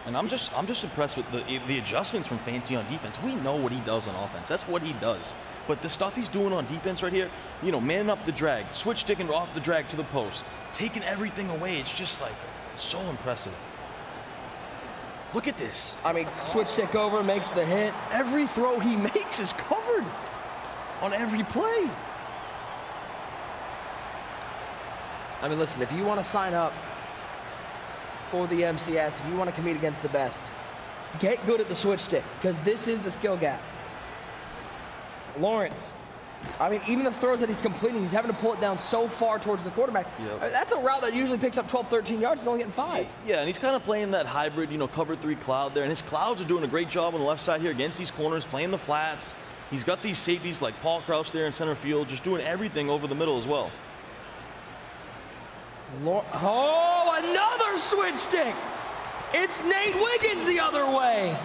And I'm just impressed with the adjustments from Fancy on defense. We know what he does on offense. That's what he does. But the stuff he's doing on defense right here, manning up the drag, switch sticking off the drag to the post, taking everything away, it's just like so impressive. Look at this. I mean, switch stick over, makes the hit. Every throw he makes is covered on every play. I mean, listen, if you want to sign up for the MCS, if you want to compete against the best, get good at the switch stick, because this is the skill gap. Lawrence, I mean, even the throws that he's completing, he's having to pull it down so far towards the quarterback. Yep. I mean, that's a route that usually picks up 12, 13 yards. He's only getting 5. Yeah, and he's kind of playing that hybrid, cover 3 cloud there. And his clouds are doing a great job on the left side here against these corners, playing the flats. He's got these safeties like Paul Krause there in center field, just doing everything over the middle as well. Oh, another switch stick. It's Nate Wiggins the other way.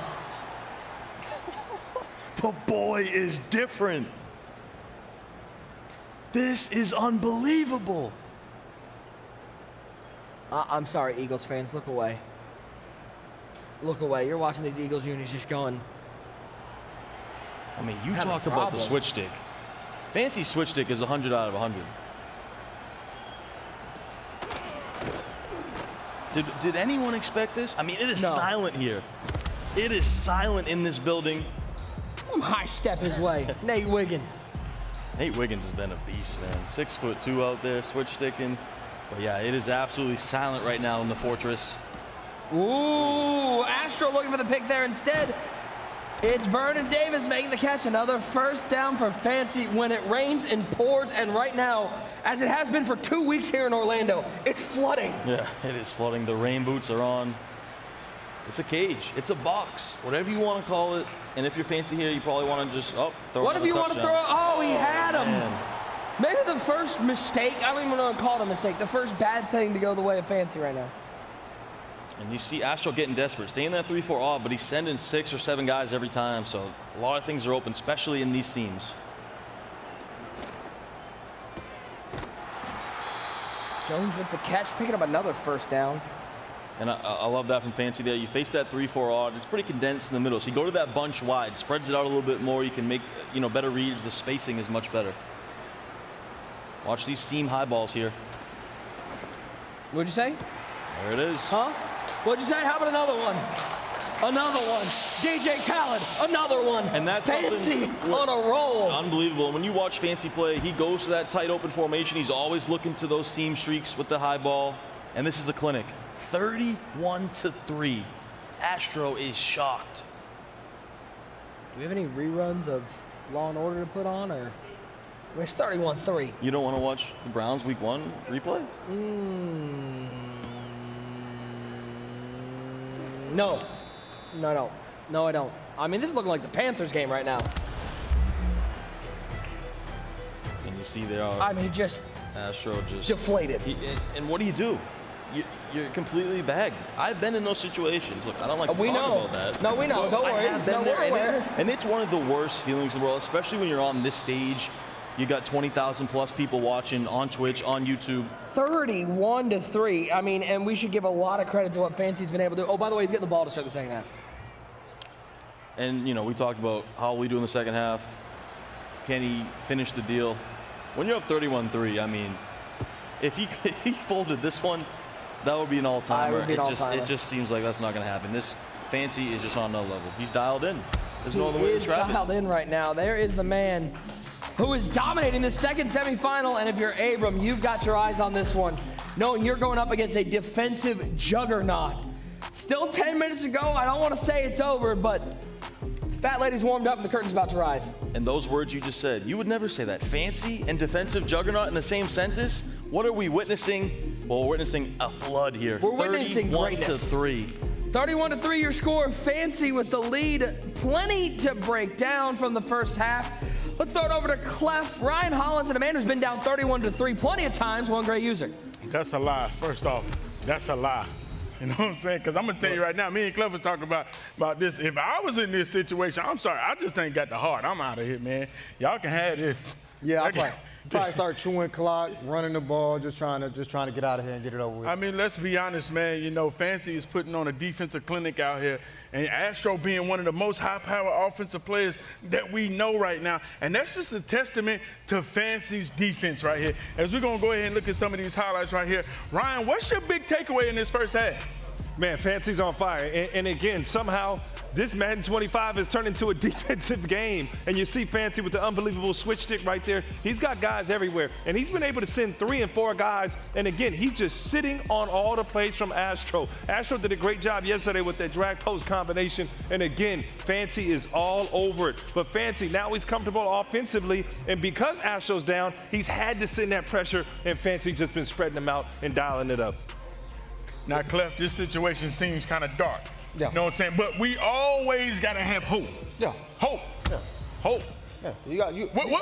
The boy is different. This is unbelievable. I'm sorry, Eagles fans. Look away. Look away. You're watching these Eagles unis just going. I mean, you talk about the switch stick. Fancy switch stick is 100 out of 100. Did anyone expect this? I mean, it is silent here. It is silent in this building. High step his way. Nate Wiggins. Nate Wiggins has been a beast, man. 6'2" out there, switch sticking. But yeah, it is absolutely silent right now in the Fortress. Ooh, Astro looking for the pick there instead. It's Vernon Davis making the catch. Another first down for Fancy when it rains and pours. And right now, as it has been for 2 weeks here in Orlando, it's flooding. Yeah, it is flooding. The rain boots are on. It's a cage. It's a box. Whatever you want to call it. And if you're Fancy here, you probably want to just, throw What if you want to throw it? Oh, he had him. Man. Maybe the first mistake, I don't even know what to call it a mistake, the first bad thing to go the way of Fancy right now. And you see Astro getting desperate. Staying that 3-4 off, but he's sending 6 or 7 guys every time. So a lot of things are open, especially in these seams. Jones with the catch, picking up another first down. And I love that from Fancy there. You face that 3-4 odd. It's pretty condensed in the middle. So you go to that bunch wide, spreads it out a little bit more. You can make, better reads. The spacing is much better. Watch these seam high balls here. What'd you say? There it is. Huh? What'd you say? How about another one? Another one. DJ Khaled, another one. And that's Fancy on a roll. Unbelievable. When you watch Fancy play, he goes to that tight open formation. He's always looking to those seam streaks with the high ball. And this is a clinic. 31-3. Astro is shocked. Do we have any reruns of Law and Order to put on, or we're starting 1-3? You don't want to watch the Browns Week 1 replay? No, I don't. I mean, this is looking like the Panthers game right now. And you see there. I mean, just Astro just deflated. And what do? You're completely bagged. I've been in those situations. Look, I don't like to talk about that. No, we know. Don't worry. We're aware. And it's one of the worst feelings in the world, especially when you're on this stage. You got 20,000 plus people watching on Twitch, on YouTube. 31-3. I mean, and we should give a lot of credit to what Fancy's been able to do. Oh, by the way, he's getting the ball to start the second half. And, we talked about how we do in the second half. Can he finish the deal? When you're up 31-3, I mean, if he folded this one, that would be an all-timer. It just seems like that's not going to happen. This Fancy is just on another level. He's dialed in. There's no other way to describe it. He is dialed in right now. There is the man who is dominating the second semifinal. And if you're Abram, you've got your eyes on this one, knowing you're going up against a defensive juggernaut. Still 10 minutes to go. I don't want to say it's over, but Fat Lady's warmed up and the curtain's about to rise. And those words you just said, you would never say that. Fancy and defensive juggernaut in the same sentence? What are we witnessing? Well, we're witnessing a flood here. We're witnessing greatness. 31-3. 31-3 your score. Fancy with the lead. Plenty to break down from the first half. Let's throw it over to Clef. Ryan Hollins, and a man who's been down 31-3 plenty of times, one great user. That's a lie. First off, that's a lie. You know what I'm saying? Because I'm going to tell you right now, me and Clef was talking about this. If I was in this situation, I'm sorry, I just ain't got the heart. I'm out of here, man. Y'all can have this. Yeah, I probably start chewing clock, running the ball, just trying to get out of here and get it over with. I mean, let's be honest, man. Fancy is putting on a defensive clinic out here, and Astro being one of the most high-power offensive players that we know right now. And that's just a testament to Fancy's defense right here. As we're going to go ahead and look at some of these highlights right here. Ryan, what's your big takeaway in this first half? Man, Fancy's on fire. And again, somehow this Madden 25 has turned into a defensive game. And you see Fancy with the unbelievable switch stick right there. He's got guys everywhere. And he's been able to send 3 and 4 guys. And again, he's just sitting on all the plays from Astro. Astro did a great job yesterday with that drag post combination. And again, Fancy is all over it. But Fancy, now he's comfortable offensively. And because Astro's down, he's had to send that pressure. And Fancy just been spreading them out and dialing it up. Now, Clef, this situation seems kind of dark. Yeah. You know what I'm saying? But we always got to have hope. Yeah. Hope. Yeah. Hope. Yeah.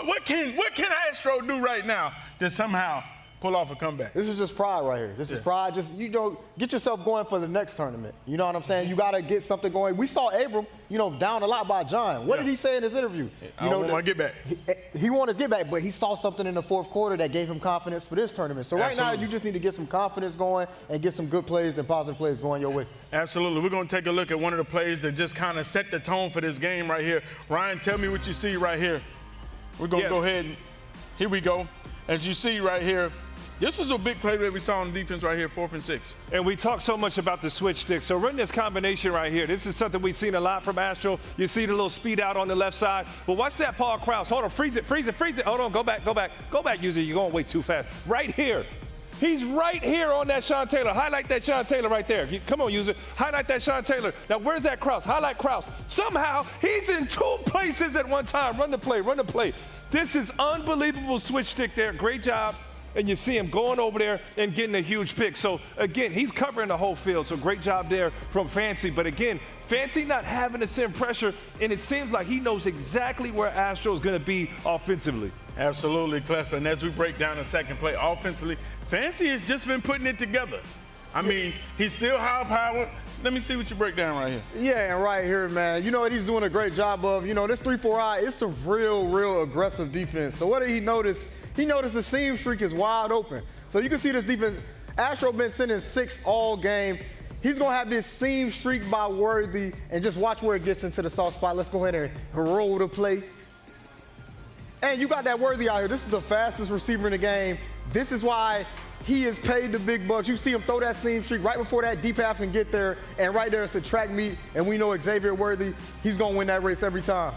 What can Astro do right now to somehow pull off a comeback. This is just pride right here. This is pride. Just, you know, get yourself going for the next tournament. You know what I'm saying? You got to get something going. We saw Abram, you know, down a lot by John. What did he say in his interview? I want to get back. He wanted his get back, but he saw something in the fourth quarter that gave him confidence for this tournament. So right now, you just need to get some confidence going and get some good plays and positive plays going your way. Absolutely. We're going to take a look at one of the plays that just kind of set the tone for this game right here. Ryan, tell me what you see right here. We're going to go ahead and here we go. As you see right here, this is a big play that we saw on defense right here, 4th and 6. And we talk so much about the switch stick. So run this combination right here. This is something we've seen a lot from Astro. You see the little speed out on the left side. But watch that Paul Krause. Hold on, freeze it. Hold on, go back, user. You're going way too fast. Right here. He's right here on that Sean Taylor. Highlight that Sean Taylor right there. Come on, user. Highlight that Sean Taylor. Now, where's that Krause? Highlight Krause. Somehow, he's in 2 places at one time. Run the play. This is unbelievable switch stick there. Great job. And you see him going over there and getting a huge pick. So, again, he's covering the whole field. So, great job there from Fancy. But, again, Fancy not having to send pressure, and it seems like he knows exactly where Astro is going to be offensively. Absolutely, Clef. And as we break down the second play offensively, Fancy has just been putting it together. I mean, he's still high-powered. Let me see what you break down right here. Yeah, and right here, man, you know what he's doing a great job of? You know, this 3-4-I, it's a real aggressive defense. So what did he notice? He noticed the seam streak is wide open. So you can see this defense. Astro been sending 6 all game. He's going to have this seam streak by Worthy, and just watch where it gets into the soft spot. Let's go ahead and roll the play. And you got that Worthy out here. This is the fastest receiver in the game. This is why he is paid the big bucks. You see him throw that seam streak right before that deep half can get there, and right there it's a track meet, and we know Xavier Worthy, he's going to win that race every time.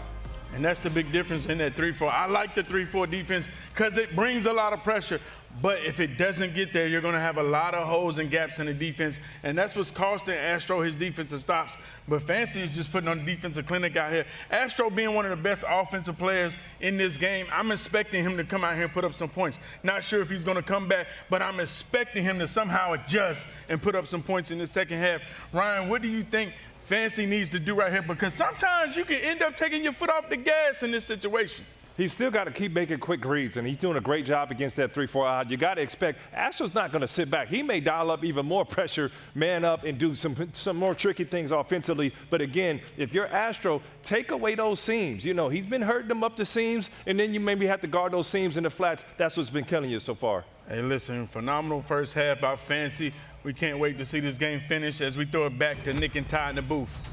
And that's the big difference in that 3-4. I like the 3-4 defense because it brings a lot of pressure. But if it doesn't get there, you're going to have a lot of holes and gaps in the defense. And that's what's costing Astro his defensive stops. But Fancy is just putting on the defensive clinic out here. Astro being one of the best offensive players in this game, I'm expecting him to come out here and put up some points. Not sure if he's going to come back, but I'm expecting him to somehow adjust and put up some points in the second half. Ryan, what do you think Fancy needs to do right here? Because sometimes you can end up taking your foot off the gas in this situation. He's still got to keep making quick reads, and he's doing a great job against that 3-4 You got to expect Astro's not going to sit back. He may dial up even more pressure, man up, and do some more tricky things offensively. But again, if you're Astro, take away those seams. You know, he's been hurting them up the seams, and then you maybe have to guard those seams in the flats. That's what's been killing you so far. Hey, listen, phenomenal first half by Fancy. We can't wait to see this game finish as we throw it back to Nick and Ty in the booth.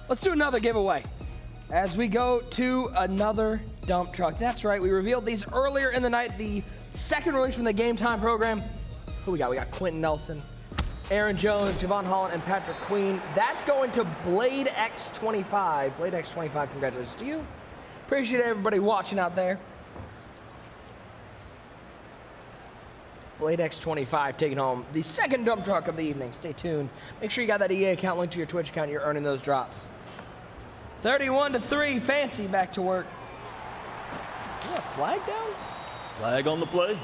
Let's do another giveaway as we go to another dump truck. That's right, we revealed these earlier in the night, the second release from the Game Time program. Who we got? We got Quentin Nelson, Aaron Jones, Javon Holland, and Patrick Queen. That's going to Blade X25. Blade X25, congratulations to you. Appreciate everybody watching out there. Blade X25 taking home the second dump truck of the evening. Stay tuned. Make sure you got that EA account linked to your Twitch account. You're earning those drops. 31-3, Fancy back to work. Is that a flag down? Flag on the play.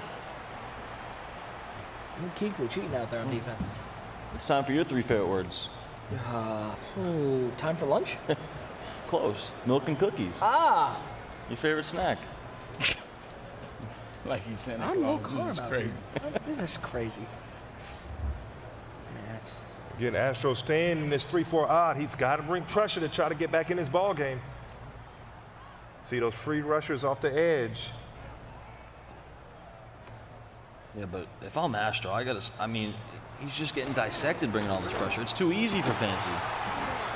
Keekly cheating out there on defense. It's time for your 3 favorite words. Time for lunch? Close. Milk and cookies. Ah. Your favorite snack. Like he's saying, I'm low carb. This is crazy. This is crazy. Again, Astro staying in this 3-4 odd. He's got to bring pressure to try to get back in his ball game. See those free rushers off the edge. Yeah, but if I'm Astro, I mean, he's just getting dissected bringing all this pressure. It's too easy for Fancy.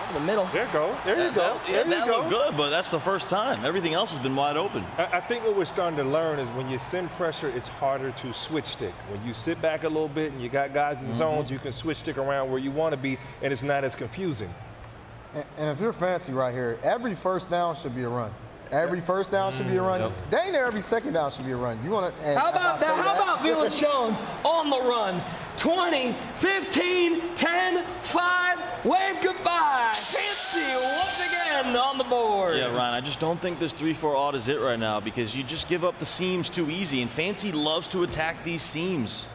In the middle. There you go. There you go. That looked good, but that's the first time. Everything else has been wide open. I think what we're starting to learn is when you send pressure, it's harder to switch stick. When you sit back a little bit and you got guys in zones, you can switch stick around where you want to be, and it's not as confusing. And if you're Fancy right here, every first down should be a run. Every first down should be a run. Dang near every second down should be a run. You want to? How about that? How about Velus Jones on the run? 20, 15, 10, 5, wave goodbye. Fancy once again on the board. Yeah, Ryan, I just don't think this 3-4 odd is it right now because you just give up the seams too easy, and Fancy loves to attack these seams.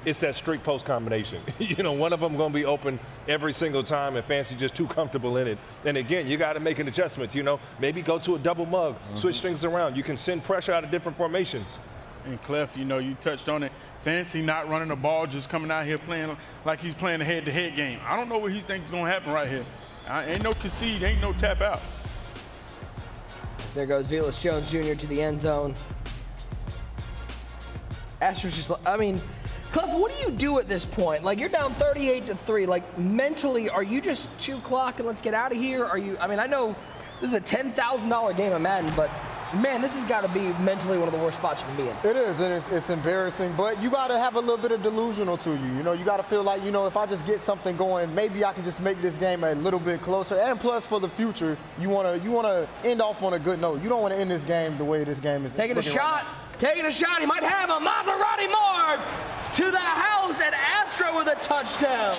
It's that streak post combination. You know, one of them going to be open every single time, and Fancy just too comfortable in it. And again, you got to make an adjustment. You know, maybe go to a double mug, switch things around. You can send pressure out of different formations. And Clef, you know, you touched on it. Fancy not running the ball, just coming out here playing like he's playing a head-to-head game. I don't know what he thinks is going to happen right here. Ain't no concede, ain't no tap out. There goes Velus Jones Jr. to the end zone. Astro's just, I mean, Clef, what do you do at this point? Like, you're down 38-3. Like, mentally, are you just chew clock and let's get out of here? Are you, I mean, I know this is a $10,000 game of Madden, but man, this has got to be mentally one of the worst spots you can be in. It is, and it's embarrassing, but you got to have a little bit of delusional to you. You know, you got to feel like, you know, if I just get something going, maybe I can just make this game a little bit closer. And plus, for the future, you want to end off on a good note. You don't want to end this game the way this game is. Taking a shot. Taking a shot. He might have a Maserati Marv to the house, and Astro with a touchdown.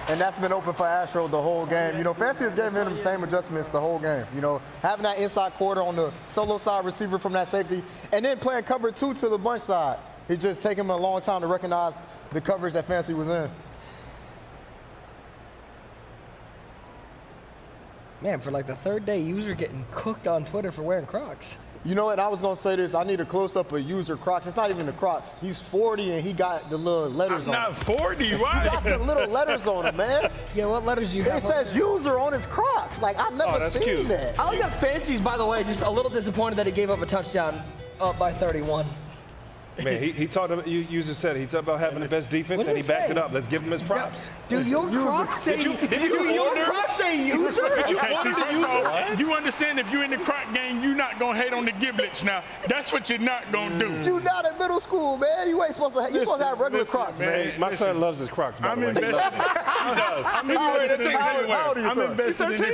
And that's been open for Astro the whole game. You know, Fancy has given him the same adjustments the whole game. You know, having that inside quarter on the solo side receiver from that safety, and then playing cover 2 to the bunch side. It just taken him a long time to recognize the coverage that Fancy was in. Man, for like the third day, user getting cooked on Twitter for wearing Crocs. You know what? I was going to say this. I need a close-up of user Crocs. It's not even the Crocs. He's 40, and he got the little letters on him. I'm not 40. Why? He got the little letters on him, man. Yeah, what letters do you have? It says user on his Crocs. Like, I've never seen that. I like that Fancy's, by the way, just a little disappointed that he gave up a touchdown up by 31. Man, he talked about, user said it. He talked about having the best defense, and he backed it up. Let's give him his props. Dude, your Crocs say user? Okay, see, first off, you understand if you're in the Croc game, you're not going to hate on the giblets now. That's what you're not going to do. You not in middle school, man. You ain't supposed to have, you're supposed to have regular Crocs, man. My son loves his Crocs, by the way. I'm invested in the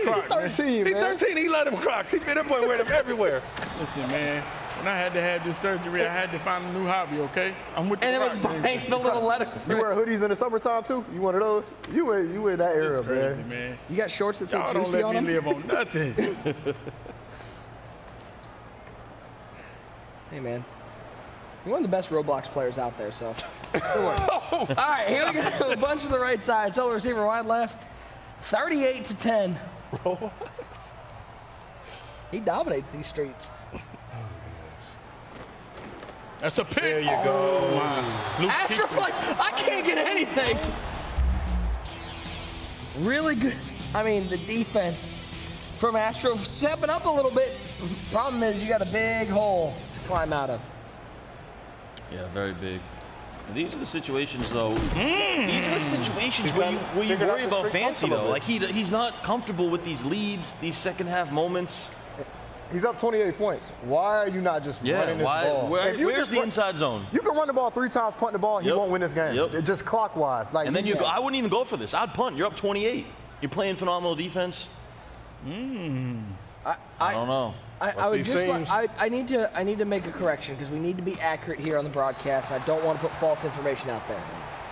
Crocs. He's 13, He's man. 13. He let him Crocs. That boy wear them everywhere. Listen, man. When I had to have this surgery, I had to find a new hobby, okay? I'm with the And it was Croc behind the little letters. You wear hoodies in the summertime, too? You one of those? You in that era, It's crazy, man. You got shorts that say Y'all don't juicy let on me them? live on nothing. Hey, man. You're one of the best Roblox players out there, so don't worry. All right, here we go. A bunch to the right side. Solo receiver wide left. 38-10. Roblox. He dominates these streets. That's a pick. There you go. Astro's like, I can't get anything. Really good. I mean, the defense from Astro stepping up a little bit. Problem is, you got a big hole to climb out of. Yeah, very big. These are the situations, though. These are the situations where you worry about Fancy, though. Like, he's not comfortable with these leads, these second-half moments. He's up 28 points. Why are you not just running this ball? Where's the inside zone? You can run the ball 3 times, punt the ball, he won't win this game. Just clockwise. Like, and then I wouldn't even go for this. I'd punt. You're up 28. You're playing phenomenal defense. I don't know. I would just I need to make a correction because we need to be accurate here on the broadcast, and I don't want to put false information out there.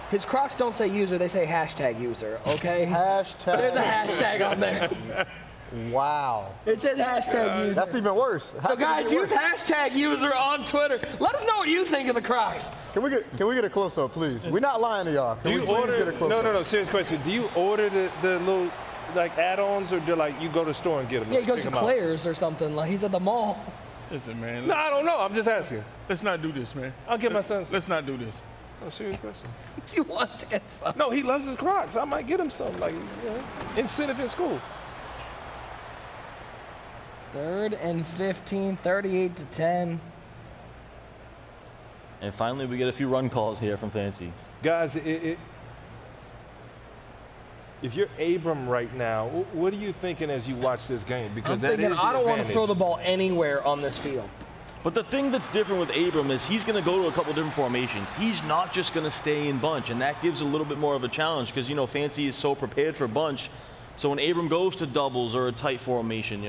His Crocs don't say user, they say hashtag user, okay? Hashtag. There's a hashtag on there. Wow. It says hashtag user. That's even worse. So guys, use hashtag user on Twitter. Let us know what you think of the Crocs. Can we get a close-up, please? We're not lying to y'all. Can we please get a close-up? No, serious question. Do you order the little like add-ons, or do you go to the store and get them? Yeah, he goes to Claire's or something. Like he's at the mall. Listen, man. No, I don't know. I'm just asking. Let's not do this, man. I'll get my son. Let's not do this. No, serious question. He wants to get some. No, he loves his Crocs. I might get him some, like, incentive in school. 3rd and 15, 38-10. And finally, we get a few run calls here from Fancy. Guys, if you're Abram right now, what are you thinking as you watch this game? Because I'm thinking I don't want to throw the ball anywhere on this field. But the thing that's different with Abram is he's going to go to a couple different formations. He's not just going to stay in bunch, and that gives a little bit more of a challenge because, Fancy is so prepared for bunch. So when Abram goes to doubles or a tight formation,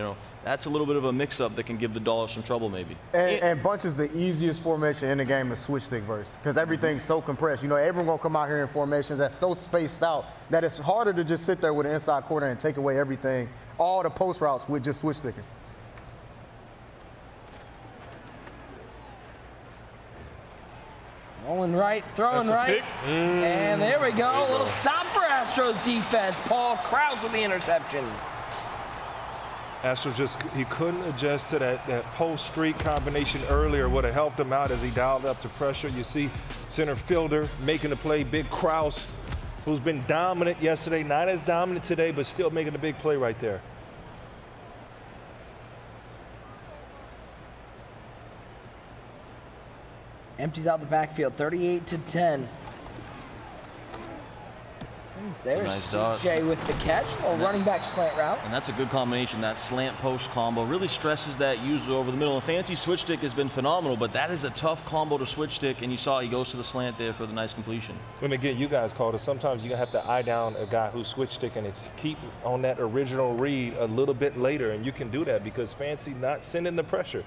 that's a little bit of a mix-up that can give the Dollars some trouble maybe. And bunch is the easiest formation in the game to switch stick versus because everything's so compressed. Abram going to come out here in formations that's so spaced out that it's harder to just sit there with an inside quarter and take away everything, all the post routes with just switch sticking. Rolling right, throwing right. And there we go. A little stop for Astros defense. Paul Krause with the interception. Astro he couldn't adjust to that post streak combination earlier. Would have helped him out as he dialed up the pressure. You see center fielder making the play, Big Kraus, who's been dominant yesterday, not as dominant today, but still making a big play right there. Empties out the backfield, 38-10. There's Nice dot. CJ with the catch, a little running back slant route. And that's a good combination. That slant post combo really stresses that user over the middle. And Fancy switch stick has been phenomenal, but that is a tough combo to switch stick. And you saw he goes to the slant there for the nice completion. And again, you guys called it. Sometimes you have to eye down a guy who's switch stick and it's keep on that original read a little bit later. And you can do that because Fancy not sending the pressure.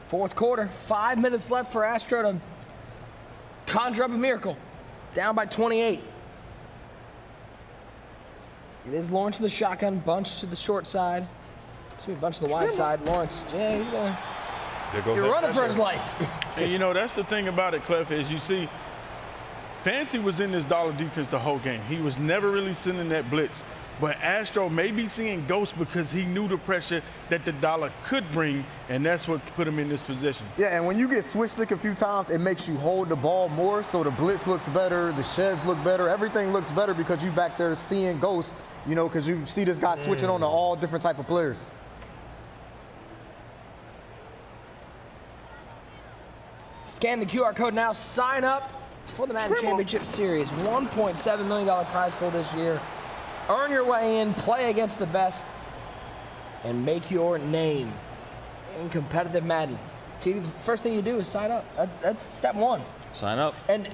Fourth quarter, 5 minutes left for Astro to conjure up a miracle. Down by 28. It is Lawrence in the shotgun, bunch to the short side. It's gonna be a bunch to the wide side. Lawrence, yeah, he's going. You're running for his life. And you know, that's the thing about it, Clef, is you see, Fancy was in this dollar defense the whole game. He was never really sending that blitz. But Astro may be seeing ghosts because he knew the pressure that the dollar could bring, and that's what put him in this position. Yeah, and when you get switch stick a few times, it makes you hold the ball more, so the blitz looks better, the sheds look better, everything looks better because you back there seeing ghosts, you know, because you see this guy switching on to all different type of players. Scan the QR code now, sign up for the Madden Championship Series. $1.7 million prize pool this year. Earn your way in, play against the best, and make your name in competitive Madden. TD, the first thing you do is sign up. That's step one. Sign up. And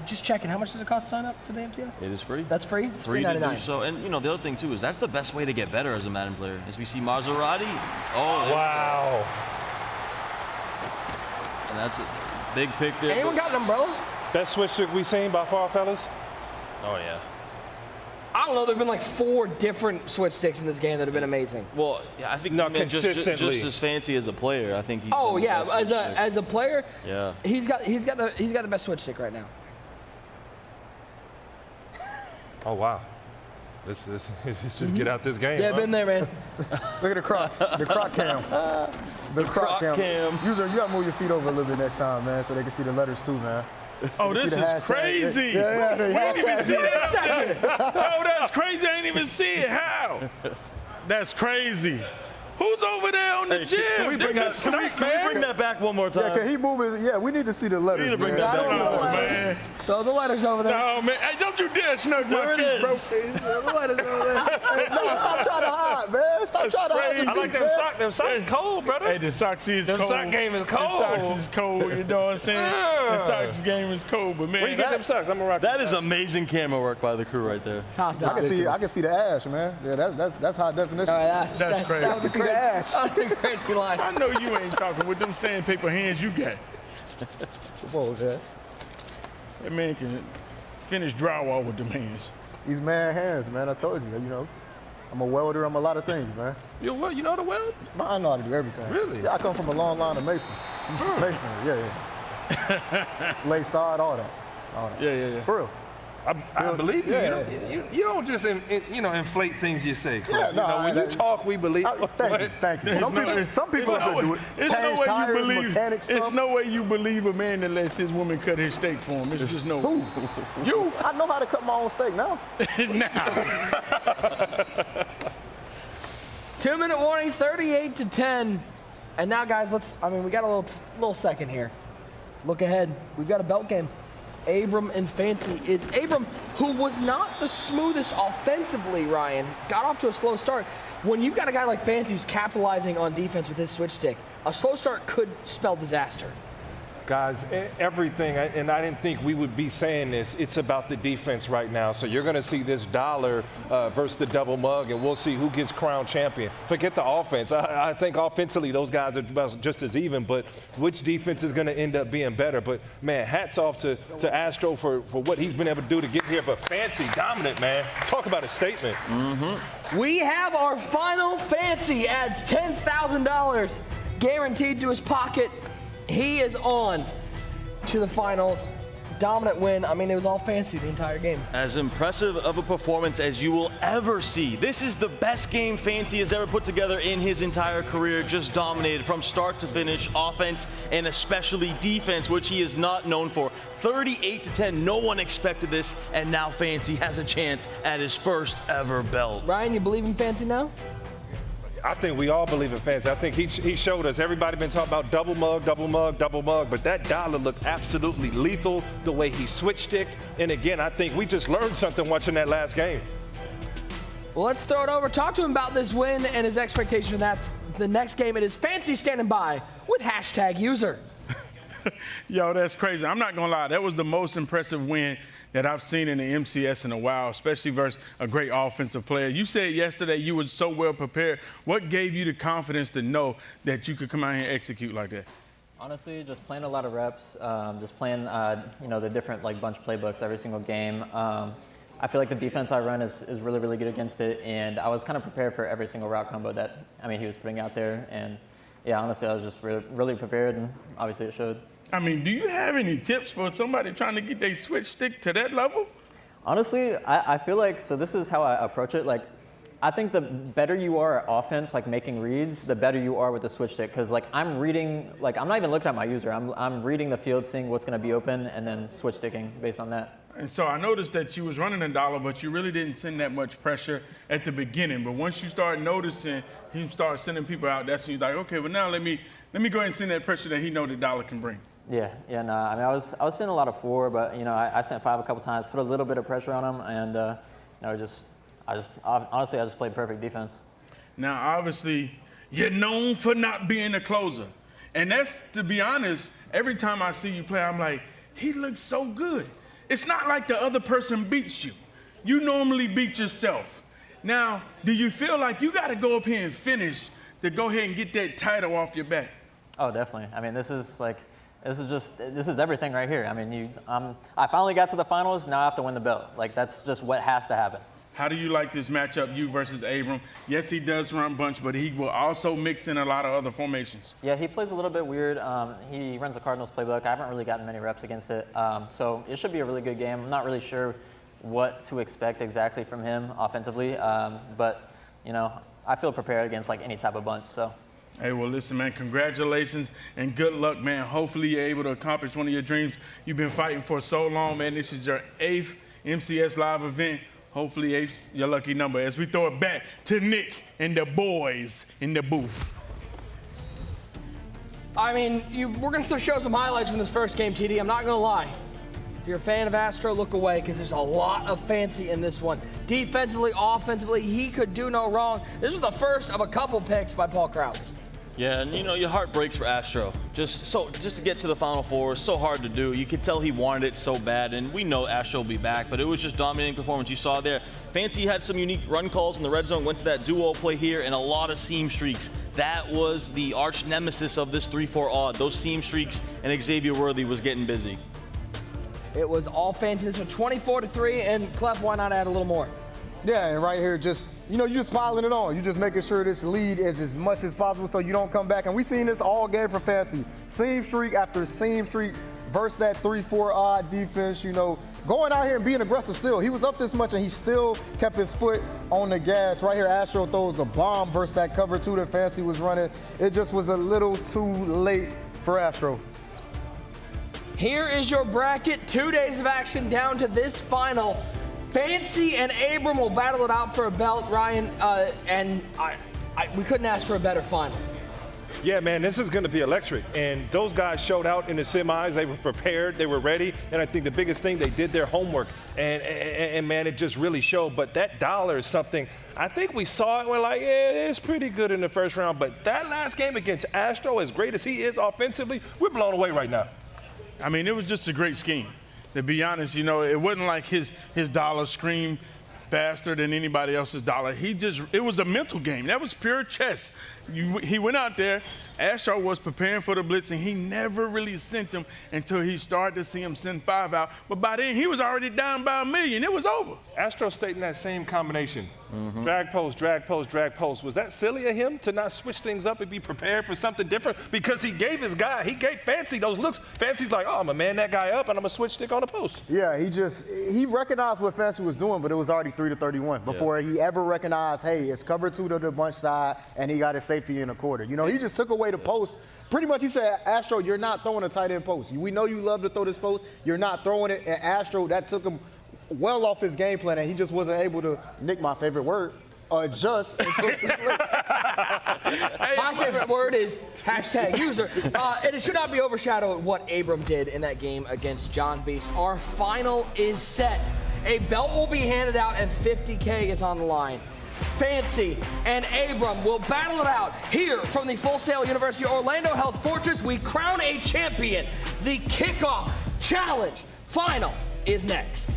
just checking, how much does it cost to sign up for the MCS? It is free. That's free? It's free to do $3.99. so. And, you know, the other thing, too, is that's the best way to get better as a Madden player. As we see Maserati. Oh, wow. And that's a big pick there. Anyone got an umbrella? Best switch stick we seen by far, fellas? Oh, yeah. I don't know. There've been like 4 different switch sticks in this game that have been amazing. Well, yeah, I think no, consistently. Just as fancy as a player. I think he's oh yeah, as a player, yeah, he's got the best switch stick right now. Oh wow, let's just get out this game. Yeah, huh? been there, man. Look at the croc cam. The croc cam. User, you gotta move your feet over a little bit next time, man, so they can see the letters too, man. Oh, this is crazy. Yeah, we didn't even see that. Oh, that's crazy. I didn't even see it. How? That's crazy. Who's over there on the gym? Can we bring that back one more time? Yeah, can he move it? Yeah, we need to see the letters. We need to bring man. that back. Oh, man. Throw the letters over there. No, man. Hey, don't you dare snug my feet, bro. Throw the letters over there. No, stop trying to hide, man. Stop trying to hide. I like them socks. Them socks cold, brother. Hey, the socks is them cold. Sock game is cold. The socks is cold. You know what I'm saying? The socks game is cold, but man. Where you get them socks? I'm gonna rock. That is amazing camera work by the crew right there. Top I can see the ash, man. Yeah, that's high definition. All right, that's crazy. I can see the ash. That's a crazy line. I know you ain't talking with them sandpaper hands you got. Come on, man. That man can finish drywall with them hands. These man hands, man. I told you, you know. I'm a welder. I'm a lot of things, man. You what? You know how to weld? I know how to do everything. Really? Yeah, I come from a long line of masons. Masonry, yeah. Lay side, all that. Yeah. For real. I believe you. Yeah. You don't just inflate things you say. Yeah, you know, when you talk, we believe. Thank you. Some people have to do it. It's Change no way tires, you believe. mechanic stuff. It's no way you believe a man that lets his woman cut his steak for him. It's just no. Who? You. I know how to cut my own steak now. Now. 2-minute warning, 38-10. And now, guys, we got a little second here. Look ahead. We've got a belt game. Abram and Fancy. Abram, who was not the smoothest offensively, Ryan, got off to a slow start. When you've got a guy like Fancy who's capitalizing on defense with his switch stick, a slow start could spell disaster. Guys, everything, and I didn't think we would be saying this, it's about the defense right now. So you're going to see this dollar versus the double mug, and we'll see who gets crowned champion. Forget the offense. I think offensively those guys are about just as even, but which defense is going to end up being better? But, man, hats off to Astro for what he's been able to do to get here. But Fancy, dominant, man. Talk about a statement. Mm-hmm. We have our final. Fancy adds $10,000 guaranteed to his pocket. He is on to the finals. dominant win. I mean, it was all fancy the entire game. As impressive of a performance as you will ever see. This is the best game Fancy has ever put together in his entire career. Just dominated from start to finish, offense and especially defense, which he is not known for. 38-10, no one expected this, and now Fancy has a chance at his first ever belt. Ryan, you believe in Fancy now? I think we all believe in Fancy. I think he showed us. Everybody been talking about double mug, but that dollar looked absolutely lethal the way he switched it. And again, I think we just learned something watching that last game. Well, let's throw it over. Talk to him about this win and his expectation. That's the next game. It is Fancy standing by with #user. Yo, that's crazy. I'm not going to lie. That was the most impressive win that I've seen in the MCS in a while, especially versus a great offensive player. You said yesterday you were so well prepared. What gave you the confidence to know that you could come out here and execute like that? Honestly, just playing a lot of reps, just playing, the different bunch playbooks every single game. I feel like the defense I run is really, really good against it, and I was kind of prepared for every single route combo that, he was putting out there. And yeah, honestly, I was just really prepared, and obviously it showed. I mean, do you have any tips for somebody trying to get their switch stick to that level? Honestly, I feel like, so this is how I approach it. I think the better you are at offense, making reads, the better you are with the switch stick. Because I'm reading, I'm not even looking at my user. I'm reading the field, seeing what's going to be open, and then switch sticking based on that. And so I noticed that you was running a dollar, but you really didn't send that much pressure at the beginning. But once you start noticing him start sending people out, that's when you're like, okay, well now let me go ahead and send that pressure that he know the dollar can bring. Yeah, no, I was sending a lot of 4, but I sent 5 a couple times, put a little bit of pressure on him, and I just played perfect defense. Now, obviously, you're known for not being a closer, and that's, to be honest, every time I see you play, I'm like, he looks so good. It's not like the other person beats you. You normally beat yourself. Now, do you feel like you got to go up here and finish to go ahead and get that title off your back? Oh, definitely. This is everything right here. I finally got to the finals. Now I have to win the belt. That's just what has to happen. How do you like this matchup, you versus Abram? Yes, he does run bunch, but he will also mix in a lot of other formations. Yeah, he plays a little bit weird. He runs the Cardinals playbook. I haven't really gotten many reps against it. So it should be a really good game. I'm not really sure what to expect exactly from him offensively. But, I feel prepared against any type of bunch. So. Hey, well, listen, man, congratulations and good luck, man. Hopefully you're able to accomplish one of your dreams you've been fighting for so long, man. This is your 8th MCS live event. Hopefully 8's your lucky number as we throw it back to Nick and the boys in the booth. We're going to show some highlights from this first game, TD. I'm not going to lie. If you're a fan of Astro, look away because there's a lot of Fancy in this one. Defensively, offensively, he could do no wrong. This is the first of a couple picks by Paul Krause. Yeah, and your heart breaks for Astro. Just to get to the Final Four is so hard to do. You could tell he wanted it so bad, and we know Astro will be back, but it was just dominating performance. You saw there, Fancy had some unique run calls in the red zone, went to that duo play here, and a lot of seam streaks. That was the arch nemesis of this 3-4 odd. Those seam streaks, and Xavier Worthy was getting busy. It was all Fancy. This was 24-3, and Clef, why not add a little more? Yeah, and right here, you're just piling it on. You're just making sure this lead is as much as possible so you don't come back. And we've seen this all game from Fancy. Seam streak after seam streak versus that 3-4 odd defense, going out here and being aggressive still. He was up this much and he still kept his foot on the gas. Right here, Astro throws a bomb versus that cover 2 that Fancy was running. It just was a little too late for Astro. Here is your bracket. 2 days of action down to this final. Fancy and Abram will battle it out for a belt, Ryan, and we couldn't ask for a better final. Yeah, man, this is going to be electric. And those guys showed out in the semis. They were prepared. They were ready. And I think the biggest thing, they did their homework. And man, it just really showed. But that dollar is something, I think we saw it. We're like, yeah, it's pretty good in the first round. But that last game against Astro, as great as he is offensively, we're blown away right now. It was just a great scheme. To be honest, it wasn't like his dollar screamed faster than anybody else's dollar. It was a mental game. That was pure chess. He went out there, Astro was preparing for the blitz, and he never really sent them until he started to see him send 5 out. But by then, he was already down by $1 million. It was over. Astro stayed in that same combination. Drag post, drag post, drag post. Was that silly of him to not switch things up and be prepared for something different? Because he gave his guy, he gave Fancy those looks. Fancy's like, oh, I'm going to man that guy up, and I'm going to switch stick on the post. Yeah, he recognized what Fancy was doing, but it was already 3-31 before he ever recognized, hey, it's cover 2 to the bunch side, and he got his safety in a quarter. You know, he just took away the post. Pretty much he said, Astro, you're not throwing a tight end post. We know you love to throw this post. You're not throwing it. And Astro, that took him well off his game plan, and he just wasn't able to, Nick, my favorite word, adjust until too late. My favorite word is #user. And it should not be overshadowed what Abram did in that game against John Beast. Our final is set. A belt will be handed out and $50K is on the line. Fancy and Abram will battle it out here from the Full Sail University Orlando Health Fortress. We crown a champion. The Kickoff Challenge final is next.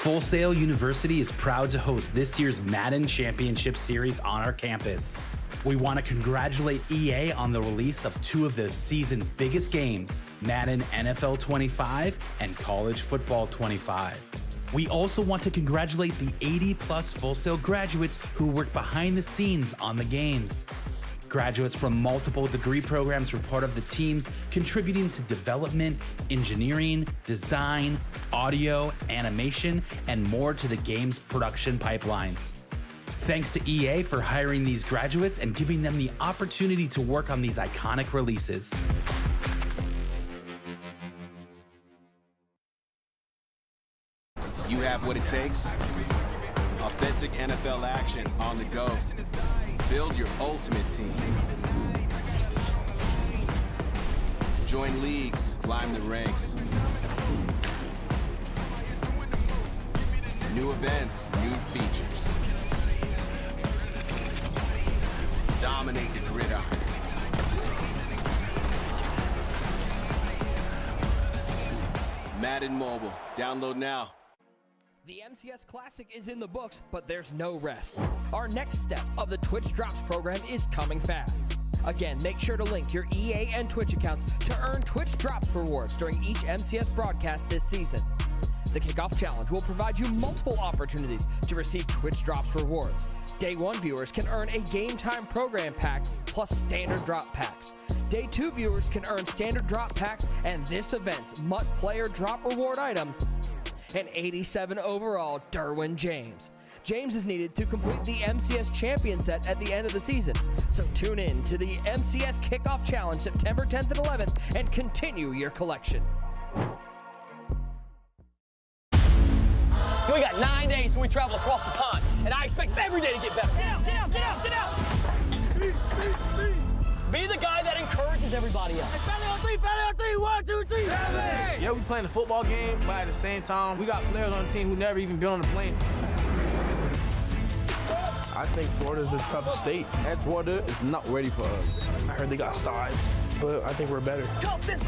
Full Sail University is proud to host this year's Madden Championship Series on our campus. We want to congratulate EA on the release of 2 of the season's biggest games, Madden NFL 25 and College Football 25. We also want to congratulate the 80+ Full Sail graduates who work behind the scenes on the games. Graduates from multiple degree programs were part of the teams contributing to development, engineering, design, audio, animation, and more to the game's production pipelines. Thanks to EA for hiring these graduates and giving them the opportunity to work on these iconic releases. You have what it takes. Authentic NFL action on the go. Build your ultimate team. Join leagues, climb the ranks. New events, new features. Dominate the gridiron. Madden Mobile. Download now. The MCS Classic is in the books, but there's no rest. Our next step of the Twitch Drops program is coming fast. Again, make sure to link your EA and Twitch accounts to earn Twitch Drops rewards during each MCS broadcast this season. The Kickoff Challenge will provide you multiple opportunities to receive Twitch Drops rewards. Day 1 viewers can earn a Game Time program pack plus standard drop packs. Day 2 viewers can earn standard drop packs and this event's MUT player drop reward item, an 87 overall Derwin James. James is needed to complete the MCS Champion set at the end of the season. So tune in to the MCS Kickoff Challenge September 10th and 11th and continue your collection. We got 9 days till we travel across the pond, and I expect every day to get better. Get out, get out, get out, get out! Be the guy that encourages everybody else. Family on three, 1, 2, 3. Yeah, we playing a football game, but at the same time, we got players on the team who never even been on the plane. I think Florida's a tough state. Florida is not ready for us. I heard they got size, but I think we're better. Toughness.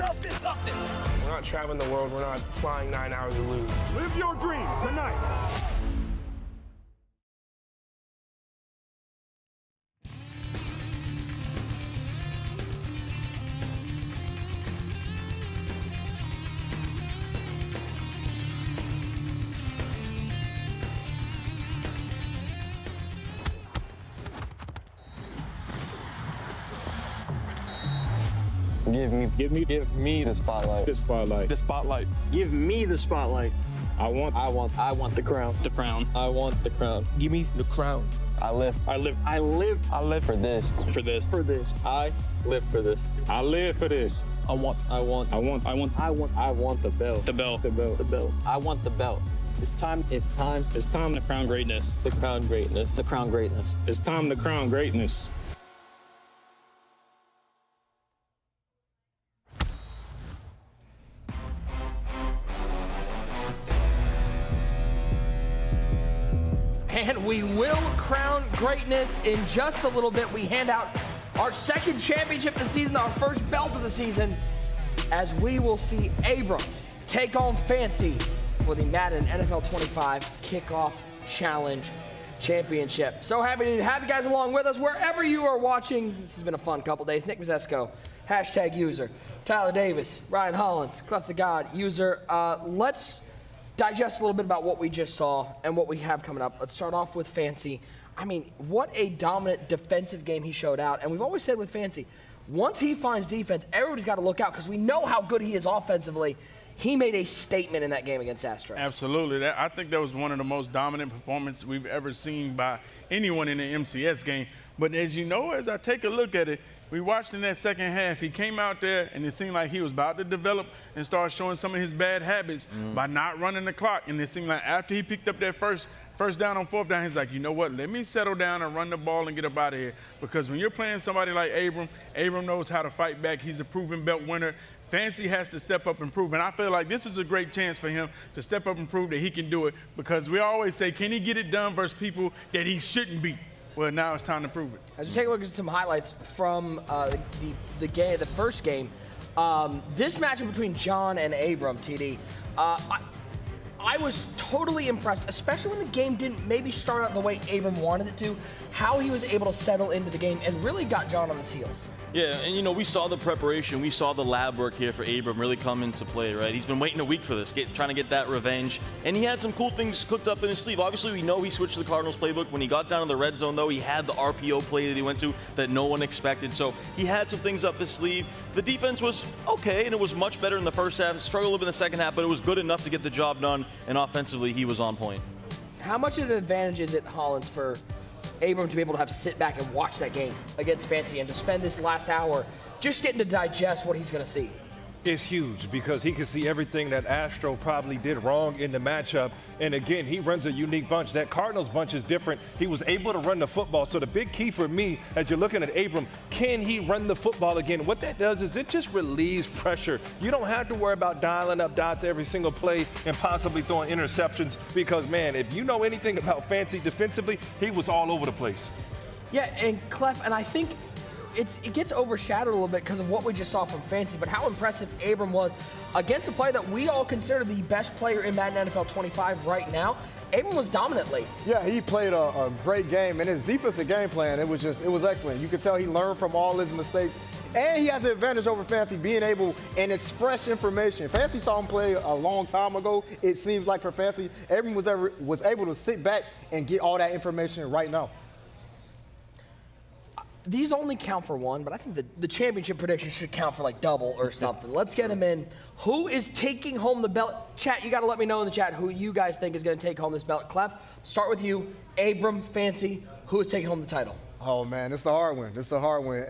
We're not traveling the world. We're not flying 9 hours to lose. Live your dream tonight. Give me the spotlight. The spotlight. The spotlight. Give me the spotlight. I want the crown. The crown. I want the crown. Give me the crown. I live I live for this. For this. for this. I live for this. I live for this. I want I want I want the belt. the belt. the belt. I want the belt. It's time It's time to crown greatness. To crown greatness. to crown greatness. It's time to crown greatness. And we will crown greatness in just a little bit. We hand out our second championship of the season, our first belt of the season, as we will see Abram take on Fancy for the Madden NFL 25 Kickoff Challenge Championship. So happy to have you guys along with us wherever you are watching. This has been a fun couple days. Nick Mazesco, #user. Tyler Davis, Ryan Hollins, Clef the God, user. Let's digest a little bit about what we just saw and what we have coming up. Let's start off with Fancy. I mean, what a dominant defensive game he showed out. And we've always said with Fancy, once he finds defense, everybody's got to look out because we know how good he is offensively. He made a statement in that game against Astro. Absolutely. I think that was one of the most dominant performances we've ever seen by anyone in the MCS game. But as you know, as I take a look at it, we watched in that second half, he came out there and it seemed like he was about to develop and start showing some of his bad habits by not running the clock. And it seemed like after he picked up that first down on fourth down, he's like, you know what, let me settle down and run the ball and get up out of here. Because when you're playing somebody like Abram knows how to fight back. He's a proven belt winner. Fancy has to step up and prove. And I feel like this is a great chance for him to step up and prove that he can do it. Because we always say, can he get it done versus people that he shouldn't beat? Well, now it's time to prove it. As you take a look at some highlights from the first game, this matchup between John and Abram, TD, I was totally impressed, especially when the game didn't maybe start out the way Abram wanted it to, how he was able to settle into the game and really got John on his heels. Yeah, and you know, we saw the preparation, we saw the lab work here for Abram really come into play, right? He's been waiting a week for this, trying to get that revenge, and he had some cool things cooked up in his sleeve. Obviously, we know he switched to the Cardinals playbook. When he got down in the red zone, though, he had the RPO play that he went to that no one expected, so he had some things up his sleeve. The defense was okay, and it was much better in the first half, struggled a little bit in the second half, but it was good enough to get the job done, and offensively, he was on point. How much of an advantage is it, Hollins, for Abram to be able to have sit back and watch that game against Fancy and to spend this last hour just getting to digest what he's going to see? It's huge because he can see everything that Astro probably did wrong in the matchup. And again, he runs a unique bunch. That Cardinals bunch is different. He was able to run the football. So the big key for me, as you're looking at Abram, can he run the football again? What that does is it just relieves pressure. You don't have to worry about dialing up dots every single play and possibly throwing interceptions because, man, if you know anything about Fancy defensively, he was all over the place. Yeah, and Clef, and I think it gets overshadowed a little bit because of what we just saw from Fancy, but how impressive Abram was against a player that we all consider the best player in Madden NFL 25 right now. Abram was dominant late. Yeah, he played a great game, and his defensive game plan, it was excellent. You could tell he learned from all his mistakes, and he has an advantage over Fancy being able, and it's fresh information. Fancy saw him play a long time ago. It seems like for Fancy, Abram was able to sit back and get all that information right now. These only count for one, but I think the championship prediction should count for like double or something. Let's get them in. Who is taking home the belt? Chat, you got to let me know in the chat who you guys think is going to take home this belt. Clef, start with you. Abram, Fancy, who is taking home the title? Oh, man, it's a hard one. It's a hard one.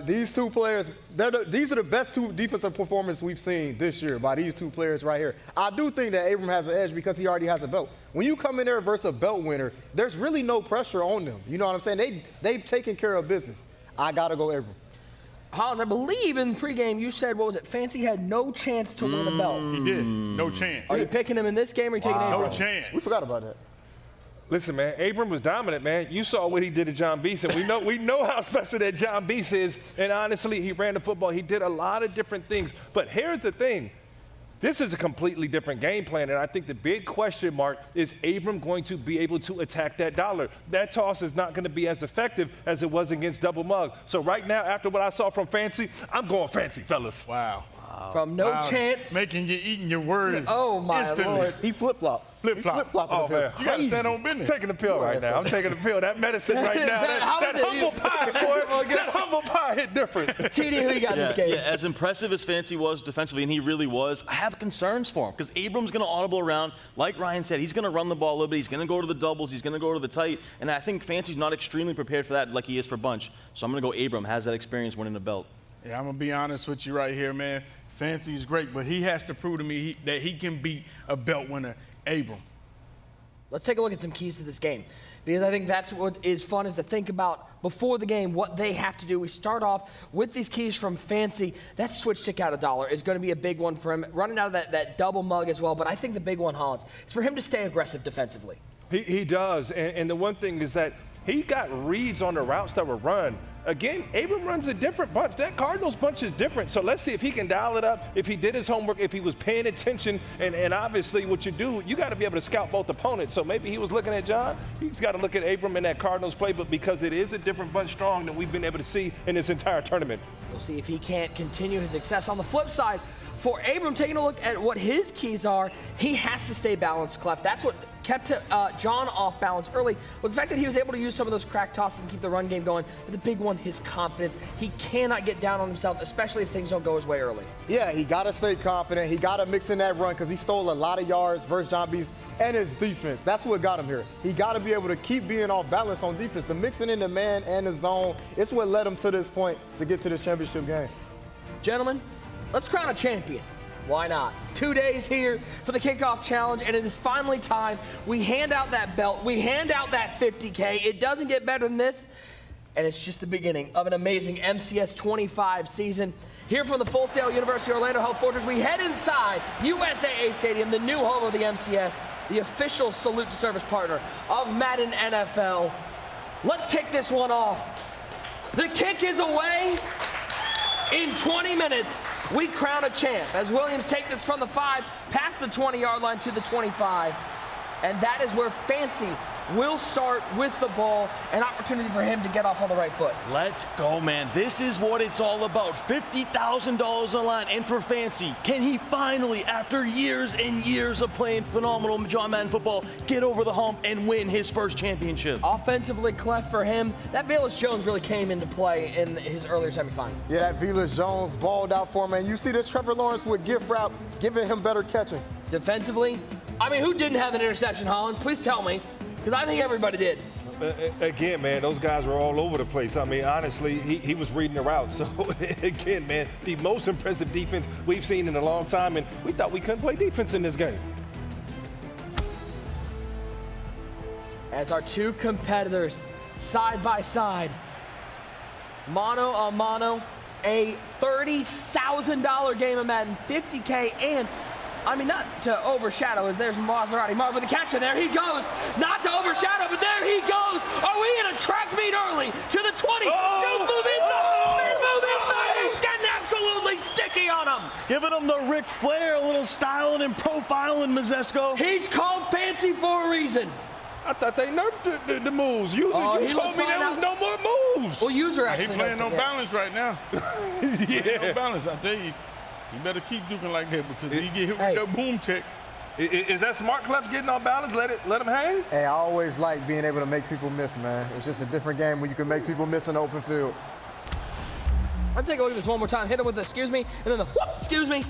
These two players, these are the best two defensive performances we've seen this year by these two players right here. I do think that Abram has an edge because he already has a belt. When you come in there versus a belt winner, there's really no pressure on them. You know what I'm saying? They've taken care of business. I got to go Abram. Hollins, I believe in pregame you said, what was it, Fancy had no chance to win a belt. He did. No chance. Are you picking him in this game or are you taking Abram? No chance. We forgot about that. Listen, man, Abram was dominant, man. You saw what he did to John Beast, and we know how special that John Beast is. And honestly, he ran the football. He did a lot of different things. But here's the thing. This is a completely different game plan, and I think the big question mark is Abram going to be able to attack that dollar? That toss is not going to be as effective as it was against Double Mug. So right now, after what I saw from Fancy, I'm going Fancy, fellas. Wow. From no chance. Making you eating your words. Oh, my instantly. Lord. He flip-flop. Flip-flop. Oh, man. You got to stand on business. I'm taking the pill right now. I'm taking the pill. That medicine right now. that humble pie, boy. That humble pie hit different. TD, who you got in this game? Yeah, as impressive as Fancy was defensively, and he really was, I have concerns for him because Abram's going to audible around. Like Ryan said, he's going to run the ball a little bit. He's going to go to the doubles. He's going to go to the tight. And I think Fancy's not extremely prepared for that like he is for Bunch. So I'm going to go Abram, has that experience winning the belt. Yeah, I'm going to be honest with you right here, man. Fancy is great, but he has to prove to me that he can beat a belt winner, Abram. Let's take a look at some keys to this game because I think that's what is fun is to think about before the game what they have to do. We start off with these keys from Fancy. That switch stick out $1 is going to be a big one for him, running out of that double mug as well. But I think the big one, Hollins, is for him to stay aggressive defensively. He does, and the one thing is that He got reads on the routes that were run. Again, Abram runs a different bunch. That Cardinals bunch is different. So let's see if he can dial it up, if he did his homework, if he was paying attention. And obviously what you do, you got to be able to scout both opponents. So maybe he was looking at John. He's got to look at Abram in that Cardinals playbook because it is a different bunch strong than we've been able to see in this entire tournament. We'll see if he can't continue his success. On the flip side, for Abram, taking a look at what his keys are, he has to stay balanced, Clef. That's what kept John off balance early, was the fact that he was able to use some of those crack tosses and keep the run game going. But the big one, his confidence. He cannot get down on himself, especially if things don't go his way early. Yeah, he got to stay confident. He got to mix in that run because he stole a lot of yards versus John Beast and his defense. That's what got him here. He got to be able to keep being off balance on defense. The mixing in the man and the zone, it's what led him to this point to get to the championship game. Gentlemen, let's crown a champion. Why not? 2 days here for the Kickoff Challenge, and it is finally time. We hand out that belt. We hand out that $50K. It doesn't get better than this, and it's just the beginning of an amazing MCS 25 season. Here from the Full Sail University Orlando Health Fortress, we head inside USAA Stadium, the new home of the MCS, the official salute to service partner of Madden NFL. Let's kick this one off. The kick is away. In 20 minutes, we crown a champ as Williams take this from the 5, past the 20-yard line to the 25. And that is where Fancy will start with the ball, an opportunity for him to get off on the right foot. Let's go, man. This is what it's all about. $50,000 on the line. And for Fancy, can he finally, after years and years of playing phenomenal John Madden football, get over the hump and win his first championship? Offensively, Clef for him. That Velus Jones really came into play in his earlier semifinal. Yeah, that Velus Jones balled out for him, and you see this Trevor Lawrence with gift route, giving him better catching. Defensively, I mean, who didn't have an interception, Hollins? Please tell me. Because I think everybody did. Again, man, those guys were all over the place. I mean, honestly, he was reading the route. So, again, man, the most impressive defense we've seen in a long time, and we thought we couldn't play defense in this game. As our two competitors side by side, mano a mano, a $30,000 game of Madden, $50K, and I mean, not to overshadow, as there's Maserati Marv with the catch, and there he goes. Not to overshadow, but there he goes. Are we in a track meet early to the 20? Move inside. He's getting absolutely sticky on him. Giving him the Ric Flair, a little styling and profiling, Mazesko. He's called Fancy for a reason. I thought they nerfed the moves. User, you told me there was no more moves. Well, User actually He's playing on balance right now. Yeah. No balance, I tell you. You better keep duking like that because he get hit with that boom tech. Is that smart, Clef, getting on balance? Let him hang? Hey, I always like being able to make people miss, man. It's just a different game when you can make people miss in the open field. Let's take a look at this one more time. Hit him with the excuse me, and then the whoop, excuse me.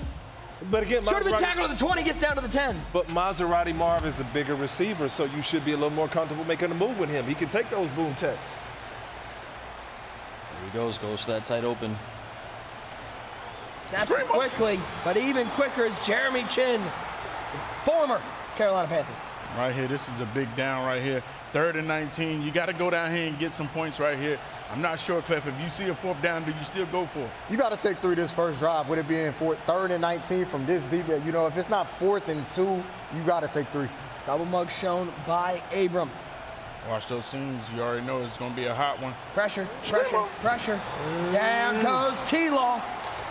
But again, should have been tackled at the 20, gets down to the 10. But Maserati Marv is a bigger receiver, so you should be a little more comfortable making a move with him. He can take those boom techs. There he goes to that tight open. Snaps it quickly, but even quicker is Jeremy Chin, former Carolina Panther. Right here, this is a big down right here. 3rd and 19. You got to go down here and get some points right here. I'm not sure, Clef, if you see a 4th down, do you still go for it? You got to take 3 this first drive. With it being 3rd and 19 from this deep, you know, if it's not 4th and 2, you got to take 3. Double mug shown by Abram. Watch those seams. You already know it's going to be a hot one. Pressure. Down goes T-Law.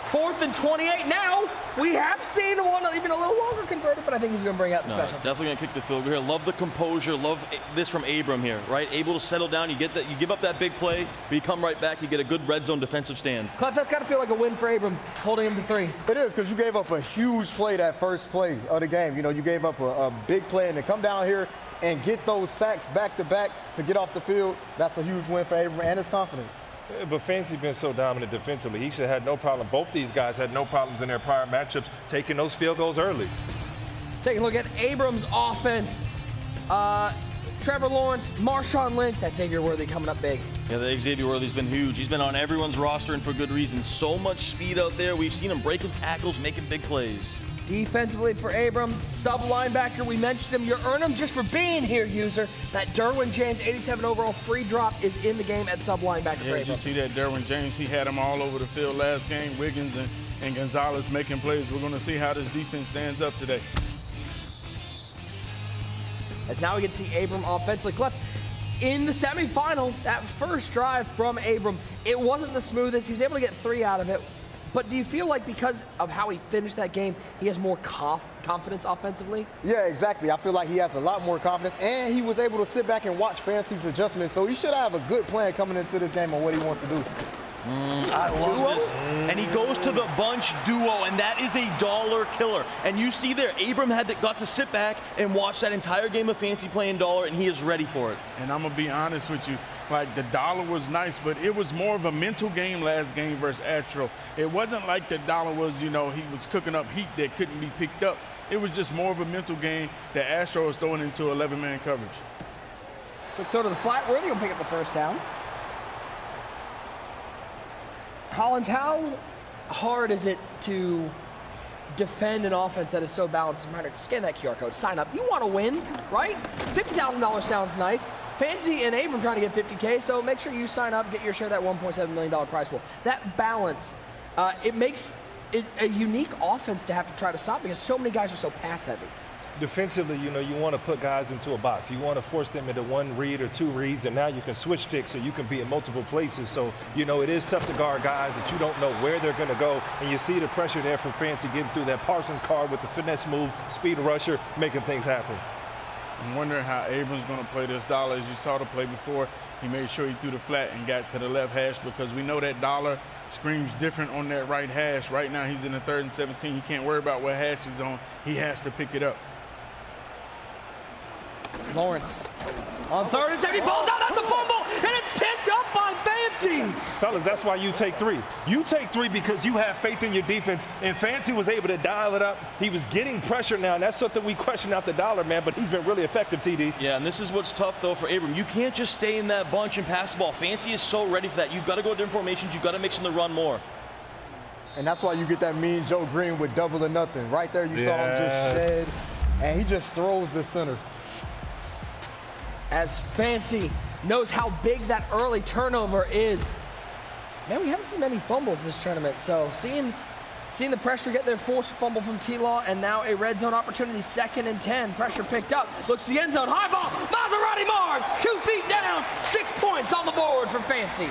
4th and 28. Now, we have seen one even a little longer converted, but I think he's going to bring out the special. Definitely going to kick the field goal here. Love the composure. Love this from Abram here, right? Able to settle down. You get that. You give up that big play, but you come right back. You get a good red zone defensive stand. Clef, that's got to feel like a win for Abram, holding him to 3. It is, because you gave up a huge play that first play of the game. You know, you gave up a big play, and to come down here and get those sacks back-to-back to get off the field, that's a huge win for Abram and his confidence. Yeah, but Fancy been so dominant defensively. He should have had no problem. Both these guys had no problems in their prior matchups taking those field goals early. Take a look at Abram's offense. Trevor Lawrence, Marshawn Lynch, that Xavier Worthy coming up big. Yeah, the Xavier Worthy's been huge. He's been on everyone's roster and for good reason. So much speed out there. We've seen him breaking tackles, making big plays. Defensively for Abram, sub-linebacker, we mentioned him. You earn him just for being here, User. That Derwin James 87 overall free drop is in the game at sub-linebacker for Abram. Yeah, you see that Derwin James, he had him all over the field last game. Wiggins and Gonzalez making plays. We're going to see how this defense stands up today. As now we get to see Abram offensively. Clef, in the semifinal, that first drive from Abram, it wasn't the smoothest. He was able to get 3 out of it. But do you feel like because of how he finished that game, he has more confidence offensively? Yeah, exactly. I feel like he has a lot more confidence, and he was able to sit back and watch Fancy's adjustments. So he should have a good plan coming into this game on what he wants to do. I love this. And he goes to the bunch duo, and that is a dollar killer. And you see there, Abram got to sit back and watch that entire game of Fancy playing dollar, and he is ready for it. And I'm going to be honest with you. Like, the dollar was nice, but it was more of a mental game last game versus Astro. It wasn't like the dollar was, you know, he was cooking up heat that couldn't be picked up. It was just more of a mental game that Astro was throwing into 11-man coverage. Quick throw to the flat. Worthy will pick up the first down. Hollins, how hard is it to defend an offense that is so balanced? Scan that QR code, sign up. You want to win, right? $50,000 sounds nice. Fancy and Abram trying to get $50K, so make sure you sign up, get your share of that $1.7 million prize pool. That balance, it makes it a unique offense to have to try to stop because so many guys are so pass heavy. Defensively, you know, you want to put guys into a box. You want to force them into 1 read or 2 reads, and now you can switch sticks so you can be in multiple places. So, you know, it is tough to guard guys that you don't know where they're going to go, and you see the pressure there from Fancy getting through that Parsons card with the finesse move, speed rusher, making things happen. I'm wondering how Abram's going to play this dollar. As you saw the play before, he made sure he threw the flat and got to the left hash because we know that dollar screams different on that right hash. Right now he's in the 3rd and 17. He can't worry about what hash is on. He has to pick it up. Lawrence on 3rd and 7, he balls out, that's a fumble, and it's picked up by Fancy. Fellas, that's why you take 3. You take 3 because you have faith in your defense, and Fancy was able to dial it up. He was getting pressure now, and that's something we question out the dollar, man, but he's been really effective, TD. Yeah, and this is what's tough, though, for Abram. You can't just stay in that bunch and pass the ball. Fancy is so ready for that. You've got to go to different formations. You've got to mix in the run more. And that's why you get that mean Joe Green with double or nothing. Right there, you saw him just shed, and he just throws the center. As Fancy knows how big that early turnover is. Man, we haven't seen many fumbles this tournament, so seeing the pressure get there, forced fumble from T-Law, and now a red zone opportunity, 2nd and 10. Pressure picked up, looks to the end zone, high ball, Maserati Mark, 2 feet down, 6 points on the board for Fancy.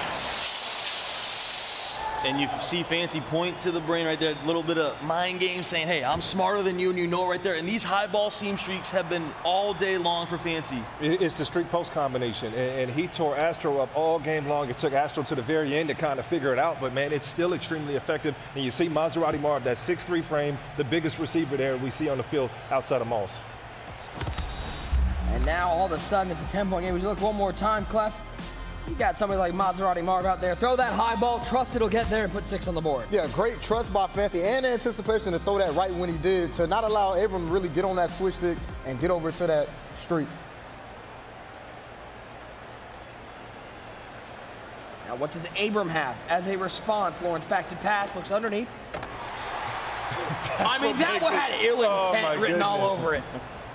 And you see Fancy point to the brain right there, a little bit of mind game saying, hey, I'm smarter than you, and you know right there. And these high ball seam streaks have been all day long for Fancy. It's the streak post combination, and he tore Astro up all game long. It took Astro to the very end to kind of figure it out, but man, it's still extremely effective. And you see Maserati Marv, that 6'3" frame, the biggest receiver there we see on the field outside of Moss. And now all of a sudden it's a 10-point game. Would you look one more time, Clef? You got somebody like Maserati Marv out there. Throw that high ball, trust it'll get there and put 6 on the board. Yeah, great trust by Fancy and anticipation to throw that right when he did, to not allow Abram to really get on that switch stick and get over to that streak. Now what does Abram have as a response? Lawrence back to pass, looks underneath. I mean, that one had ill intent written all over it.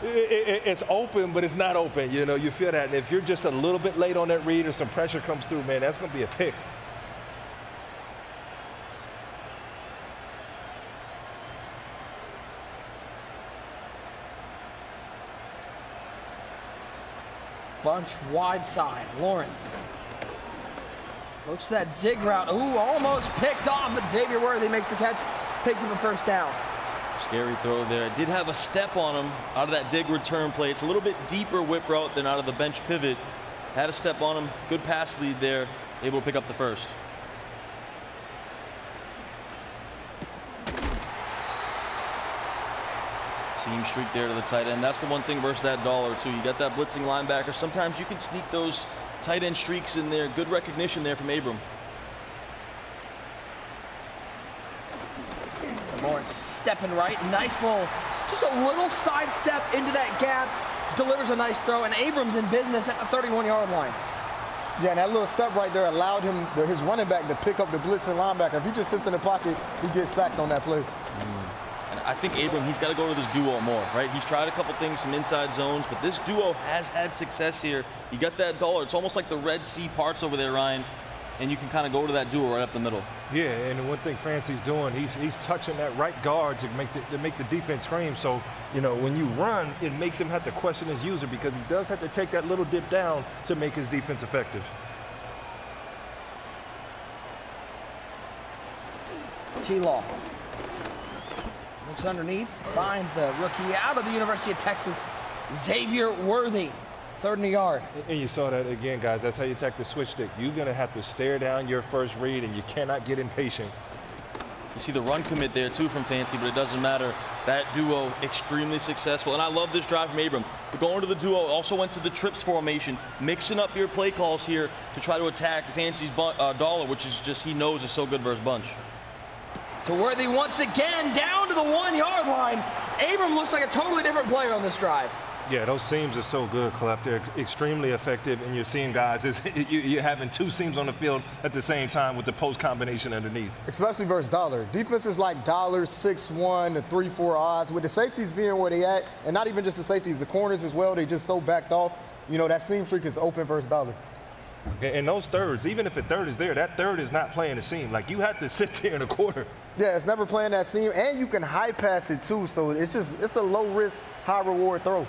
It's open, but it's not open. You know, you feel that. And if you're just a little bit late on that read or some pressure comes through, man, that's going to be a pick. Bunch wide side. Lawrence looks to that zig route. Ooh, almost picked off, but Xavier Worthy makes the catch, picks up a first down. Scary throw there. Did have a step on him out of that dig return play. It's a little bit deeper whip route than out of the bench pivot. Had a step on him. Good pass lead there. Able to pick up the first. Seam streak there to the tight end. That's the one thing versus that dollar, too. You got that blitzing linebacker. Sometimes you can sneak those tight end streaks in there. Good recognition there from Abram. Lawrence stepping right, nice little, just a little sidestep into that gap, delivers a nice throw, and Abram's in business at the 31-yard line. Yeah, and that little step right there allowed him, his running back, to pick up the blitzing linebacker. If he just sits in the pocket, he gets sacked on that play. And I think Abram, he's got to go to this duo more, right? He's tried a couple things, some inside zones, but this duo has had success here. You got that dollar. It's almost like the Red Sea parts over there, Ryan. and you can kind of go to that duel right up the middle. Yeah, and the one thing Fancy's doing, he's touching that right guard to make the defense scream. So, you know, when you run, it makes him have to question his user because he does have to take that little dip down to make his defense effective. T-Law looks underneath, finds the rookie out of the University of Texas, Xavier Worthy, 3rd and a yard. And you saw that again, guys. That's how you attack the switch stick. You're going to have to stare down your first read, and you cannot get impatient. You see the run commit there, too, from Fancy, but it doesn't matter. That duo, extremely successful. And I love this drive from Abram. But going to the duo, also went to the trips formation, mixing up your play calls here to try to attack Fancy's dollar, which is just, he knows is so good versus bunch. To Worthy once again, down to the 1-yard line. Abram looks like a totally different player on this drive. Yeah, those seams are so good, Clef. They're extremely effective, and you're seeing guys, you're having 2 seams on the field at the same time with the post combination underneath. Especially versus Dollar. Defenses like Dollar, 6-1 to 3-4 odds, with the safeties being where they at, and not even just the safeties, the corners as well, they just so backed off. You know, that seam streak is open versus Dollar. And those thirds, even if a third is there, that third is not playing the seam. Like, you have to sit there in a quarter. Yeah, it's never playing that seam, and you can high pass it too, so it's a low risk, high reward throw.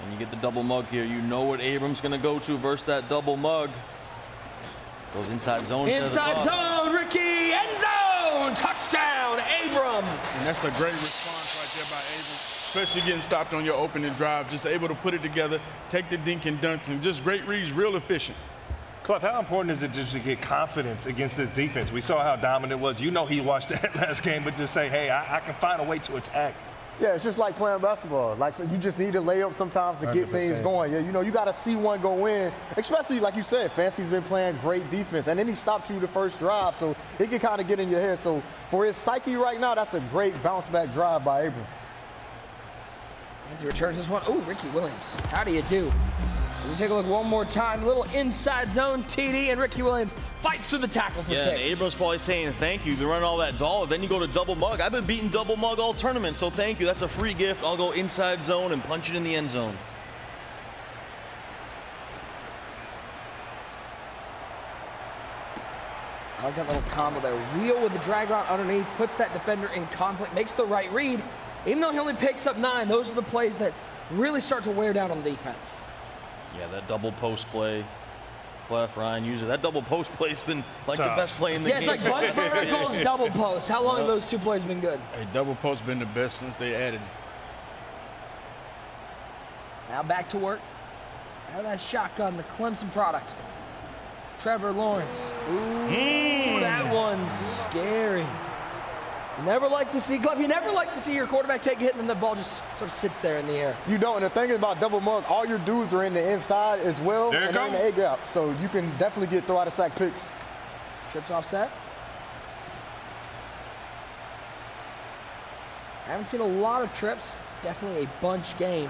And you get the double mug here. You know what Abram's going to go to versus that double mug. Goes inside zone. Inside zone, Ricky, end zone, touchdown, Abram. And that's a great response right there by Abram, especially getting stopped on your opening drive. Just able to put it together, take the dink and dunks, and just great reads, real efficient. Clef, how important is it just to get confidence against this defense? We saw how dominant it was. You know he watched that last game, but just say, hey, I can find a way to attack. Yeah, it's just like playing basketball. Like, so you just need a layup sometimes to get 100%. things going. Yeah, you know, you got to see one go in, especially like you said, Fancy's been playing great defense, and then he stopped you the first drive, so it can kind of get in your head. So for his psyche right now, that's a great bounce back drive by Abram. As he returns this one, oh, Ricky Williams, how do you do? We take a look one more time, a little inside zone TD, and Ricky Williams fights through the tackle for 6. And Abram's probably saying thank you. You've been running all that dollar, then you go to double mug. I've been beating double mug all tournament, so thank you. That's a free gift. I'll go inside zone and punch it in the end zone. I like that little combo there. Wheel with the drag route underneath, puts that defender in conflict, makes the right read. Even though he only picks up 9, those are the plays that really start to wear down on the defense. Yeah, that double post play. Clef, Ryan, user. That double post play has been like the best play in the game. Yeah, it's like bunch for miracles, double post. How long have those 2 plays been good? Hey, double post been the best since they added it. Now back to work. Now that shotgun, the Clemson product. Trevor Lawrence. Ooh, that one's scary. You never like to see, Clef, you never like to see your quarterback take a hit and then the ball just sort of sits there in the air. You don't, and the thing is about double mug, all your dudes are in the inside as well, and they're in the A gap, so you can definitely get throw out of sack picks. Trips offset. I haven't seen a lot of trips. It's definitely a bunch game.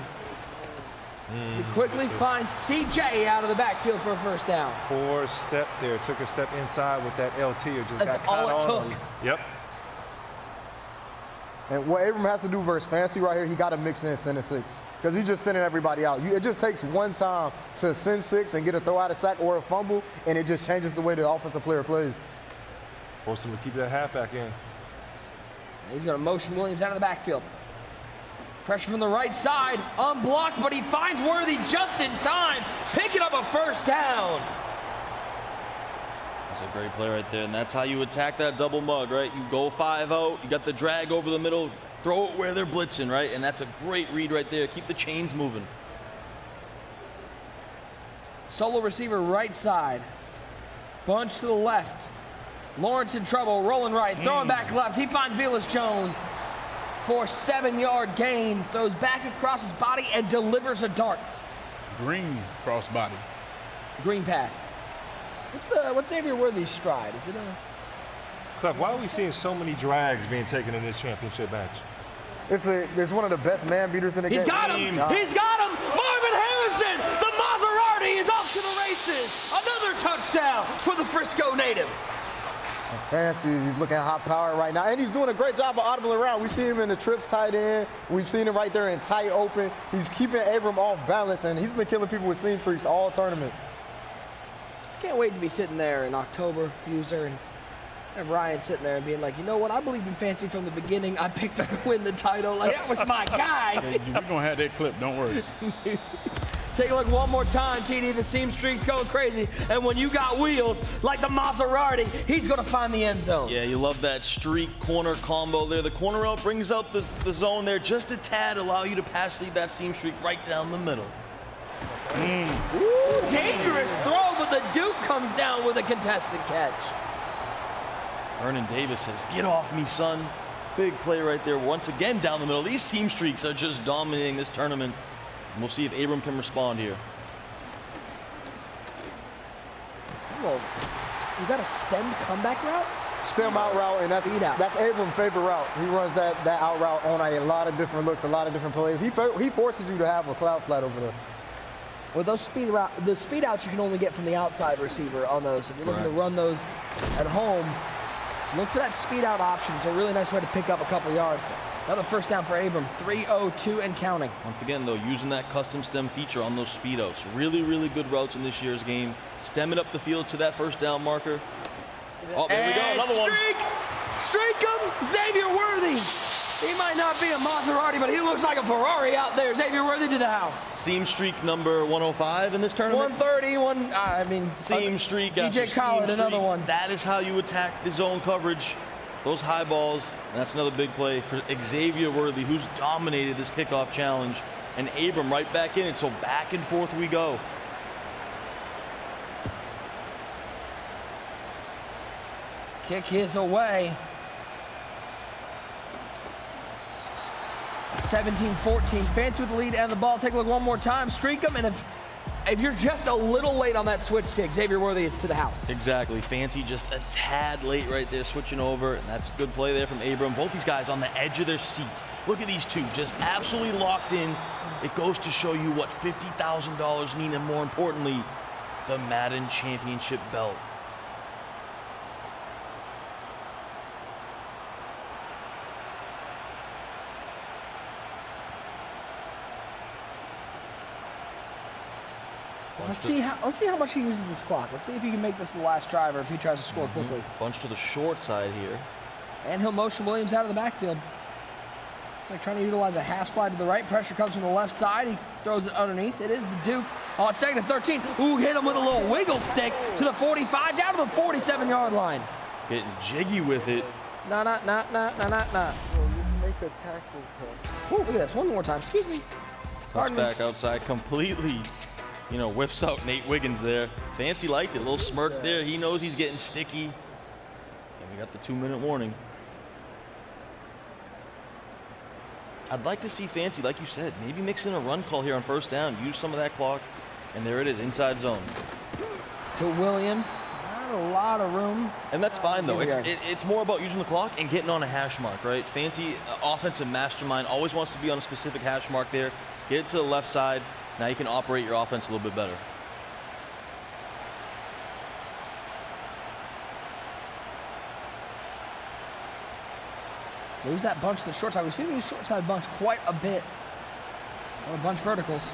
As he quickly finds CJ out of the backfield for a first down. Poor step there. Took a step inside with that LT. Or just That's got caught all it on. took. Yep. And what Abram has to do versus Fancy right here, he got to mix in send 6. Because he's just sending everybody out. It just takes one time to send 6 and get a throw out of sack or a fumble, and it just changes the way the offensive player plays. Force him to keep that halfback in. He's going to motion Williams out of the backfield. Pressure from the right side, unblocked, but he finds Worthy just in time, picking up a first down. That's a great play right there, and that's how you attack that double mug, right? You go 5-0, you got the drag over the middle, throw it where they're blitzing, right? And that's a great read right there. Keep the chains moving. Solo receiver right side. Bunch to the left. Lawrence in trouble, rolling right, throwing back left. He finds Velus Jones for a 7-yard gain. Throws back across his body and delivers a dart. Green crossbody. Green pass. What's Xavier Worthy's stride? Is it a... Clef, why are we seeing so many drags being taken in this championship match? It's one of the best man beaters in the game. He's got him! He's got him! Marvin Harrison! The Maserati is off to the races! Another touchdown for the Frisco native. Fancy, he's looking hot power right now, and he's doing a great job of audibling around. We see him in the trips tight end. We've seen him right there in tight open. He's keeping Abram off balance, and he's been killing people with seam streaks all tournament. Can't wait to be sitting there in October, user, and Ryan sitting there and being like, you know what? I believed in Fancy from the beginning. I picked him to win the title. Like, that was my guy. Hey, we're going to have that clip. Don't worry. Take a look one more time, TD. The seam streak's going crazy. And when you got wheels like the Maserati, he's going to find the end zone. Yeah, you love that streak corner combo there. The corner out brings out the zone there just a tad, allow you to pass lead that seam streak right down the middle. Ooh, dangerous throw, but the Duke comes down with a contested catch. Vernon Davis says, get off me, son. Big play right there. Once again down the middle. These seam streaks are just dominating this tournament. And we'll see if Abram can respond here. Is that a stemmed comeback route? Stem out route, and that's Abram's favorite route. He runs that out route on a lot of different looks, a lot of different plays. He forces you to have a cloud flat over there. With those the speed outs you can only get from the outside receiver on those. If you're looking to run those at home, look for that speed out option. It's a really nice way to pick up a couple yards. Another first down for Abram, 3:02 and counting. Once again, though, using that custom stem feature on those speed outs. Really, really good routes in this year's game. Stemming up the field to that first down marker. Oh, there we go, another one. Streak him, Xavier Worthy. He might not be a Maserati, but he looks like a Ferrari out there. Xavier Worthy to the house. Seam streak number 105 in this tournament. 130, seam streak. DJ Khaled, another one. That is how you attack the zone coverage. Those high balls, that's another big play for Xavier Worthy, who's dominated this kickoff challenge. And Abram right back in it, so back and forth we go. Kick his away. 17-14. Fancy with the lead and the ball. Take a look one more time. Streak them, and if you're just a little late on that switch stick, Xavier Worthy is to the house. Exactly. Fancy just a tad late right there, switching over. And that's a good play there from Abram. Both these guys on the edge of their seats. Look at these two, just absolutely locked in. It goes to show you what $50,000 mean, and more importantly, the Madden Championship belt. Let's see how much he uses this clock. Let's see if he can make this the last drive or if he tries to score quickly. Bunch to the short side here. And he'll motion Williams out of the backfield. It's like trying to utilize a half slide to the right. Pressure comes from the left side. He throws it underneath. It is the Duke. Oh, it's second and 13. Ooh, hit him with a little wiggle stick to the 45, down to the 47-yard line. Getting jiggy with it. Nah. Well, just make a tackle. Ooh, look at this. One more time. Excuse me. Cuts back outside completely. You know, whiffs out Nate Wiggins there. Fancy liked it. A little smirk there. He knows he's getting sticky. And we got the 2-minute warning. I'd like to see Fancy, like you said, maybe mix in a run call here on first down. Use some of that clock. And there it is, inside zone. To Williams. Not a lot of room. And that's fine, though. It's more about using the clock and getting on a hash mark, right? Fancy, offensive mastermind, always wants to be on a specific hash mark there. Get it to the left side. Now you can operate your offense a little bit better. Lose that bunch to the short side. We've seen him use short side bunch quite a bit. Going a bunch verticals.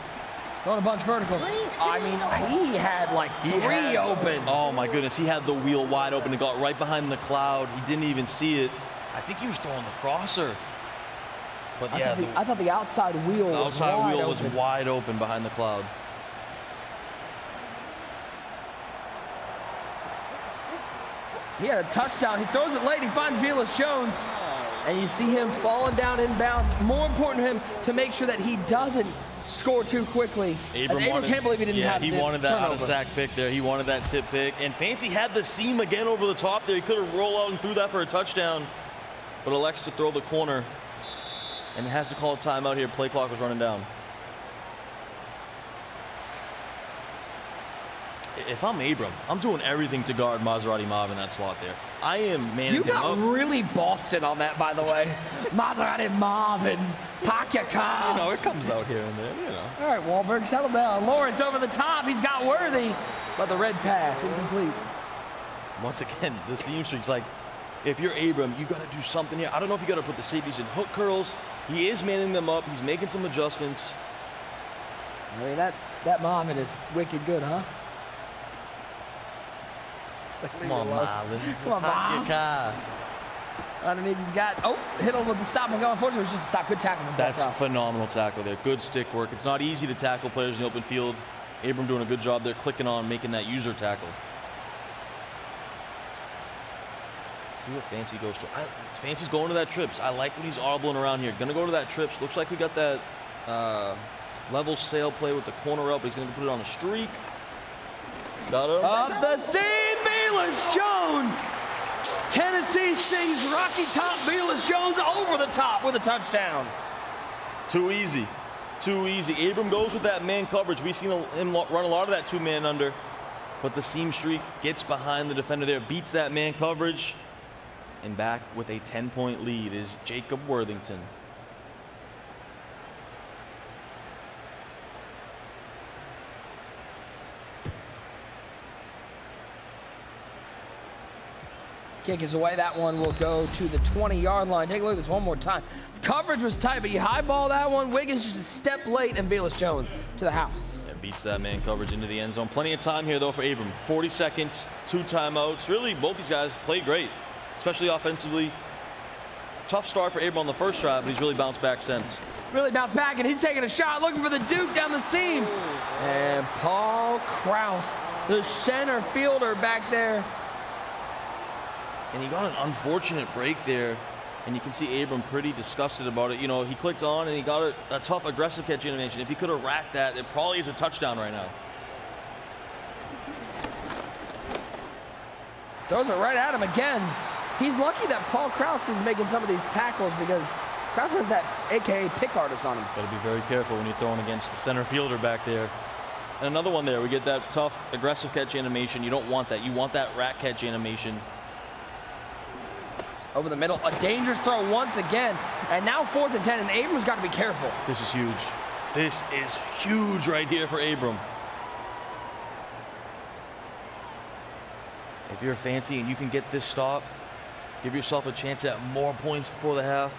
Going a bunch verticals. I mean, he had like three open. Oh my goodness, he had the wheel wide open and got right behind the cloud. He didn't even see it. I think he was throwing the crosser. But yeah, I thought the outside wheel was wide open behind the cloud. He had a touchdown. He throws it late. He finds Velus Jones. And you see him falling down inbounds. More important to him to make sure that he doesn't score too quickly. Abram can't believe he didn't have he wanted that out of sack pick there. He wanted that tip pick. And Fancy had the seam again over the top there. He could have rolled out and threw that for a touchdown. But elects to throw the corner. And has to call a timeout here. Play clock was running down. If I'm Abram, I'm doing everything to guard Maserati Mav in that slot there. I am manning him up. You got really Boston on that, by the way. Maserati Mav and Pakaka. You know, it comes out here and there, you know. All right, Wahlberg, settle down. Lawrence over the top. He's got Worthy. But the red pass, incomplete. Once again, the seam streak's like, if you're Abram, you got to do something here. I don't know if you got to put the safeties in hook curls. He is manning them up. He's making some adjustments. I mean, that Marvin is wicked good, huh? Come on, Marlon. Come on, Park your Miles. car. Underneath, he's got, hit him with the stop and go. Unfortunately, it was just a stop. Good tackle from That's Cross. phenomenal tackle there. Good stick work. It's not easy to tackle players in the open field. Abram doing a good job there, clicking on, making that user tackle. See what Fancy goes to. Fancy's going to that trips. I like when he's audibling around here. Gonna go to that trips. Looks like we got that level sail play with the corner up. He's gonna put it on a streak. Got him. Up the seam, Velas Jones. Tennessee sings Rocky Top. Velas Jones over the top with a touchdown. Too easy. Too easy. Abram goes with that man coverage. We've seen him run a lot of that two-man under. But the seam streak gets behind the defender there, beats that man coverage. And back with a 10-point lead is Jacob Worthington. Kick is away. That one will go to the 20-yard line. Take a look at this one more time. Coverage was tight, but you highball that one. Wiggins just a step late, and Velas Jones to the house. Yeah, beats that man coverage into the end zone. Plenty of time here, though, for Abram. 40 seconds, 2 timeouts. Really, both these guys played great, especially offensively. Tough start for Abram on the first drive, but he's really bounced back since. Really bounced back, and he's taking a shot, looking for the Duke down the seam. And Paul Krause, the center fielder back there. And he got an unfortunate break there, and you can see Abram pretty disgusted about it. You know, he clicked on and he got a tough, aggressive catch animation. If he could have racked that, it probably is a touchdown right now. Throws it right at him again. He's lucky that Paul Krause is making some of these tackles because Krause has that AKA pick artist on him. Got to be very careful when you're throwing against the center fielder back there. And another one there, we get that tough, aggressive catch animation. You don't want that. You want that rack catch animation. Over the middle, a dangerous throw once again. And now 4th and 10, and Abram's got to be careful. This is huge. This is huge right here for Abram. If you're fancy and you can get this stop, give yourself a chance at more points before the half.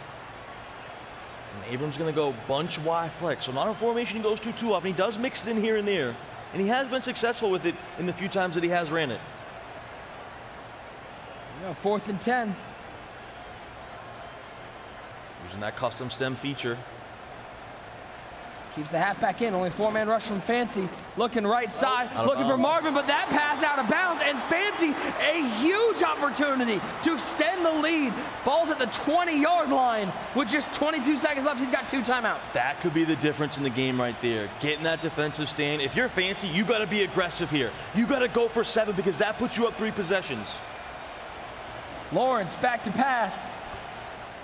And Abram's going to go bunch Y flex. So not a formation he goes to too often. He does mix it in here and there. And he has been successful with it in the few times that he has ran it. 4th and 10. Using that custom stem feature. Keeps the halfback in, only 4-man rush from Fancy. Looking right side, looking for Marvin, but that pass out of bounds, and Fancy, a huge opportunity to extend the lead. Ball's at the 20-yard line with just 22 seconds left. He's got 2 timeouts. That could be the difference in the game right there. Getting that defensive stand. If you're Fancy, you got to be aggressive here. You got to go for 7 because that puts you up 3 possessions. Lawrence back to pass.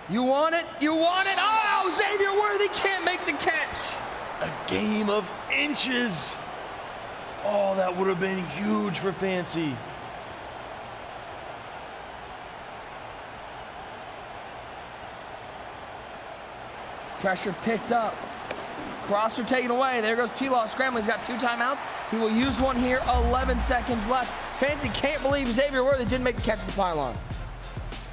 You want it? You want it? Oh, Xavier Worthy can't make the catch. A game of inches. Oh, that would have been huge for Fancy. Pressure picked up. Crosser taken away. There goes T-Law scrambling. He's got 2 timeouts. He will use one here. 11 seconds left. Fancy can't believe Xavier Worthy didn't make the catch at the pylon.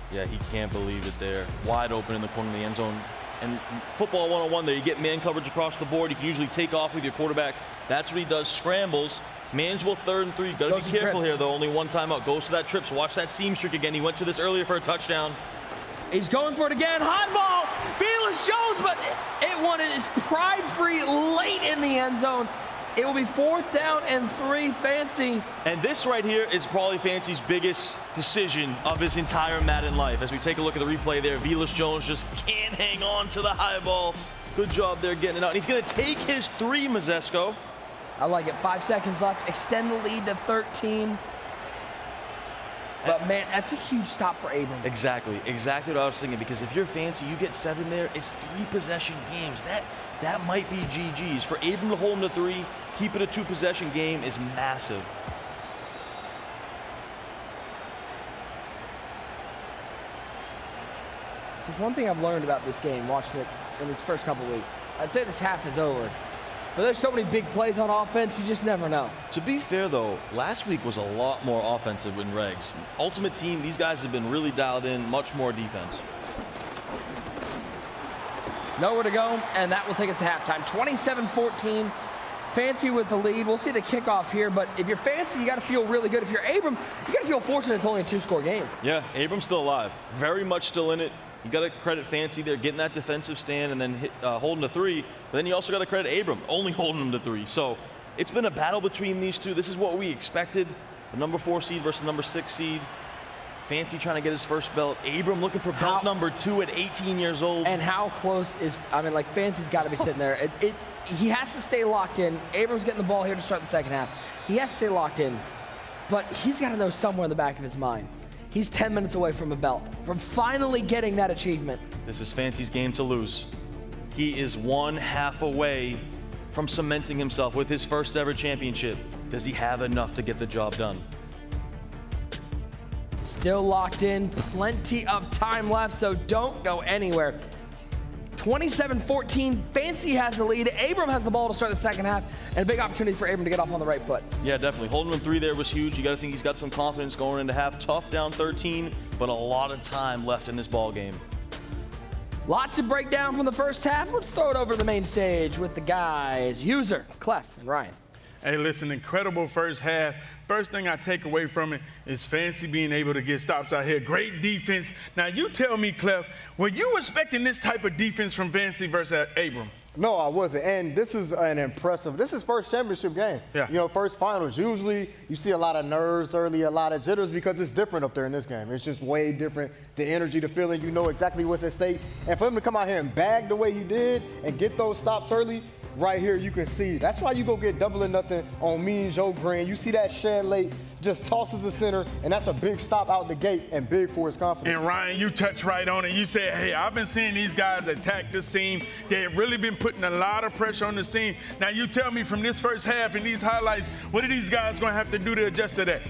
Yeah, he can't believe it there. Wide open in the corner of the end zone. And football 101 there, you get man coverage across the board. You can usually take off with your quarterback. That's what he does, scrambles. Manageable 3rd and 3. Got to be careful here, though. Only 1 timeout. Goes to that trips. Watch that seam streak again. He went to this earlier for a touchdown. He's going for it again. High ball. Velas Jones, but it wanted his pride-free late in the end zone. It will be 4th down and 3, Fancy. And this right here is probably Fancy's biggest decision of his entire Madden life. As we take a look at the replay there, Velas Jones just can't hang on to the high ball. Good job there getting it out. And he's going to take his 3, Mazesco. I like it. 5 seconds left. Extend the lead to 13. But, man, that's a huge stop for Abram. Exactly what I was thinking. Because if you're Fancy, you get 7 there. It's 3 possession games. That might be GG's. For Abram to hold him to 3, keep it a 2 possession game is massive. There's one thing I've learned about this game, watching it in its first couple weeks. I'd say this half is over. But there's so many big plays on offense, you just never know. To be fair, though, last week was a lot more offensive in regs. Ultimate Team, these guys have been really dialed in, much more defense. Nowhere to go, and that will take us to halftime. 27-14, Fancy with the lead. We'll see the kickoff here, but if you're Fancy, you got to feel really good. If you're Abram, you got to feel fortunate it's only a 2-score game. Yeah, Abram's still alive. Very much still in it. You got to credit Fancy there, getting that defensive stand and then holding the 3. But then you also got to credit Abram, only holding him to 3. So it's been a battle between these two. This is what we expected. The number 4 seed versus the number 6 seed. Fancy trying to get his first belt. Abram looking for belt number 2 at 18 years old. And how close is, I mean, like, Fancy's got to be sitting there. He has to stay locked in. Abram's getting the ball here to start the second half. He has to stay locked in. But he's got to know somewhere in the back of his mind, he's 10 minutes away from a belt, from finally getting that achievement. This is Fancy's game to lose. He is 1 half away from cementing himself with his first ever championship. Does he have enough to get the job done? Still locked in, plenty of time left, so don't go anywhere. 27-14, Fancy has the lead. Abram has the ball to start the second half, and a big opportunity for Abram to get off on the right foot. Yeah, definitely. Holding him 3 there was huge. You got to think he's got some confidence going into half. Tough, down 13, but a lot of time left in this ball game. Lots to break down from the first half. Let's throw it over to the main stage with the guys, User, Clef, and Ryan. Hey, listen, incredible first half. First thing I take away from it is Fancy being able to get stops out here. Great defense. Now, you tell me, Clef, were you expecting this type of defense from Fancy versus Abram? No, I wasn't. And this is an impressive, this is first championship game. Yeah. You know, first finals. Usually you see a lot of nerves early, a lot of jitters because it's different up there in this game. It's just way different. The energy, the feeling, you know exactly what's at stake. And for him to come out here and bag the way he did and get those stops early, right here you can see. That's why you go get 2-0 on Mean Joe Green. You see that shed late, just tosses the center, and that's a big stop out the gate and big for his confidence. And Ryan, you touched right on it. You said, hey, I've been seeing these guys attack the seam. They've really been putting a lot of pressure on the seam. Now you tell me from this first half and these highlights, what are these guys going to have to do to adjust to that?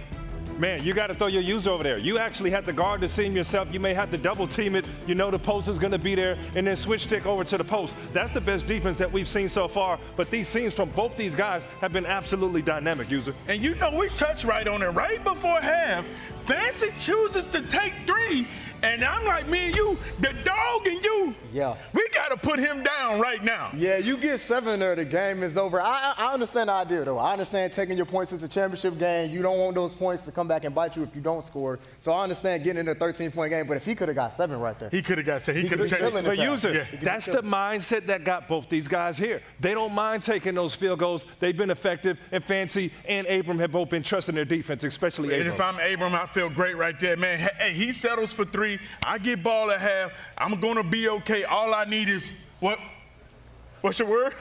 Man, you got to throw your User over there. You actually have to guard the seam yourself. You may have to double team it. You know the post is going to be there, and then switch stick over to the post. That's the best defense that we've seen so far. But these seams from both these guys have been absolutely dynamic, User. And you know, we touched right on it right before half. Fancy chooses to take 3. And I'm like, me and you, the dog and you, we got to put him down right now. Yeah, you get 7 there, the game is over. I understand the idea, though. I understand taking your points as a championship game. You don't want those points to come back and bite you if you don't score. So I understand getting in a 13-point game, but if he could have got 7 right there. He could have got 7. He could have changed. But User, that's the mindset that got both these guys here. They don't mind taking those field goals. They've been effective, and Fancy and Abram have both been trusting their defense, especially Abram. And if I'm Abram, I feel great right there, man. Hey, he settles for 3. I get ball at half. I'm going to be okay. All I need is what? What's your word?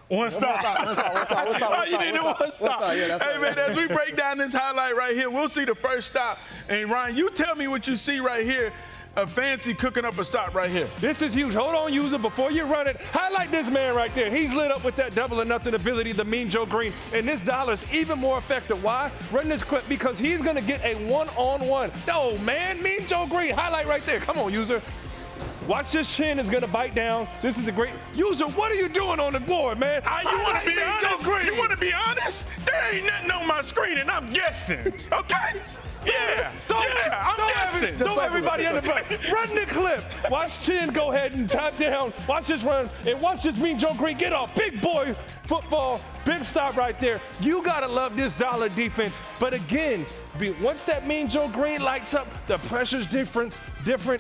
One stop. Oh, you need one stop. Hey, man, as we break down this highlight right here, we'll see the first stop. And, Ryan, you tell me what you see right here. A Fancy cooking up a stop right here. This is huge. Hold on, User, before you run it. Highlight this man right there. He's lit up with that 2-0 ability, the Mean Joe Green. And this dollar is even more effective. Why? Run this clip because he's going to get a one-on-one. No, man, Mean Joe Green. Highlight right there. Come on, User. Watch this chin is going to bite down. This is a great. User, what are you doing on the board, man? You want to be honest? You want to be honest? There ain't nothing on my screen, and I'm guessing. Okay? Yeah, I'm guessing. Throw everybody under the bus. Run the clip. Watch Chin go ahead and tap down. Watch this run, and watch this Mean Joe Green get off. Big boy football, big stop right there. You got to love this dollar defense. But again, once that Mean Joe Green lights up, the pressure's different,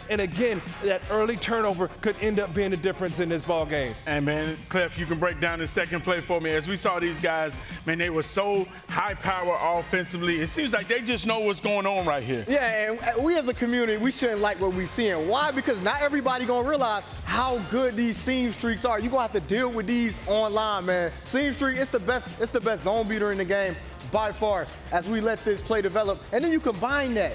and again, that early turnover could end up being the difference in this ball game. And man, Clef, you can break down the second play for me. As we saw these guys, man, they were so high power offensively. It seems like they just know what's going on right here. Yeah, and we as a community, we shouldn't like what we're seeing. Why? Because not everybody gonna realize how good these seam streaks are. You're gonna have to deal with these online, man. Seam streak, it's the best zone beater in the game by far as we let this play develop. And then you combine that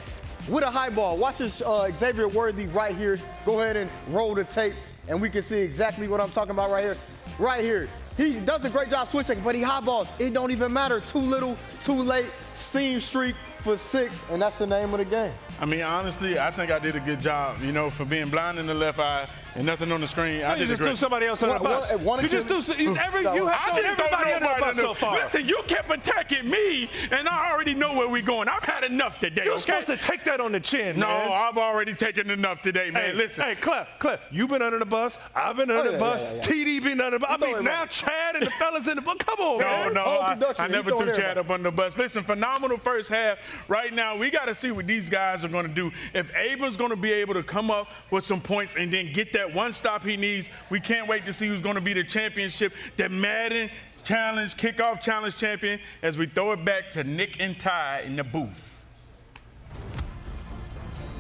with a high ball. Watch this Xavier Worthy right here. Go ahead and roll the tape, and we can see exactly what I'm talking about right here. Right here. He does a great job switching, but he high balls. It don't even matter. Too little, too late. Seam streak for 6, and that's the name of the game. I mean, honestly, I think I did a good job, you know, for being blind in the left eye And nothing on the screen. I You just threw somebody else under the bus. You just threw you have thrown everybody under the bus so far. Listen, you kept attacking me, and I already know where we're going. I've had enough today. You're supposed to take that on the chin, no, man. I've already taken enough today, man. Hey, listen. Hey, Clef, you've been under the bus. I've been under the bus. TD been under the bus. I mean, now Chad and the fellas in the bus. Come on, man. No, I never threw Chad up under the bus. Listen, phenomenal first half. Right now, we got to see what these guys are going to do. If Abram's going to be able to come up with some points and then get that one stop he needs, we can't wait to see who's going to be the championship, the Madden Challenge, Kickoff Challenge champion, as we throw it back to Nick and Ty in the booth.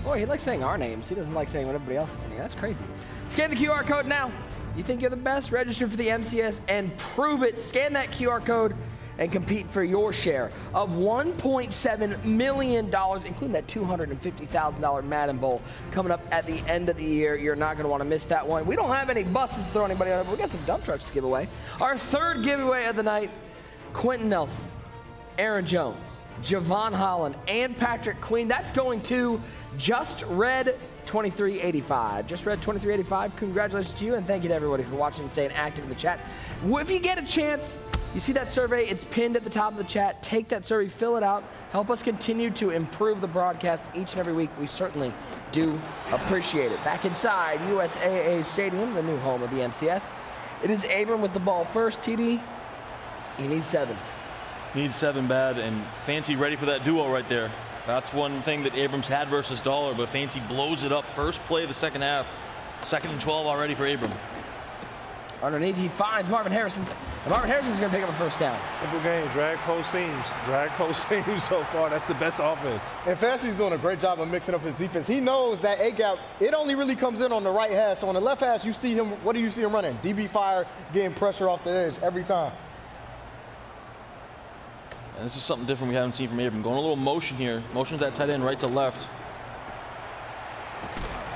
Boy, he likes saying our names. He doesn't like saying what everybody else is saying. That's crazy. Scan the QR code now. You think you're the best? Register for the MCS and prove it. Scan that QR code and compete for your share of $1.7 million, including that $250,000 Madden Bowl coming up at the end of the year. You're not going to want to miss that one. We don't have any buses to throw anybody on it, but we got some dump trucks to give away. Our third giveaway of the night, Quentin Nelson, Aaron Jones, Javon Holland, and Patrick Queen. That's going to Just Red 2385. Just Red 2385. Congratulations to you, and thank you to everybody for watching and staying active in the chat. If you get a chance, you see that survey, it's pinned at the top of the chat. Take that survey, fill it out, help us continue to improve the broadcast each and every week. We certainly do appreciate it. Back inside USAA Stadium, the new home of the MCS. It is Abram with the ball first. TD, he needs 7. Needs 7 bad, and Fancy ready for that duo right there. That's one thing that Abrams had versus Dollar, but Fancy blows it up. First play of the second half. 2nd and 12 already for Abram. Underneath, he finds Marvin Harrison. And Marvin Harrison's going to pick up a first down. Simple game. Drag post seams. Drag post seams so far. That's the best offense. And Fancy's doing a great job of mixing up his defense. He knows that A-gap, it only really comes in on the right hash. So on the left hash, you see him, what do you see him running? DB fire, getting pressure off the edge every time. And this is something different we haven't seen from Abram. Going a little motion here. Motion to that tight end right to left.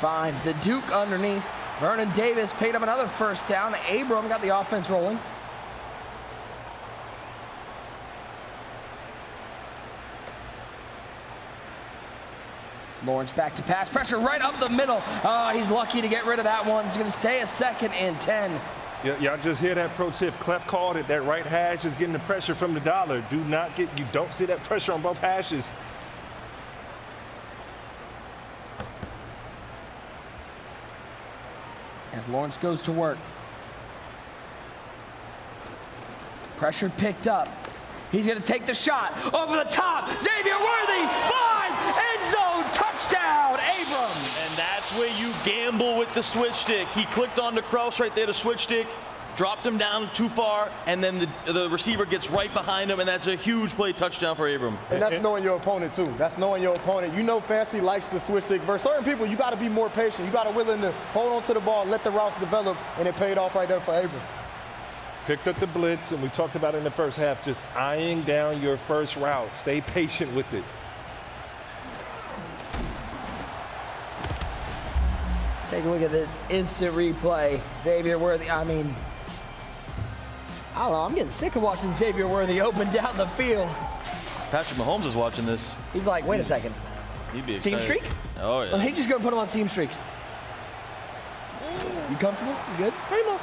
Finds the Duke underneath. Vernon Davis picked up another first down. Abram got the offense rolling. Lawrence back to pass. Pressure right up the middle. He's lucky to get rid of that one. He's going to stay a 2nd and 10. Y'all just hear that pro tip. Clef called it. That right hash is getting the pressure from the Dollar. You don't see that pressure on both hashes. As Lawrence goes to work. Pressure picked up. He's going to take the shot over the top. Xavier Worthy, 5, end zone, touchdown, Abram. And that's where you gamble with the switch stick. He clicked on the Kraus right there, the switch stick, dropped him down too far, and then the receiver gets right behind him, and that's a huge play touchdown for Abram. And that's knowing your opponent, too. That's knowing your opponent. You know Fancy likes the switch stick. Versus certain people, you got to be more patient. You got to willing to hold on to the ball, let the routes develop, and it paid off right there for Abram. Picked up the blitz, and we talked about it in the first half, just eyeing down your first route. Stay patient with it. Take a look at this instant replay. Xavier Worthy, I don't know, I'm getting sick of watching Xavier Worthy open down the field. Patrick Mahomes is watching this. He's like, wait a second. He'd be excited. Seam streak? Oh, yeah. Well, he's just going to put him on seam streaks. You comfortable? You good? Hey, Mo.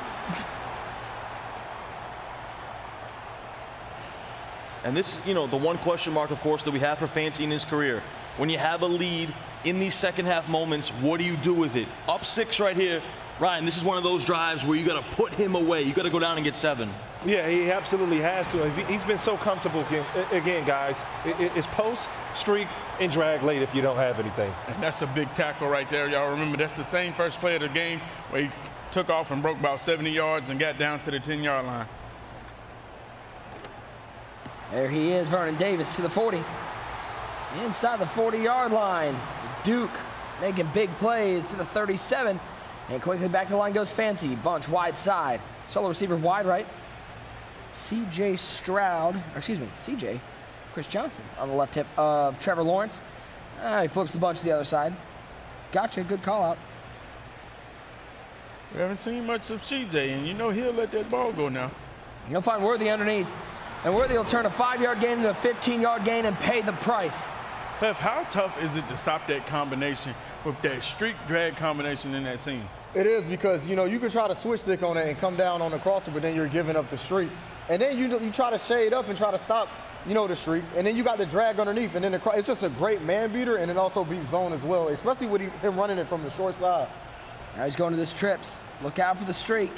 And this, the one question mark, of course, that we have for Fancy in his career. When you have a lead in these second half moments, what do you do with it? Up 6 right here. Ryan, this is one of those drives where you got to put him away. You got to go down and get 7. Yeah, he absolutely has to. He's been so comfortable again, guys. It's post, streak, and drag late if you don't have anything. And that's a big tackle right there. Y'all remember that's the same first play of the game where he took off and broke about 70 yards and got down to the 10-yard line. There he is, Vernon Davis to the 40. Inside the 40-yard line. Duke making big plays to the 37. And quickly back to the line goes Fancy. Bunch wide side. Solo receiver wide right. CJ Chris Johnson on the left hip of Trevor Lawrence. He flips the bunch to the other side. Gotcha, good call out. We haven't seen much of CJ, and he'll let that ball go now. He'll find Worthy underneath. And Worthy will turn a 5-yard gain into a 15-yard gain and pay the price. Clef, how tough is it to stop that combination with that streak drag combination in that scene? It is because, you know, you can try to switch stick on it and come down on the crosser, but then you're giving up the streak. And then you try to shade up and try to stop, you know, the streak. And then you got the drag underneath. And then it's just a great man beater, and it also beats zone as well, especially with him running it from the short side. Now he's going to this trips. Look out for the streak.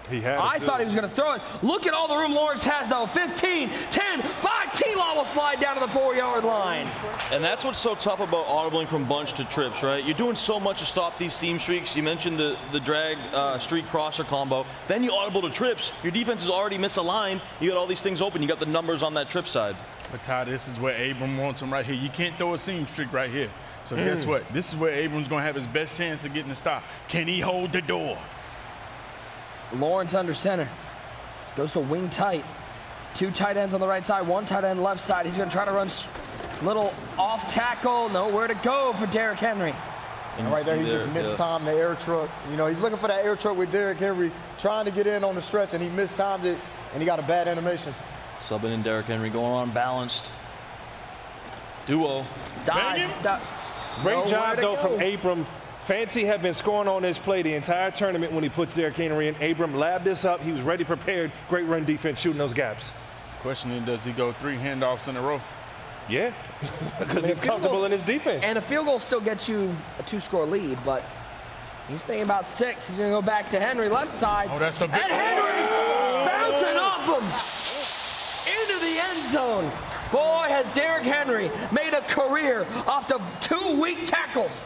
He had I thought he was going to throw it. Look at all the room Lawrence has, though. 15, 10, 5. T-Law will slide down to the 4-yard line. And that's what's so tough about audibling from bunch to trips, right? You're doing so much to stop these seam streaks. You mentioned the drag streak crosser combo. Then you audible to trips. Your defense is already misaligned. You got all these things open. You got the numbers on that trip side. But Ty, this is where Abram wants him right here. You can't throw a seam streak right here. So guess what? This is where Abram's going to have his best chance of getting a stop. Can he hold the door? Lawrence under center. Goes to wing tight. 2 tight ends on the right side, 1 tight end left side. He's going to try to run little off tackle. Nowhere to go for Derrick Henry. And right there, he just mistimed the air truck. You know, he's looking for that air truck with Derrick Henry, trying to get in on the stretch, and he mistimed it, and he got a bad animation. Subbing in Derrick Henry, going on balanced. Duo. Great job, though, from Abram. Fancy had been scoring on this play the entire tournament when he puts Derrick Henry in. Abram labbed this up. He was ready, prepared. Great run defense, shooting those gaps. Question is, does he go 3 handoffs in a row? Yeah, because he's comfortable in his defense. And a field goal still gets you a 2-score lead, but he's thinking about 6. He's going to go back to Henry, left side. Oh, that's a big. And Henry bouncing off him into the end zone. Boy, has Derrick Henry made a career off of 2 weak tackles.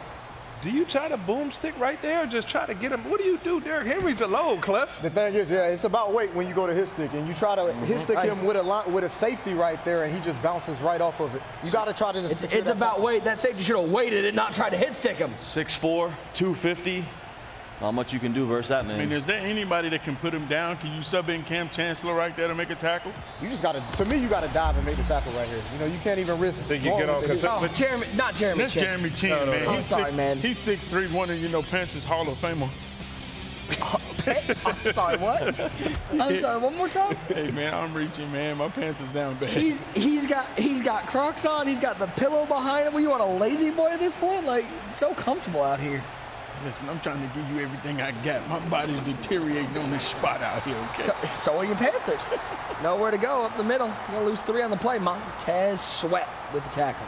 Do you try to boomstick right there or just try to get him? What do you do? Derrick Henry's alone, Clef. The thing is, yeah, it's about weight when you go to his stick, and you try to hit stick him with a safety right there, and he just bounces right off of it. You got to try to just. It's about weight. That safety should have waited and not tried to hit stick him. 6'4", 250. Not much you can do versus that man. I mean, is there anybody that can put him down? Can you sub in Cam Chancellor right there to make a tackle? You just got to. To me, you got to dive and make the tackle right here. You know, you can't even risk. Think you get on not Jeremy That's Chin. Jeremy Chin, man. I'm sorry, man. He's 6'3", one of Panthers Hall of Famer. I'm sorry, what? I'm sorry, one more time? Hey, man, I'm reaching, man. My Panthers down bad. He's got Crocs on. He's got the pillow behind him. What, you want a lazy boy at this point? Like, so comfortable out here. Listen, I'm trying to give you everything I got. My body's deteriorating on this spot out here, okay? So are your Panthers. Nowhere to go up the middle. You're going to lose 3 on the play. Montez Sweat with the tackle.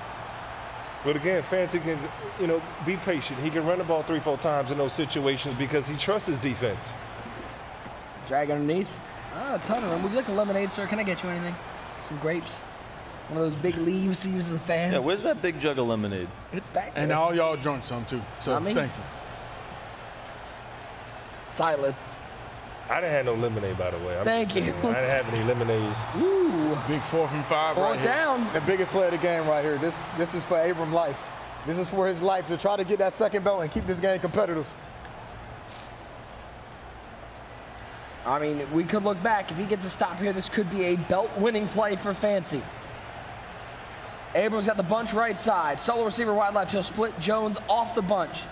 But again, Fancy can, you know, be patient. He can run the ball 3-4 times in those situations because he trusts his defense. Drag underneath. A ton of them. Would you like a lemonade, sir? Can I get you anything? Some grapes? One of those big leaves to use as a fan? Yeah, where's that big jug of lemonade? It's back there. And all y'all drunk some, too. So, thank you. Silence. I didn't have no lemonade, by the way. Thank you. I didn't have any lemonade. Ooh. Big 4th and 5 4th right down. here. The biggest play of the game right here. This is for Abram life. This is for his life to try to get that second belt and keep this game competitive. I mean, we could look back. If he gets a stop here, this could be a belt-winning play for Fancy. Abram's got the bunch right side. Solo receiver wide left. He'll split Jones off the bunch.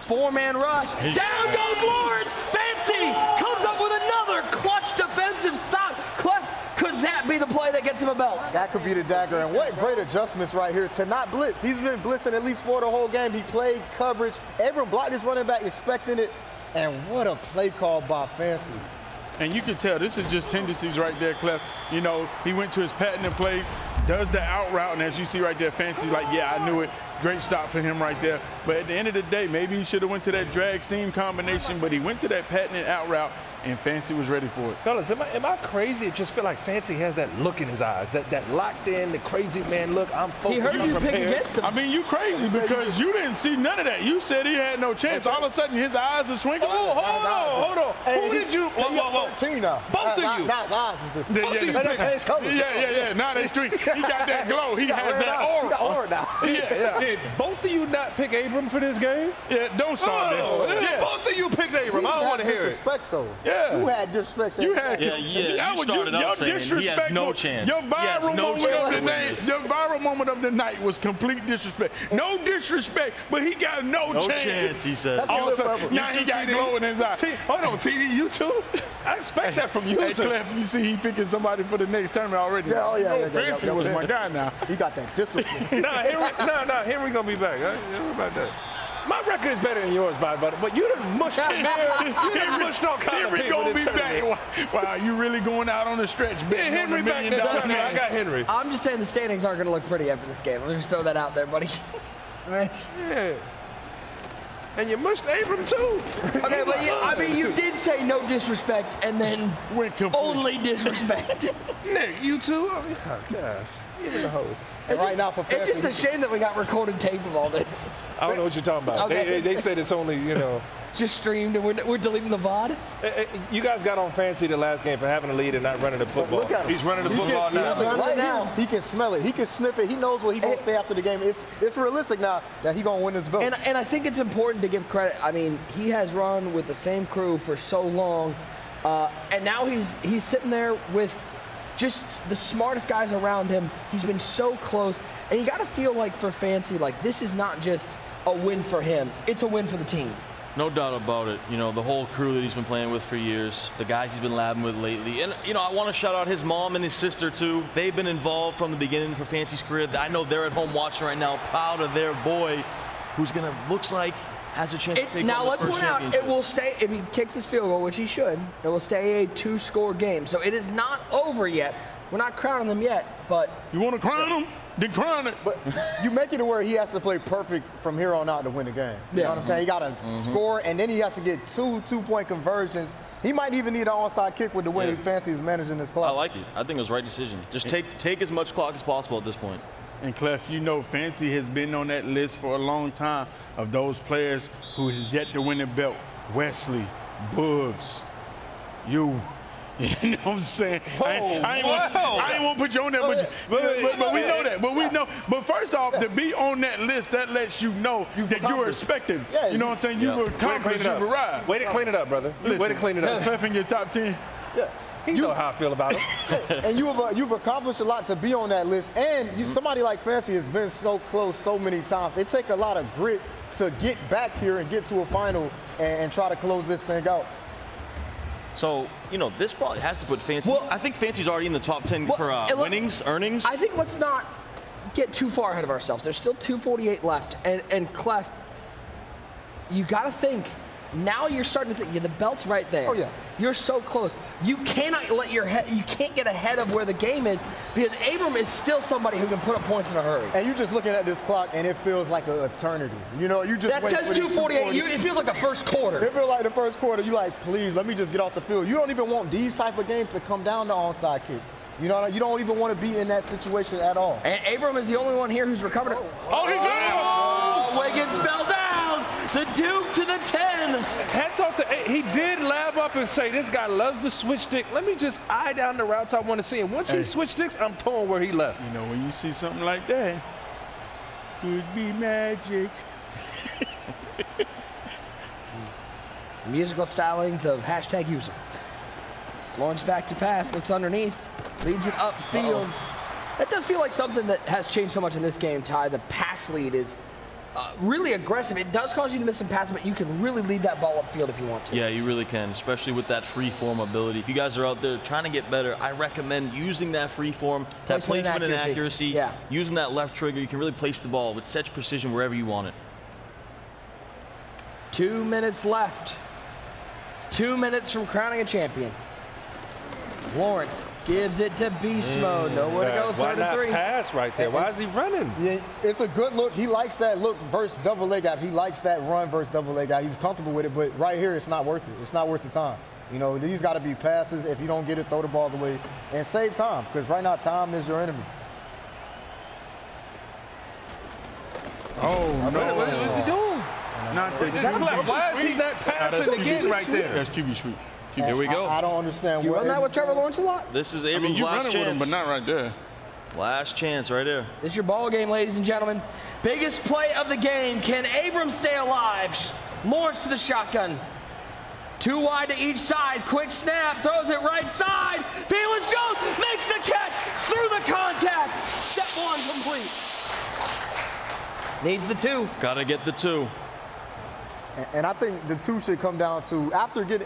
4-man rush. Down goes Lawrence. Fancy comes up with another clutch defensive stop. Clef, could that be the play that gets him a belt? That could be the dagger. And what great adjustments right here to not blitz. He's been blitzing at least for the whole game. He played coverage. Abram blocked his running back expecting it. And what a play call by Fancy. And you can tell this is just tendencies right there, Clef. You know, he went to his patented play, does the out route, and as you see right there, Fancy like, yeah, I knew it. Great stop for him right there. But at the end of the day, maybe he should have went to that drag seam combination, but he went to that patented out route, and Fancy was ready for it. Fellas, am I crazy? It just feel like Fancy has that look in his eyes, that locked in, the crazy man look. I'm focused. He heard you pick against him. I mean, you crazy because you didn't see none of that. You said he had no chance. All of a sudden, his eyes are twinkling. Oh, hold on. Hey, Who did you? Whoa. 13 now. Both of you. Now his eyes is different. Both of you That change colors. Yeah. Now they streak. He got that glow. He has that aura. He got aura now. Yeah. Did both of you not pick Abram for this game? Yeah, don't start that. Yeah. Both of you picked Abram. I don't want to hear it. Disrespect, though. Yeah. You had disrespect. You had you started out saying he has no chance. Your viral moment of the night was complete disrespect. No disrespect, but he got no chance. No chance, he said. All of a sudden, now he got glow in his eyes. Hold on, TD, you too? I expect that from you. Hey, Clef, you see he picking somebody for the next tournament already. Yeah, Fancy was my guy now. He got that discipline. Henry gonna be back. Don't worry about that. My record is better than yours, but you done mushed him. You done mushed all kinds of people in this tournament. Wow, you really going out on the stretch. Yeah, Henry back in this tournament. I got Henry. I'm just saying the standings aren't going to look pretty after this game. Let me just throw that out there, buddy. Yeah. And you mushed Abram, too. Okay, but I mean, you did say no disrespect and then only disrespect. Nick, you too? I mean, oh, gosh. You're the host. And right now, for it's just a shame that we got recorded tape of all this. I don't know what you're talking about. Okay. They said it's only, just streamed and we're deleting the VOD? You guys got on fancy the last game for having a lead and not running the football. Look at him. He's running the football now. Right now. He can smell it. He can sniff it. He knows what he's going to say after the game. It's realistic now that he's going to win this belt. And I think it's important to give credit. I mean, he has run with the same crew for so long, and now he's sitting there with just the smartest guys around him. He's been so close, and you got to feel like for Fancy, like this is not just a win for him. It's a win for the team. No doubt about it. The whole crew that he's been playing with for years, the guys he's been labbing with lately. And, I want to shout out his mom and his sister, too. They've been involved from the beginning for Fancy's career. I know they're at home watching right now, proud of their boy, who's looks like has a chance to take now, home let's his first point out, championship. it will stay, if he kicks this field goal, which he should, it will stay a 2-score game. So it is not over yet. We're not crowning them yet, but... You want to crown them? Then crown it. But you make it to where he has to play perfect from here on out to win the game. You know what I'm saying? He got to score, and then he has to get two-point conversions. He might even need an onside kick with the way Fancy is managing his clock. I like it. I think it was the right decision. Just take as much clock as possible at this point. And Clef, Fancy has been on that list for a long time of those players who has yet to win a belt. Wesley, Buggs, you. You know what I'm saying? I ain't want to put you on there, but we know that. But we know. But first off, to be on that list, that lets you know that you were respected. Yeah, you know what I'm saying? You were accomplished. You've arrived. Way to clean it up, brother. Listen, Way to clean it up. Clef in your top 10. Yeah. You know how I feel about him. And you've accomplished a lot to be on that list. And somebody like Fancy has been so close so many times. It takes a lot of grit to get back here and get to a final and try to close this thing out. So, this probably has to put Fancy. Well, I think Fancy's already in the top 10 for winnings, earnings. I think let's not get too far ahead of ourselves. There's still 2:48 left. And Clef, you got to think. Now you're starting to think, the belt's right there. Oh, yeah. You're so close. You cannot let you can't get ahead of where the game is because Abram is still somebody who can put up points in a hurry. And you're just looking at this clock, and it feels like an eternity. You just that says 2:48. It feels like the first quarter. It feels like the first quarter. You're like, please, let me just get off the field. You don't even want these type of games to come down to onside kicks. You don't even want to be in that situation at all. And Abram is the only one here who's recovered. Oh, he fell! Wiggins fell down. The Duke to the 10. Hats off to he did lab up and say, this guy loves the switch stick. Let me just eye down the routes I want to see. And once he switched sticks, I'm torn where he left. When you see something like that, could be magic. Musical stylings of #user. Lawrence back to pass, looks underneath, leads it upfield. That does feel like something that has changed so much in this game, Ty. The pass lead is really aggressive. It does cause you to miss some passes, but you can really lead that ball upfield if you want to. Yeah, you really can, especially with that free form ability. If you guys are out there trying to get better, I recommend using that free form, that placement and accuracy. Yeah. Using that left trigger, you can really place the ball with such precision wherever you want it. 2 minutes left. 2 minutes from crowning a champion. Lawrence gives it to beast mode. Nowhere to go, 3rd and 3. Why not pass right there? Why is he running? Yeah, it's a good look. He likes that look versus double leg gap. He likes that run versus double leg gap. He's comfortable with it, but right here, it's not worth it. It's not worth the time. These got to be passes. If you don't get it, throw the ball away and save time, because right now, time is your enemy. Oh, no. What is he doing? Not the Why is he not passing again right there? That's QB sweep. Here we go. I don't understand. Do you run that with Trevor Lawrence a lot? This is Abram's last chance. With him, but not right there. Last chance right there. This is your ball game, ladies and gentlemen. Biggest play of the game. Can Abram stay alive? Lawrence to the shotgun. 2 wide to each side. Quick snap. Throws it right side. Felix Jones makes the catch through the contact. Step 1 complete. Needs the 2. Gotta get the 2. And I think the 2 should come down to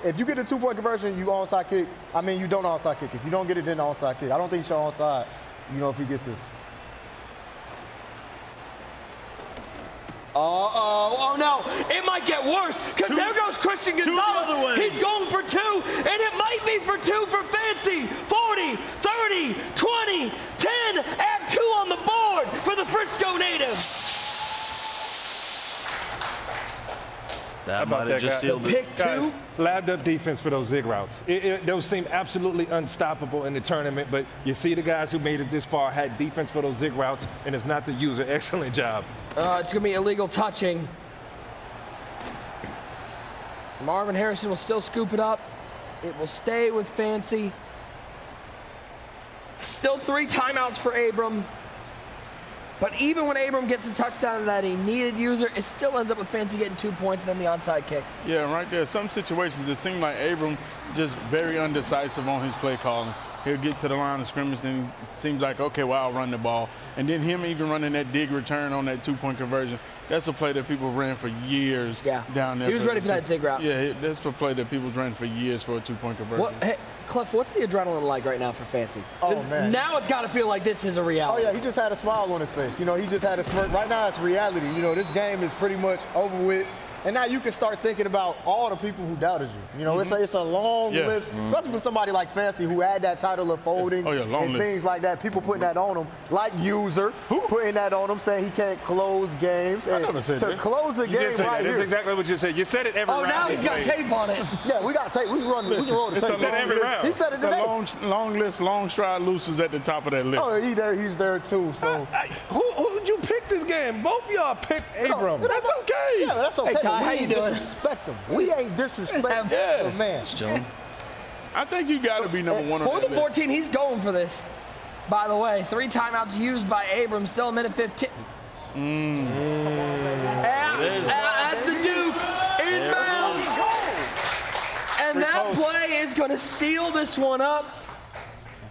if you get a 2-point conversion, you onside kick. You don't onside kick. If you don't get it, then onside kick. I don't think you're onside. If he gets this. Oh no, it might get worse, because there goes Christian Gonzalez. He's going for 2, and it might be for 2 for Fancy. 40, 30, 20, 10, add 2 on the board for the Frisco native. That might have just sealed it. Pick 2. Guys, labbed up defense for those zig routes. Those seem absolutely unstoppable in the tournament, but you see the guys who made it this far had defense for those zig routes, and it's not the user. Excellent job. It's going to be illegal touching. Marvin Harrison will still scoop it up. It will stay with Fancy. Still 3 timeouts for Abram. But even when Abram gets the touchdown that he needed, user, it still ends up with Fancy getting 2 points and then the onside kick. Yeah, right there. Some situations, it seemed like Abram just very undecisive on his play calling. He'll get to the line of scrimmage, then it seems like, okay, well, I'll run the ball. And then him even running that dig return on that 2-point conversion, that's a play that people ran for years down there. He was ready for that zig route. Yeah, that's a play that people ran for years for a 2-point conversion. Hey, Clef, what's the adrenaline like right now for Fancy? Oh, man. Now it's got to feel like this is a reality. Oh, yeah, he just had a smile on his face. You know, he just had a smirk. Right now it's reality. You know, this game is pretty much over with. And now you can start thinking about all the people who doubted you. You know, it's a long list, especially for somebody like Fancy who had that title of folding and things like that. People putting that on him, like User, putting that on him, saying he can't close games. And I never said that. Close a game right here. That's exactly what you said. You said it every round. Oh, now he's got tape on it. Yeah, we got tape. We can roll the tape. He said every round. He said it today. It's a long list, long stride loses at the top of that list. Oh, he's there too. So who'd you pick this game? Both of y'all picked Abram. That's okay. Yeah, that's okay. Hey, Ty, how you doing? Disrespect him. We ain't disrespect the man. I think you got to be number 1 on For that the 14, he's going for this. By the way, 3 timeouts used by Abram, still a minute 15. That's the Duke. Inbounds. And that play is going to seal this one up.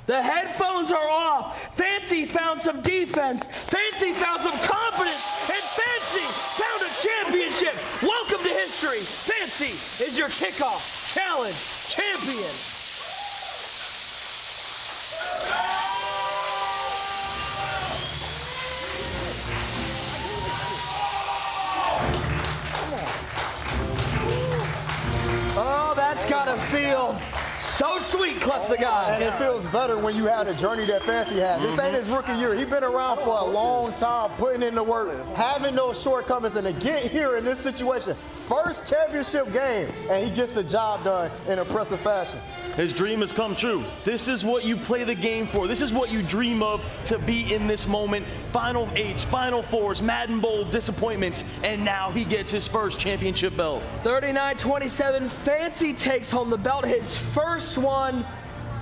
The headphones are off. Fancy found some defense. Fancy found some confidence. And Fancy found a championship. Welcome to history. Fancy is your Kickoff Challenge champion. Oh, that's gotta feel so sweet, Clef the guy. And it feels better when you have the journey that Fancy had. This ain't his rookie year. He's been around for a long time, putting in the work, having those shortcomings, and to get here in this situation, first championship game, and he gets the job done in impressive fashion. His dream has come true. This is what you play the game for. This is what you dream of, to be in this moment. Final 8s, Final 4s, Madden Bowl disappointments, and now he gets his first championship belt. 39-27, Fancy takes home the belt, his first one.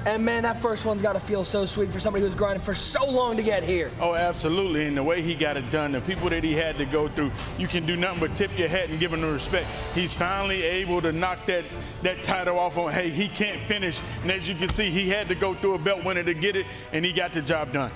And man, that first one's got to feel so sweet for somebody who's grinding for so long to get here. Oh, absolutely. And the way he got it done, the people that he had to go through, you can do nothing but tip your hat and give him the respect. He's finally able to knock that title off on, hey, he can't finish. And as you can see, he had to go through a belt winner to get it, and he got the job done.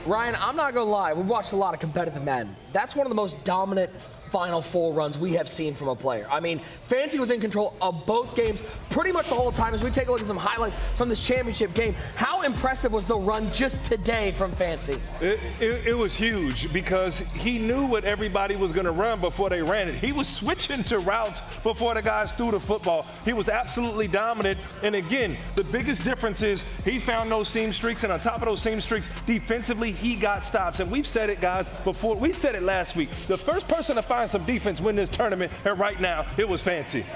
Ryan, I'm not going to lie. We've watched a lot of competitive Madden. That's one of the most dominant Final Four runs we have seen from a player. I mean, Fancy was in control of both games pretty much the whole time. As we take a look at some highlights from this championship game, how impressive was the run just today from Fancy? It was huge because he knew what everybody was going to run before they ran it. He was switching to routes before the guys threw the football. He was absolutely dominant. And again, the biggest difference is he found those seam streaks, and on top of those seam streaks, defensively, he got stops. And we've said it, guys, before. We said it last week. The first person to find some defense win this tournament, and right now, it was Fancy.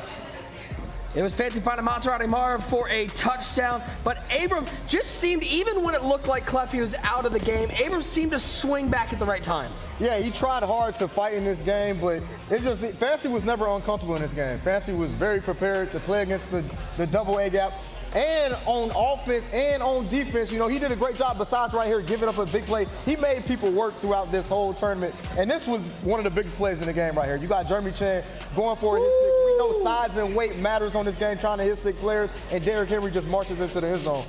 It was Fancy finding Maserati Marv for a touchdown, but Abram just seemed, even when it looked like Cleffy was out of the game, Abram seemed to swing back at the right times. Yeah, he tried hard to fight in this game, but Fancy was never uncomfortable in this game. Fancy was very prepared to play against the double A gap. And on offense and on defense, you know, he did a great job besides right here giving up a big play. He made people work throughout this whole tournament. And this was one of the biggest plays in the game right here. You got Jeremy Chan going for a hit stick. We know size and weight matters on this game, trying to hit stick players, and Derrick Henry just marches into the end zone.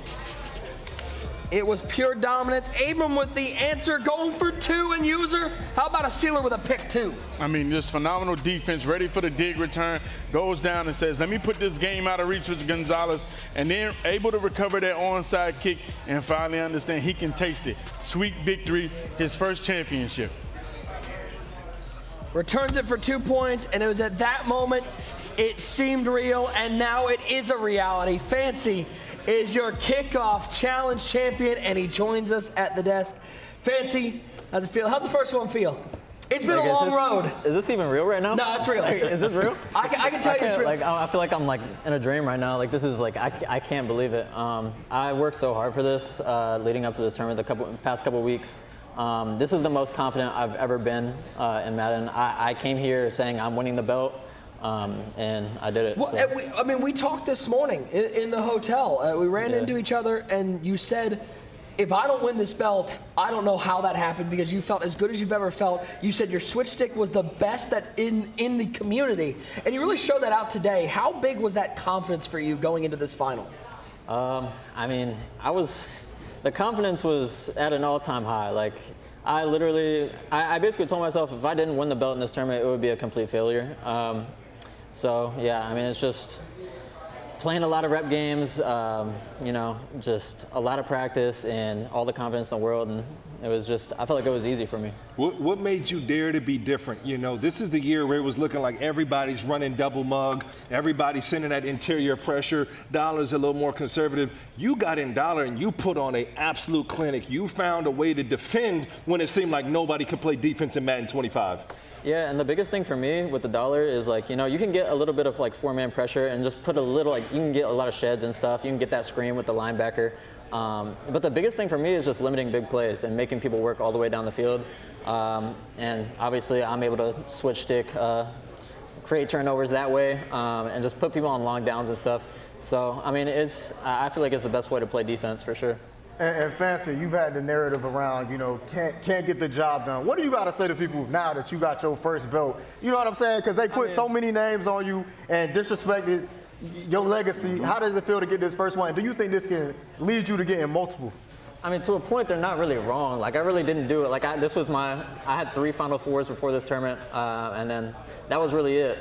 It was pure dominance. Abram with the answer, going for 2, and user, how about a sealer with a pick 2? I mean, just phenomenal defense, ready for the dig return, goes down and says, let me put this game out of reach with Gonzalez, and then able to recover that onside kick and finally understand he can taste it. Sweet victory, his first championship. returns it for 2 points, and it was at that moment it seemed real, and now it is a reality. Fancy is your Kickoff Challenge champion, and he joins us at the desk. Fancy, how's it feel? How's the first one feel? It's been a long road. Is this even real right now? No, it's real. Like, is this real? I can tell you it's real. Like, I feel like I'm like in a dream right now. Like this is like I can't believe it. I worked so hard for this leading up to this tournament the past couple weeks. This is the most confident I've ever been in Madden. I came here saying I'm winning the belt, and I did it. Well, So. we talked this morning in the hotel. We ran into each other, and you said, if I don't win this belt, I don't know how that happened, because you felt as good as you've ever felt. You said your switch stick was the best that in the community, and you really showed that out today. How big was that confidence for you going into this final? I mean, the confidence was at an all-time high. Like, I basically told myself if I didn't win the belt in this tournament, it would be a complete failure. So yeah, I mean, it's just playing a lot of rep games, just a lot of practice and all the confidence in the world, and it was just, I felt like it was easy for me. What made you dare to be different? You know, this is the year where it was looking like everybody's running double mug, everybody's sending that interior pressure, Dollar's a little more conservative. You got in Dollar and you put on an absolute clinic. You found a way to defend when it seemed like nobody could play defense in Madden 25. Yeah, and the biggest thing for me with the Dollar is like, you can get a little bit of like four-man pressure and just put a little, like, you can get a lot of sheds and stuff. You can get that screen with the linebacker. But the biggest thing for me is just limiting big plays and making people work all the way down the field. And obviously I'm able to switch stick, create turnovers that way, and just put people on long downs and stuff. So, I mean, I feel like it's the best way to play defense for sure. And Fancy, you've had the narrative around, can't get the job done. What do you got to say to people now that you got your first belt? You know what I'm saying? Because they put so many names on you and disrespected your legacy. How does it feel to get this first one? Do you think this can lead you to getting multiple? I mean, to a point, they're not really wrong. Like, I really didn't do it. Like, I had 3 Final Fours before this tournament, and then that was really it.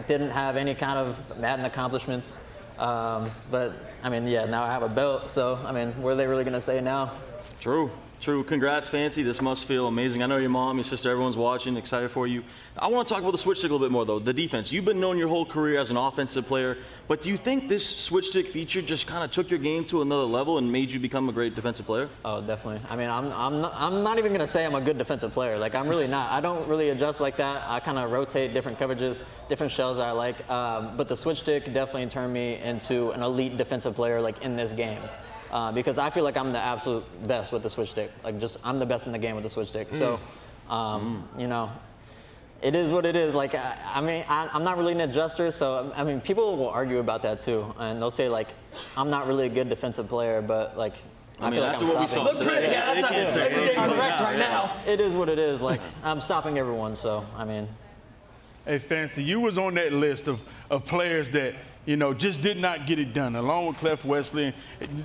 Didn't have any kind of Madden accomplishments. But, I mean, yeah, now I have a belt, so, I mean, what are they really going to say now? True. Congrats, Fancy. This must feel amazing. I know your mom, your sister, everyone's watching, excited for you. I want to talk about the switch stick a little bit more, though, the defense. You've been known your whole career as an offensive player, but do you think this switch stick feature just kind of took your game to another level and made you become a great defensive player? Oh, definitely. I mean, I'm not even going to say I'm a good defensive player. Like, I'm really not. I don't really adjust like that. I kind of rotate different coverages, different shells that I like. But the switch stick definitely turned me into an elite defensive player, like, in this game. Because I feel like I'm the absolute best with the switch stick. Like, I'm the best in the game with the switch stick. So, it is what it is. Like, I'm not really an adjuster, so, I mean, people will argue about that too. And they'll say, like, I'm not really a good defensive player, but, like, I feel like I'm stopping. That's incorrect right now. It is what it is. Like, I'm stopping everyone, so, I mean. Hey, Fancy, you was on that list of players that, just did not get it done, along with Clef Wesley,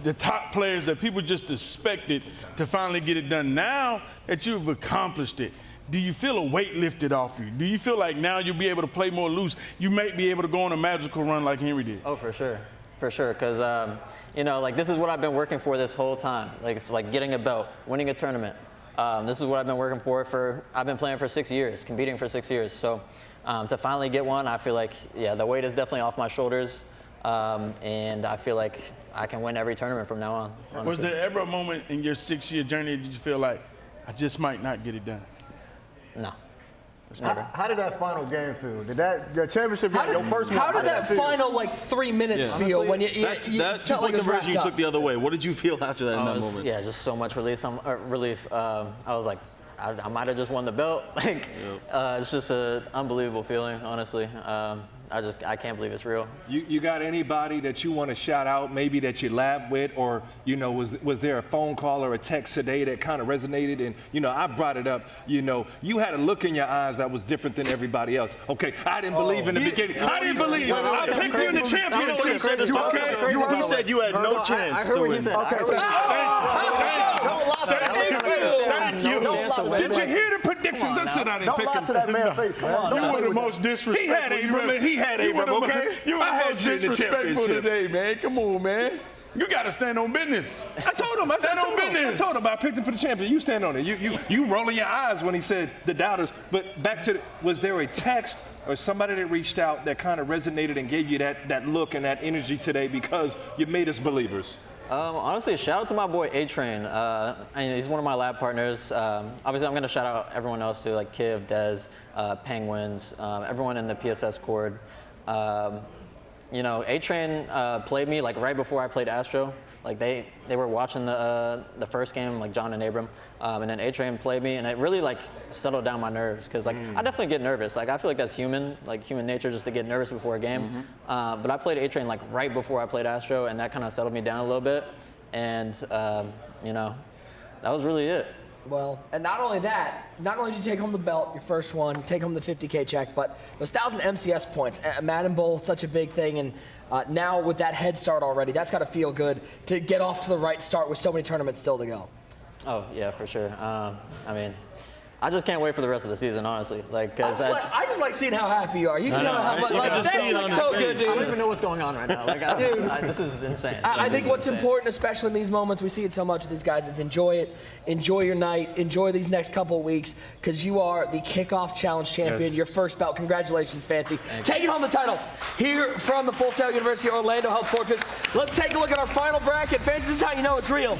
the top players that people just expected to finally get it done. Now that you've accomplished it, do you feel a weight lifted off you? Do you feel like now you'll be able to play more loose? You might be able to go on a magical run like Henry did. Oh, for sure. For sure, because, like, this is what I've been working for this whole time. Like, it's like getting a belt, winning a tournament. This is what I've been working for I've been playing for 6 years, competing for 6 years. So to finally get one, I feel like, yeah, the weight is definitely off my shoulders. And I feel like I can win every tournament from now on, honestly. Was there ever a moment in your 6-year journey that you feel like, I just might not get it done? No. How did that final game feel? Did your championship game, your first one? How did that final 3 minutes feel when you that's felt like it was conversion you wrapped took up? the other way. What did you feel after that in that moment? Yeah, just so much relief. I was like, I might have just won the belt. Like, it's just an unbelievable feeling, honestly. I can't believe it's real. You got anybody that you want to shout out, maybe that you lab with, or was there a phone call or a text today that kind of resonated? And I brought it up. You had a look in your eyes that was different than everybody else. Okay, I didn't believe in the beginning. I didn't believe. I picked you in the championship. He said you had no chance. I heard what he said. Thank you. Did you hear the predictions? I said I didn't pick him. Don't lie to that man's face, man. You were the most disrespectful. He had Abram. You were the most disrespectful today, man. Come on, man. You got to stand on business. I told him. I told him. I picked him for the champion. You stand on it. You rolling your eyes when he said the doubters. But back to was there a text or somebody that reached out that kind of resonated and gave you that look and that energy today because you made us believers? Honestly, shout out to my boy A-Train. He's one of my lab partners. Obviously, I'm going to shout out everyone else too, like Kiv, Dez, Penguins, everyone in the PSS Cord. You know, A-Train played me like right before I played Astro. Like they were watching the first game, like John and Abram, and then A-Train played me, and it really like settled down my nerves because like I definitely get nervous. Like I feel like that's human nature just to get nervous before a game. But I played A-Train like right before I played Astro, and that kind of settled me down a little bit. And you know, that was really it. Well, and not only that, not only did you take home the belt, your first one, take home the 50K check, but those 1,000 MCS points. Madden Bowl, such a big thing, and now with that head start already, that's got to feel good to get off to the right start with so many tournaments still to go. Oh, yeah, for sure. I mean, I just can't wait for the rest of the season, honestly. Like, cause I just like seeing how happy you are. You can tell how much. Like, that's so good, dude. I don't even know what's going on right now. Like, this is insane. I think what's important, especially in these moments, we see it so much with these guys, is enjoy it. Enjoy your night. Enjoy these next couple of weeks, because you are the Kickoff Challenge champion. Yes. Your first belt. Congratulations, Fancy. Taking home the title here from the Full Sail University Orlando Health Fortress. Let's take a look at our final bracket. Fancy, this is how you know it's real.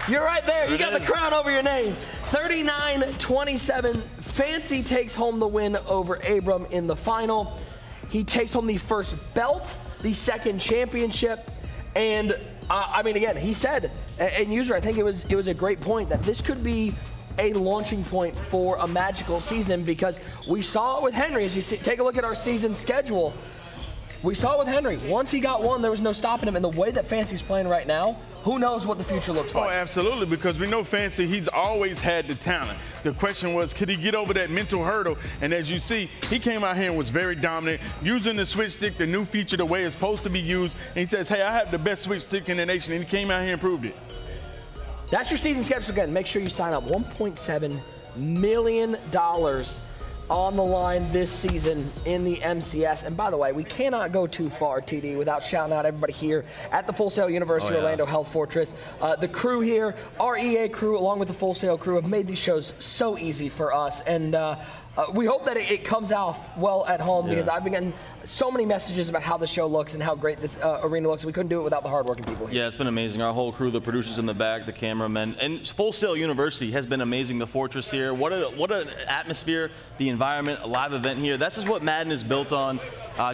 You're right there. You got the crown over your name. 39-27. Fancy takes home the win over Abram in the final. He takes home the first belt, the second championship, and I mean, again, he said, and user, I think it was a great point that this could be a launching point for a magical season, because we saw it with Henry. As you take a look at our season schedule, we saw it with Henry. Once he got one, there was no stopping him. And the way that Fancy's playing right now, who knows what the future looks like? Oh, absolutely, because we know Fancy, he's always had the talent. The question was, could he get over that mental hurdle? And as you see, he came out here and was very dominant, using the switch stick, the new feature, the way it's supposed to be used. And he says, hey, I have the best switch stick in the nation. And he came out here and proved it. That's your season schedule. Again, make sure you sign up. $1.7 million on the line this season in the MCS. And by the way, we cannot go too far, TD, without shouting out everybody here at the Full Sail University Orlando Health Fortress. The crew here, our EA crew, along with the Full Sail crew, have made these shows so easy for us. And we hope that it comes out well at home, because I've been getting so many messages about how the show looks and how great this arena looks. We couldn't do it without the hardworking people here. Yeah, it's been amazing. Our whole crew, the producers in the back, the cameramen, and Full Sail University has been amazing. The Fortress here, what an atmosphere, the environment, a live event here. This is what Madden is built on.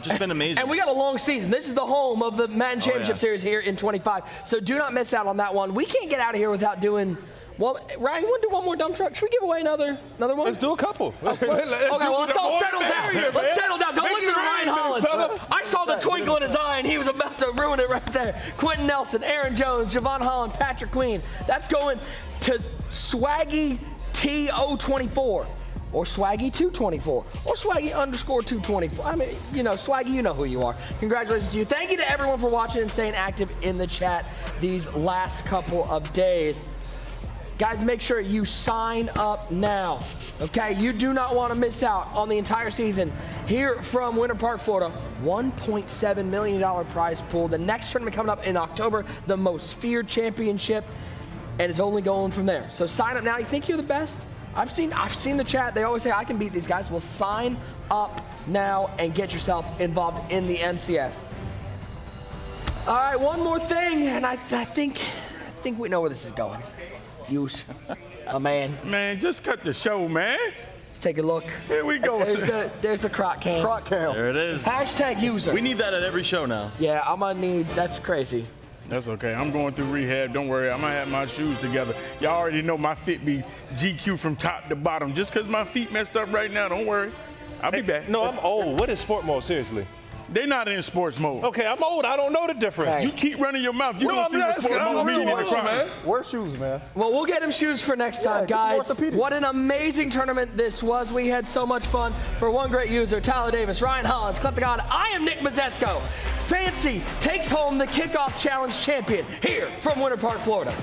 Just been amazing. And we got a long season. This is the home of the Madden Championship Series here in 25. So do not miss out on that one. We can't get out of here without doing. Well, Ryan, you want to do one more dump truck? Should we give away another one? Let's do a couple. Okay, well, let's all settle down. Let's settle down. Don't listen to Ryan Holland. I saw the twinkle in his eye, and he was about to ruin it right there. Quentin Nelson, Aaron Jones, Javon Holland, Patrick Queen. That's going to Swaggy T024. Or Swaggy224, or Swaggy_224. I mean, you know, Swaggy, you know who you are. Congratulations to you. Thank you to everyone for watching and staying active in the chat these last couple of days. Guys, make sure you sign up now, okay? You do not want to miss out on the entire season here from Winter Park, Florida. $1.7 million prize pool. The next tournament coming up in October, the Most Feared Championship, and it's only going from there. So sign up now. You think you're the best? I've seen the chat. They always say, I can beat these guys. Well, sign up now and get yourself involved in the MCS. All right, one more thing, and I think we know where this is going. Use a man. Man, just cut the show, man. Let's take a look. Here we go. There's the croc cam. Croc cam. There it is. Hashtag user. We need that at every show now. Yeah, I'm gonna need. That's crazy. That's okay. I'm going through rehab. Don't worry. I'm going to have my shoes together. Y'all already know my fit be GQ from top to bottom. Just because my feet messed up right now, don't worry. I'll be back. No, I'm old. What is sport mode? Seriously. They're not in sports mode. Okay, I'm old. I don't know the difference. You keep running your mouth. You're going to see what sport mode means in the crowd. Man. Wear shoes, man. Well, we'll get him shoes for next time, guys. What an amazing tournament this was. We had so much fun. For one great user, Tyler Davis, Ryan Hollins, Clip the God, I am Nick Mazesco. Fancy takes home the Kickoff Challenge champion here from Winter Park, Florida.